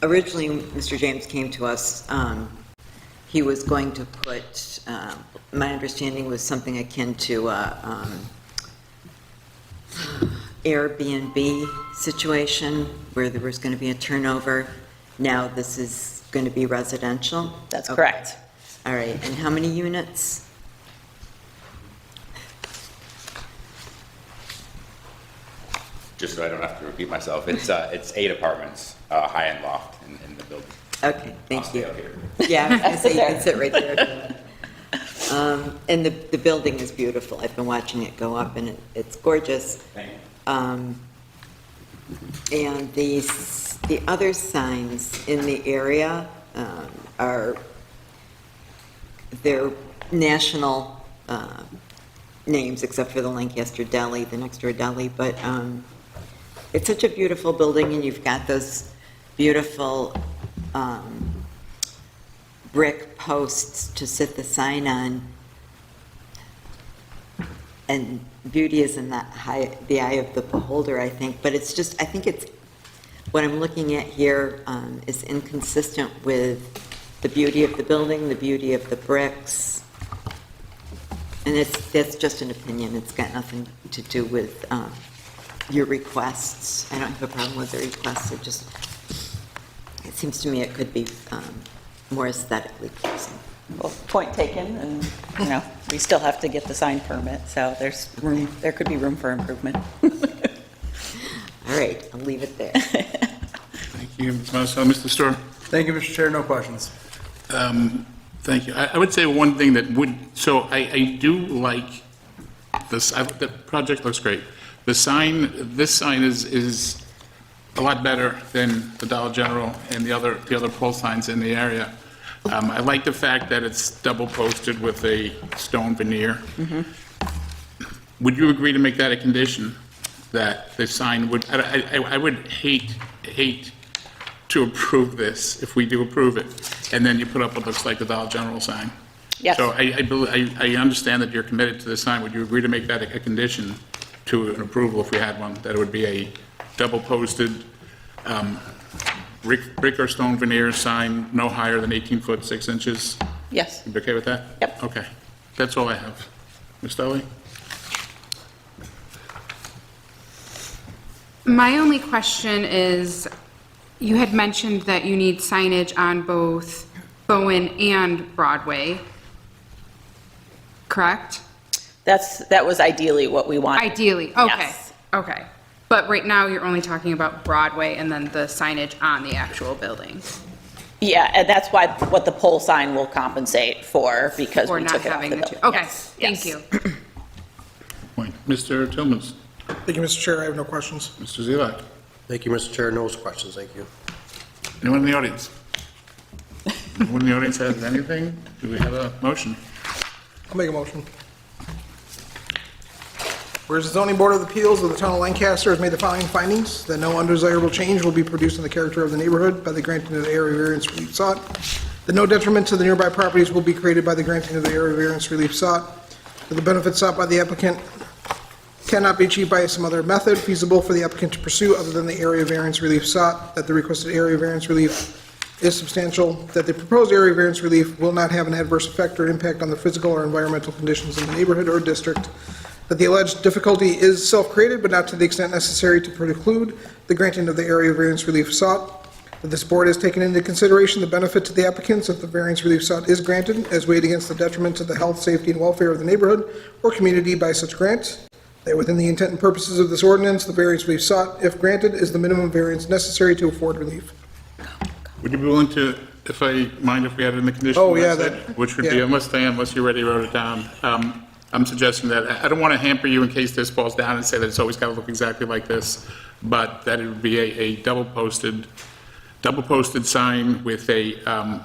Originally, Mr. James came to us, he was going to put, my understanding was something akin to Airbnb situation where there was going to be a turnover. Now this is going to be residential? That's correct. All right, and how many units? just so I don't have to repeat myself, it's 8 apartments, high-end loft in the building. Okay, thank I'll you. stay up here. Yeah, I was gonna say, you can sit right there. And the building is beautiful. I've been watching it go up, and it's gorgeous. Thank you. And the other signs in the area are, they're national names, except for the Lancaster Deli, the next door deli, but it's such a beautiful building, and you've got those beautiful brick posts to sit the sign on. And beauty is in the eye of the beholder, I think. But it's just, I think it's, what I'm looking at here is inconsistent with the beauty of the building, the beauty of the bricks. And that's just an opinion. It's got nothing to do with your requests. I don't have a problem with the requests. It seems to me it could be more aesthetically pleasing. Well, point taken, and, we still have to get the sign permit, so there could be room for improvement. All right, I'll leave it there. Thank you, Ms. Marcel. Mr. Storr? Thank you, Mr. Chair, no questions. Thank you. I would say one thing that would, so I do like this, the project looks great. This sign is a lot better than the Dollar General and the other pole signs in the area. I like the fact that it's double posted with a stone veneer. Would you agree to make that a condition, that the sign would, I would hate to approve this if we do approve it, and then you put up what looks like the Dollar General sign? Yes. So I understand that you're committed to the sign. Would you agree to make that a condition to an approval if we had one, that it would be a double posted brick or stone veneer sign, no higher than 18 foot 6 inches? Yes. You okay with that? Yep. Okay. That's all I have. Ms. Dudley? My only question is, you had mentioned that you need signage on both Bowen and Broadway, correct? That was ideally what we wanted. Ideally, okay, Yes. okay. But right now, you're only talking about Broadway and then the signage on the actual building. Yeah, and that's what the pole sign will compensate for, because For we not took it off the having the building. two. Okay, Yes, thank yes. you. Point. Mr. Tillmans? Thank you, Mr. Chair. I have no questions. Mr. Zelak? Thank you, Mr. Chair. No questions. Thank you. Anyone in the audience? Anyone in the audience has anything? Do we have a motion? I'll make a motion. Whereas the zoning board of appeals of the town of Lancaster has made the following findings: that no undesirable change will be produced in the character of the neighborhood by the granting of the area variance relief sought, that no detriment to the nearby properties will be created by the granting of the area variance relief sought, that the benefits sought by the applicant cannot be achieved by some other method feasible for the applicant to pursue other than the area variance relief sought, that the requested area variance relief is substantial, that the proposed area variance relief will not have an adverse effect or impact on the physical or environmental conditions in the neighborhood or district, that the alleged difficulty is self-created but not to the extent necessary to preclude the granting of the area variance relief sought, that this board has taken into consideration the benefit to the applicants if the variance relief sought is granted, as weighed against the detriment to the health, safety, and welfare of the neighborhood or community by such grant, that within the intent and purposes of this ordinance, the variance relief sought, if granted, is the minimum variance necessary to afford relief. Would you be willing to, if I mind if we had it in the condition? Oh, yeah, that's it, which would be, yeah. unless you already wrote it down. I'm suggesting that, I don't want to hamper you in case this falls down and say that it's always got to look exactly like this, but that it would be a double posted sign with a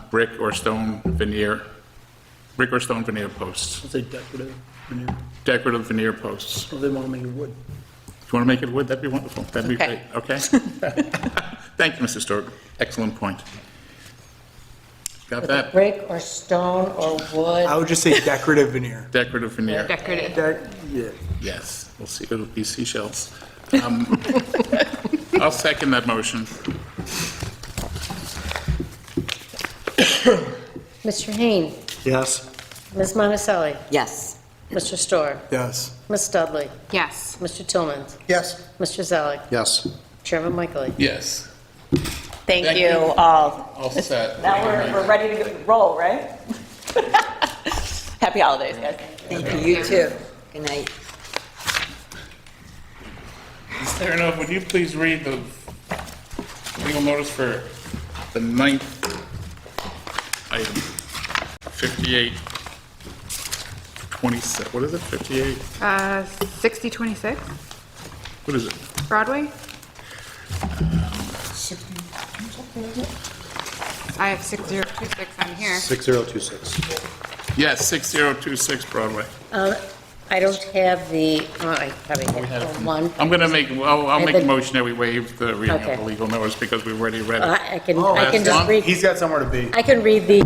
brick or stone veneer posts. It's a decorative veneer. Decorative veneer posts. Or they want to make it wood. If you want to make it wood, that'd be wonderful. That'd be great, Okay. okay? Thank you, Mr. Stork. Excellent point. Got that? Brick or stone or wood? I would just say decorative veneer. Decorative veneer. Decorative. Yeah. Yes, we'll see, it'll be seashells. I'll second that motion. Mr. Hain? Yes. Ms. Monticelli? Yes. Mr. Storr? Yes. Ms. Dudley? Yes. Mr. Tillman? Yes. Mr. Zelik? Yes. Chairman Michael? Yes. Thank Thank you you. all. All set. Now we're ready to roll, right? Happy holidays, guys. Thank you, you too. Good night. Mr. Aaronov, would you please read the legal notice for the 9th item? 5827, what is it, 58? 6026 What is it? Broadway? I have 6026 on here. 6026. Yes, 6026 Broadway. I don't have the, I probably have one. I'm going to make, I'll And make a the- motion that we waive the reading Okay. of the legal notice because we've already read it. I can just read. He's got somewhere to be. I can read the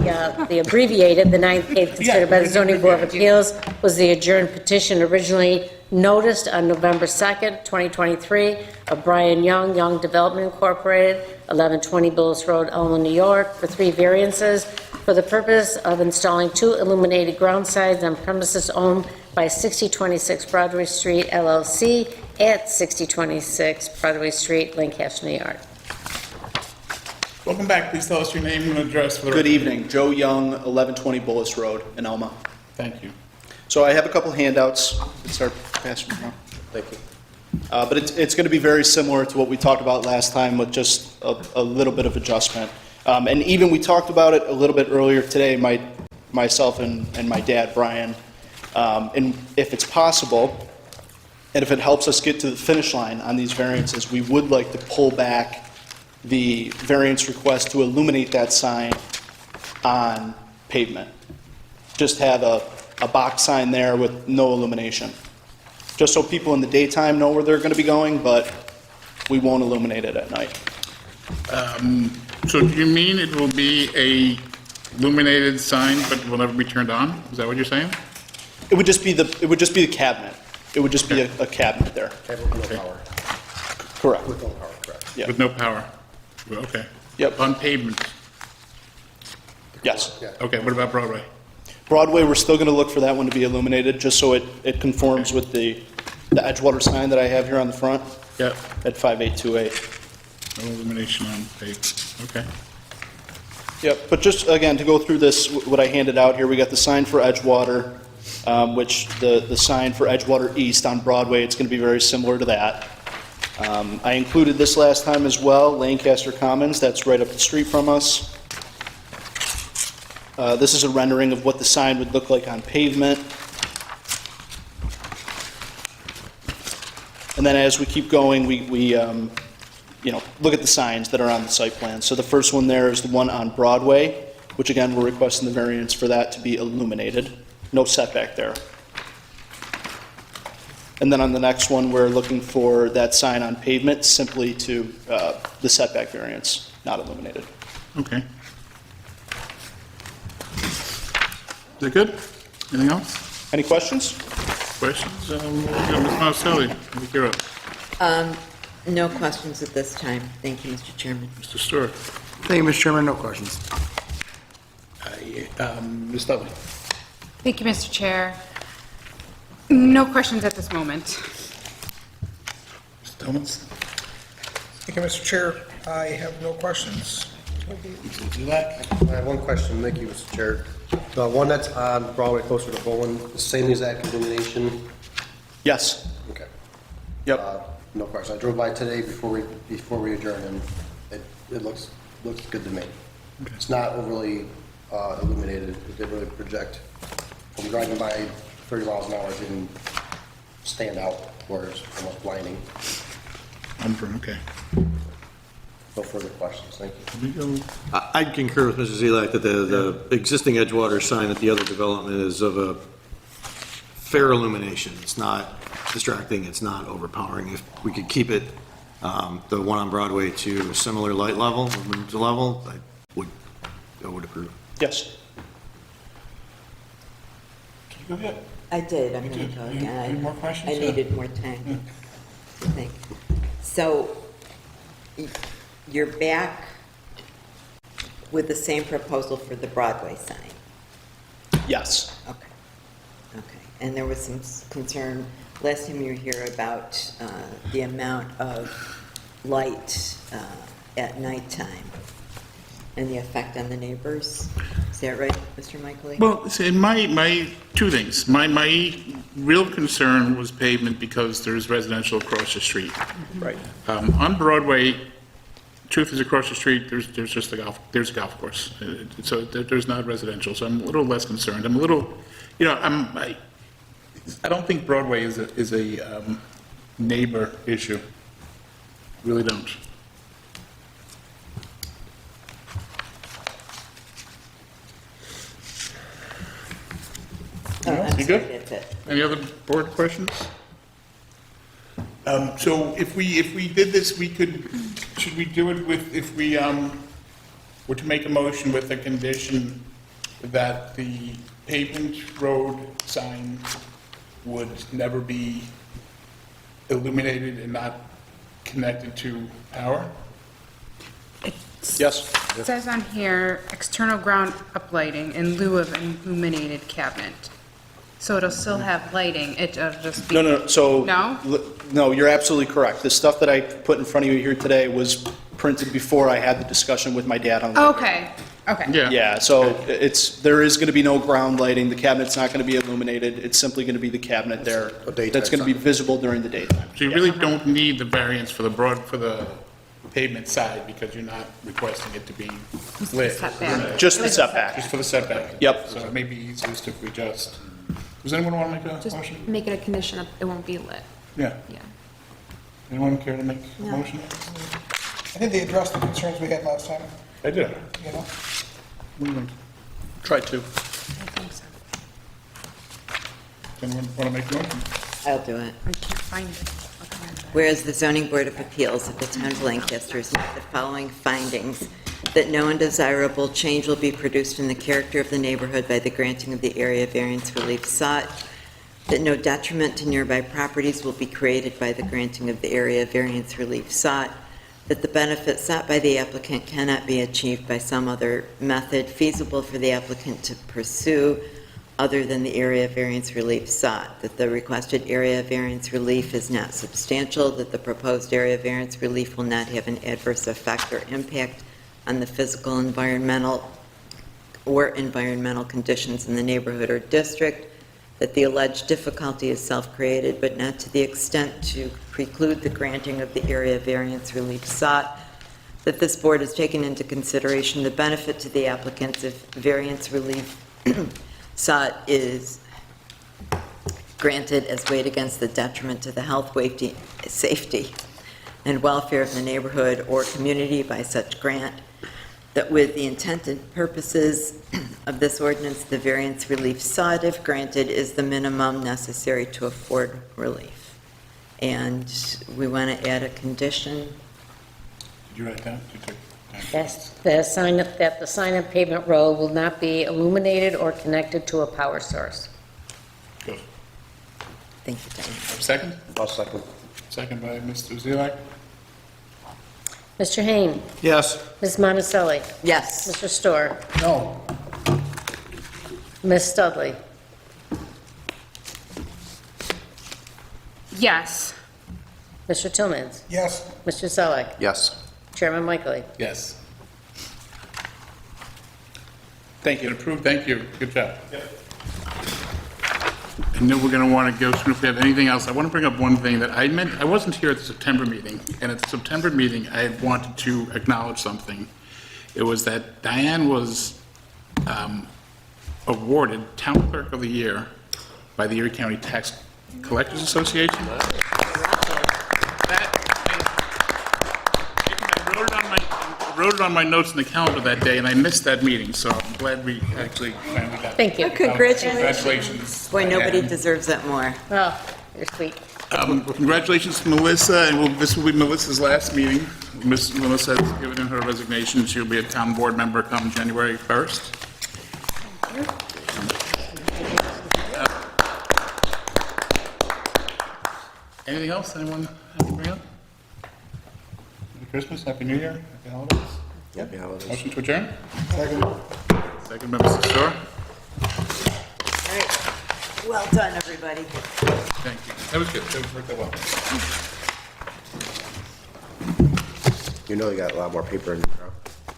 abbreviated, the 9th case considered by the zoning board of appeals was the adjourned petition originally noticed on November 2nd, 2023, of Brian Young, Young Development Incorporated, 1120 Billis Road, Elma, New York, for 3 variances for the purpose of installing 2 illuminated ground signs on premises owned by 6026 Broadway Street LLC at 6026 Broadway Street, Lancaster, New York. Welcome back. Please tell us your name and address for the Good record. evening, Joe Young, 1120 Bullis Road in Elma. Thank you. So I have a couple handouts. It's our passing now. Thank you. But it's going to be very similar to what we talked about last time with just a little bit of adjustment. And even we talked about it a little bit earlier today, myself and my dad, Brian. And if it's possible, and if it helps us get to the finish line on these variances, we would like to pull back the variance request to illuminate that sign on pavement. Just have a box sign there with no illumination. Just so people in the daytime know where they're going to be going, but we won't illuminate it at night. So do you mean it will be a illuminated sign but will never be turned on? Is that what you're saying? It would just be the cabinet. It would just be a cabinet there. With no power. Correct. With no power, correct. Yeah. With no power? Well, okay. Yep. On pavement? Yes. Okay, what about Broadway? Broadway, we're still going to look for that one to be illuminated, just so it conforms with the Edgewater sign that I have here on the front. Yep. At 5828. No illumination on pavement, okay. Yep, but just, again, to go through this, what I handed out here, we got the sign for Edgewater, which the sign for Edgewater East on Broadway, it's going to be very similar to that. I included this last time as well, Lancaster Commons, that's right up the street from us. This is a rendering of what the sign would look like on pavement. And then as we keep going, we look at the signs that are on the site plan. So the first one there is the one on Broadway, which again, we're requesting the variance for that to be illuminated. No setback there. And then on the next one, we're looking for that sign on pavement simply to the setback variance, not illuminated. Okay. Is that good? Anything else? Any questions? Questions? Ms. Marcelli, I think you're up. No questions at this time. Thank you, Mr. Chairman. Mr. Stewart. Thank you, Mr. Chairman, no questions. Ms. Dudley. Thank you, Mr. Chair. No questions at this moment. Mr. Tillmans. Thank you, Mr. Chair. I have no questions. I have one question, thank you, Mr. Chair. The one that's on Broadway closer to Bowen, the same exact illumination? Yes. Okay. Yep. No question. I drove by today before we adjourned, and it looks good to me. It's not overly illuminated. It didn't really project. From driving by 30 miles an hour, it didn't stand out where it's almost blinding. Okay. No further questions. Thank you. I concur with Mr. Zelak that the existing Edgewater sign at the other development is of a fair illumination. It's not distracting, it's not overpowering. If we could keep it, the one on Broadway, to a similar light level, I would approve. Yes. Can you go ahead? I did, I'm You going did. to go Any again. more questions? I needed more time, I think. So, you're back with the same proposal for the Broadway sign? Yes. Okay. And there was some concern last time you were here about the amount of light at nighttime and the effect on the neighbors. Is that right, Mr. Michaeli? Well, see, my two things. My real concern was pavement because there's residential across the street. Right. On Broadway, truth is across the street, there's just a golf course. So there's not residential, so I'm a little less concerned. I'm a little, I don't think Broadway is a neighbor issue. Really don't. You good? Any other board questions? So if we did this, should we do it with, if we were to make a motion with a condition that the pavement road sign would never be illuminated and not connected to power? Yes. It says on here, external ground uplighting in lieu of an illuminated cabinet. So it'll still have lighting, it'll just be... No, so... No? No, you're absolutely correct. The stuff that I put in front of you here today was printed before I had the discussion with my dad on the... Okay, okay. Yeah, so there is going to be no ground lighting, the cabinet's not going to be illuminated, it's simply going to be the cabinet there that's going to be visible during the daytime. So you really don't need the variance for the pavement side because you're not requesting it to be lit. Setback. Just the setback. Just for the setback? Yep. So it may be easiest if we just, does anyone want to make a Just motion? make it a condition of, it won't be lit. Yeah. Yeah. Anyone care to make a No. motion? I think they addressed the concerns we had last time, I did. you know? Try to. I think so. Anyone want to make a motion? I'll do it. I can't find it. Whereas the zoning board of appeals of the town of Lancaster has made the following findings, that no undesirable change will be produced in the character of the neighborhood by the granting of the area variance relief sought, that no detriment to nearby properties will be created by the granting of the area variance relief sought, that the benefit sought by the applicant cannot be achieved by some other method feasible for the applicant to pursue other than the area variance relief sought, that the requested area variance relief is not substantial, that the proposed area variance relief will not have an adverse effect or impact on the physical, environmental, or environmental conditions in the neighborhood or district, that the alleged difficulty is self-created but not to the extent to preclude the granting of the area variance relief sought, that this board has taken into consideration the benefit to the applicants if variance relief sought is granted as weighed against the detriment to the health, safety, and welfare of the neighborhood or community by such grant, that with the intent and purposes of this ordinance, the variance relief sought, if granted, is the minimum necessary to afford relief. And we want to add a condition. Did you write that? You took- Yes, that the sign of pavement road will not be illuminated or connected to a power source. Good. Thank you, Diane. Second? I'll second. Second by Mr. Zelak. Mr. Hain? Yes. Ms. Monticelli? Yes. Mr. Storr? No. Ms. Studley? Yes. Mr. Tillmans? Yes. Mr. Selleck? Yes. Chairman Michaely? Yes. Thank you. Approved, thank you. Good job. And then we're going to want to go through if we have anything else. I want to bring up one thing that I wasn't here at the September meeting, and at the September meeting, I had wanted to acknowledge something. It was that Diane was awarded Town Clerk of the Year by the Erie County Tax Collectors Association. I wrote it on my notes in the calendar that day, and I missed that meeting, so I'm glad we actually finally got. Thank you. Oh, congratulations. Congratulations. Boy, nobody Diane. deserves that more. Oh, you're sweet. Congratulations to Melissa, and this will be Melissa's last meeting. Miss Melissa has given in her resignation. She'll be a town board member come January 1st. Anything else anyone have to bring up? Happy Christmas, Happy New Year, Happy Holidays. Happy holidays. Motion to adjourn? Second. Second by Mr. Storr. All right. Well done, everybody. Thank you. That was good. That worked out well. You know you got a lot more paper in your.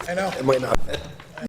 I know. It might not fit.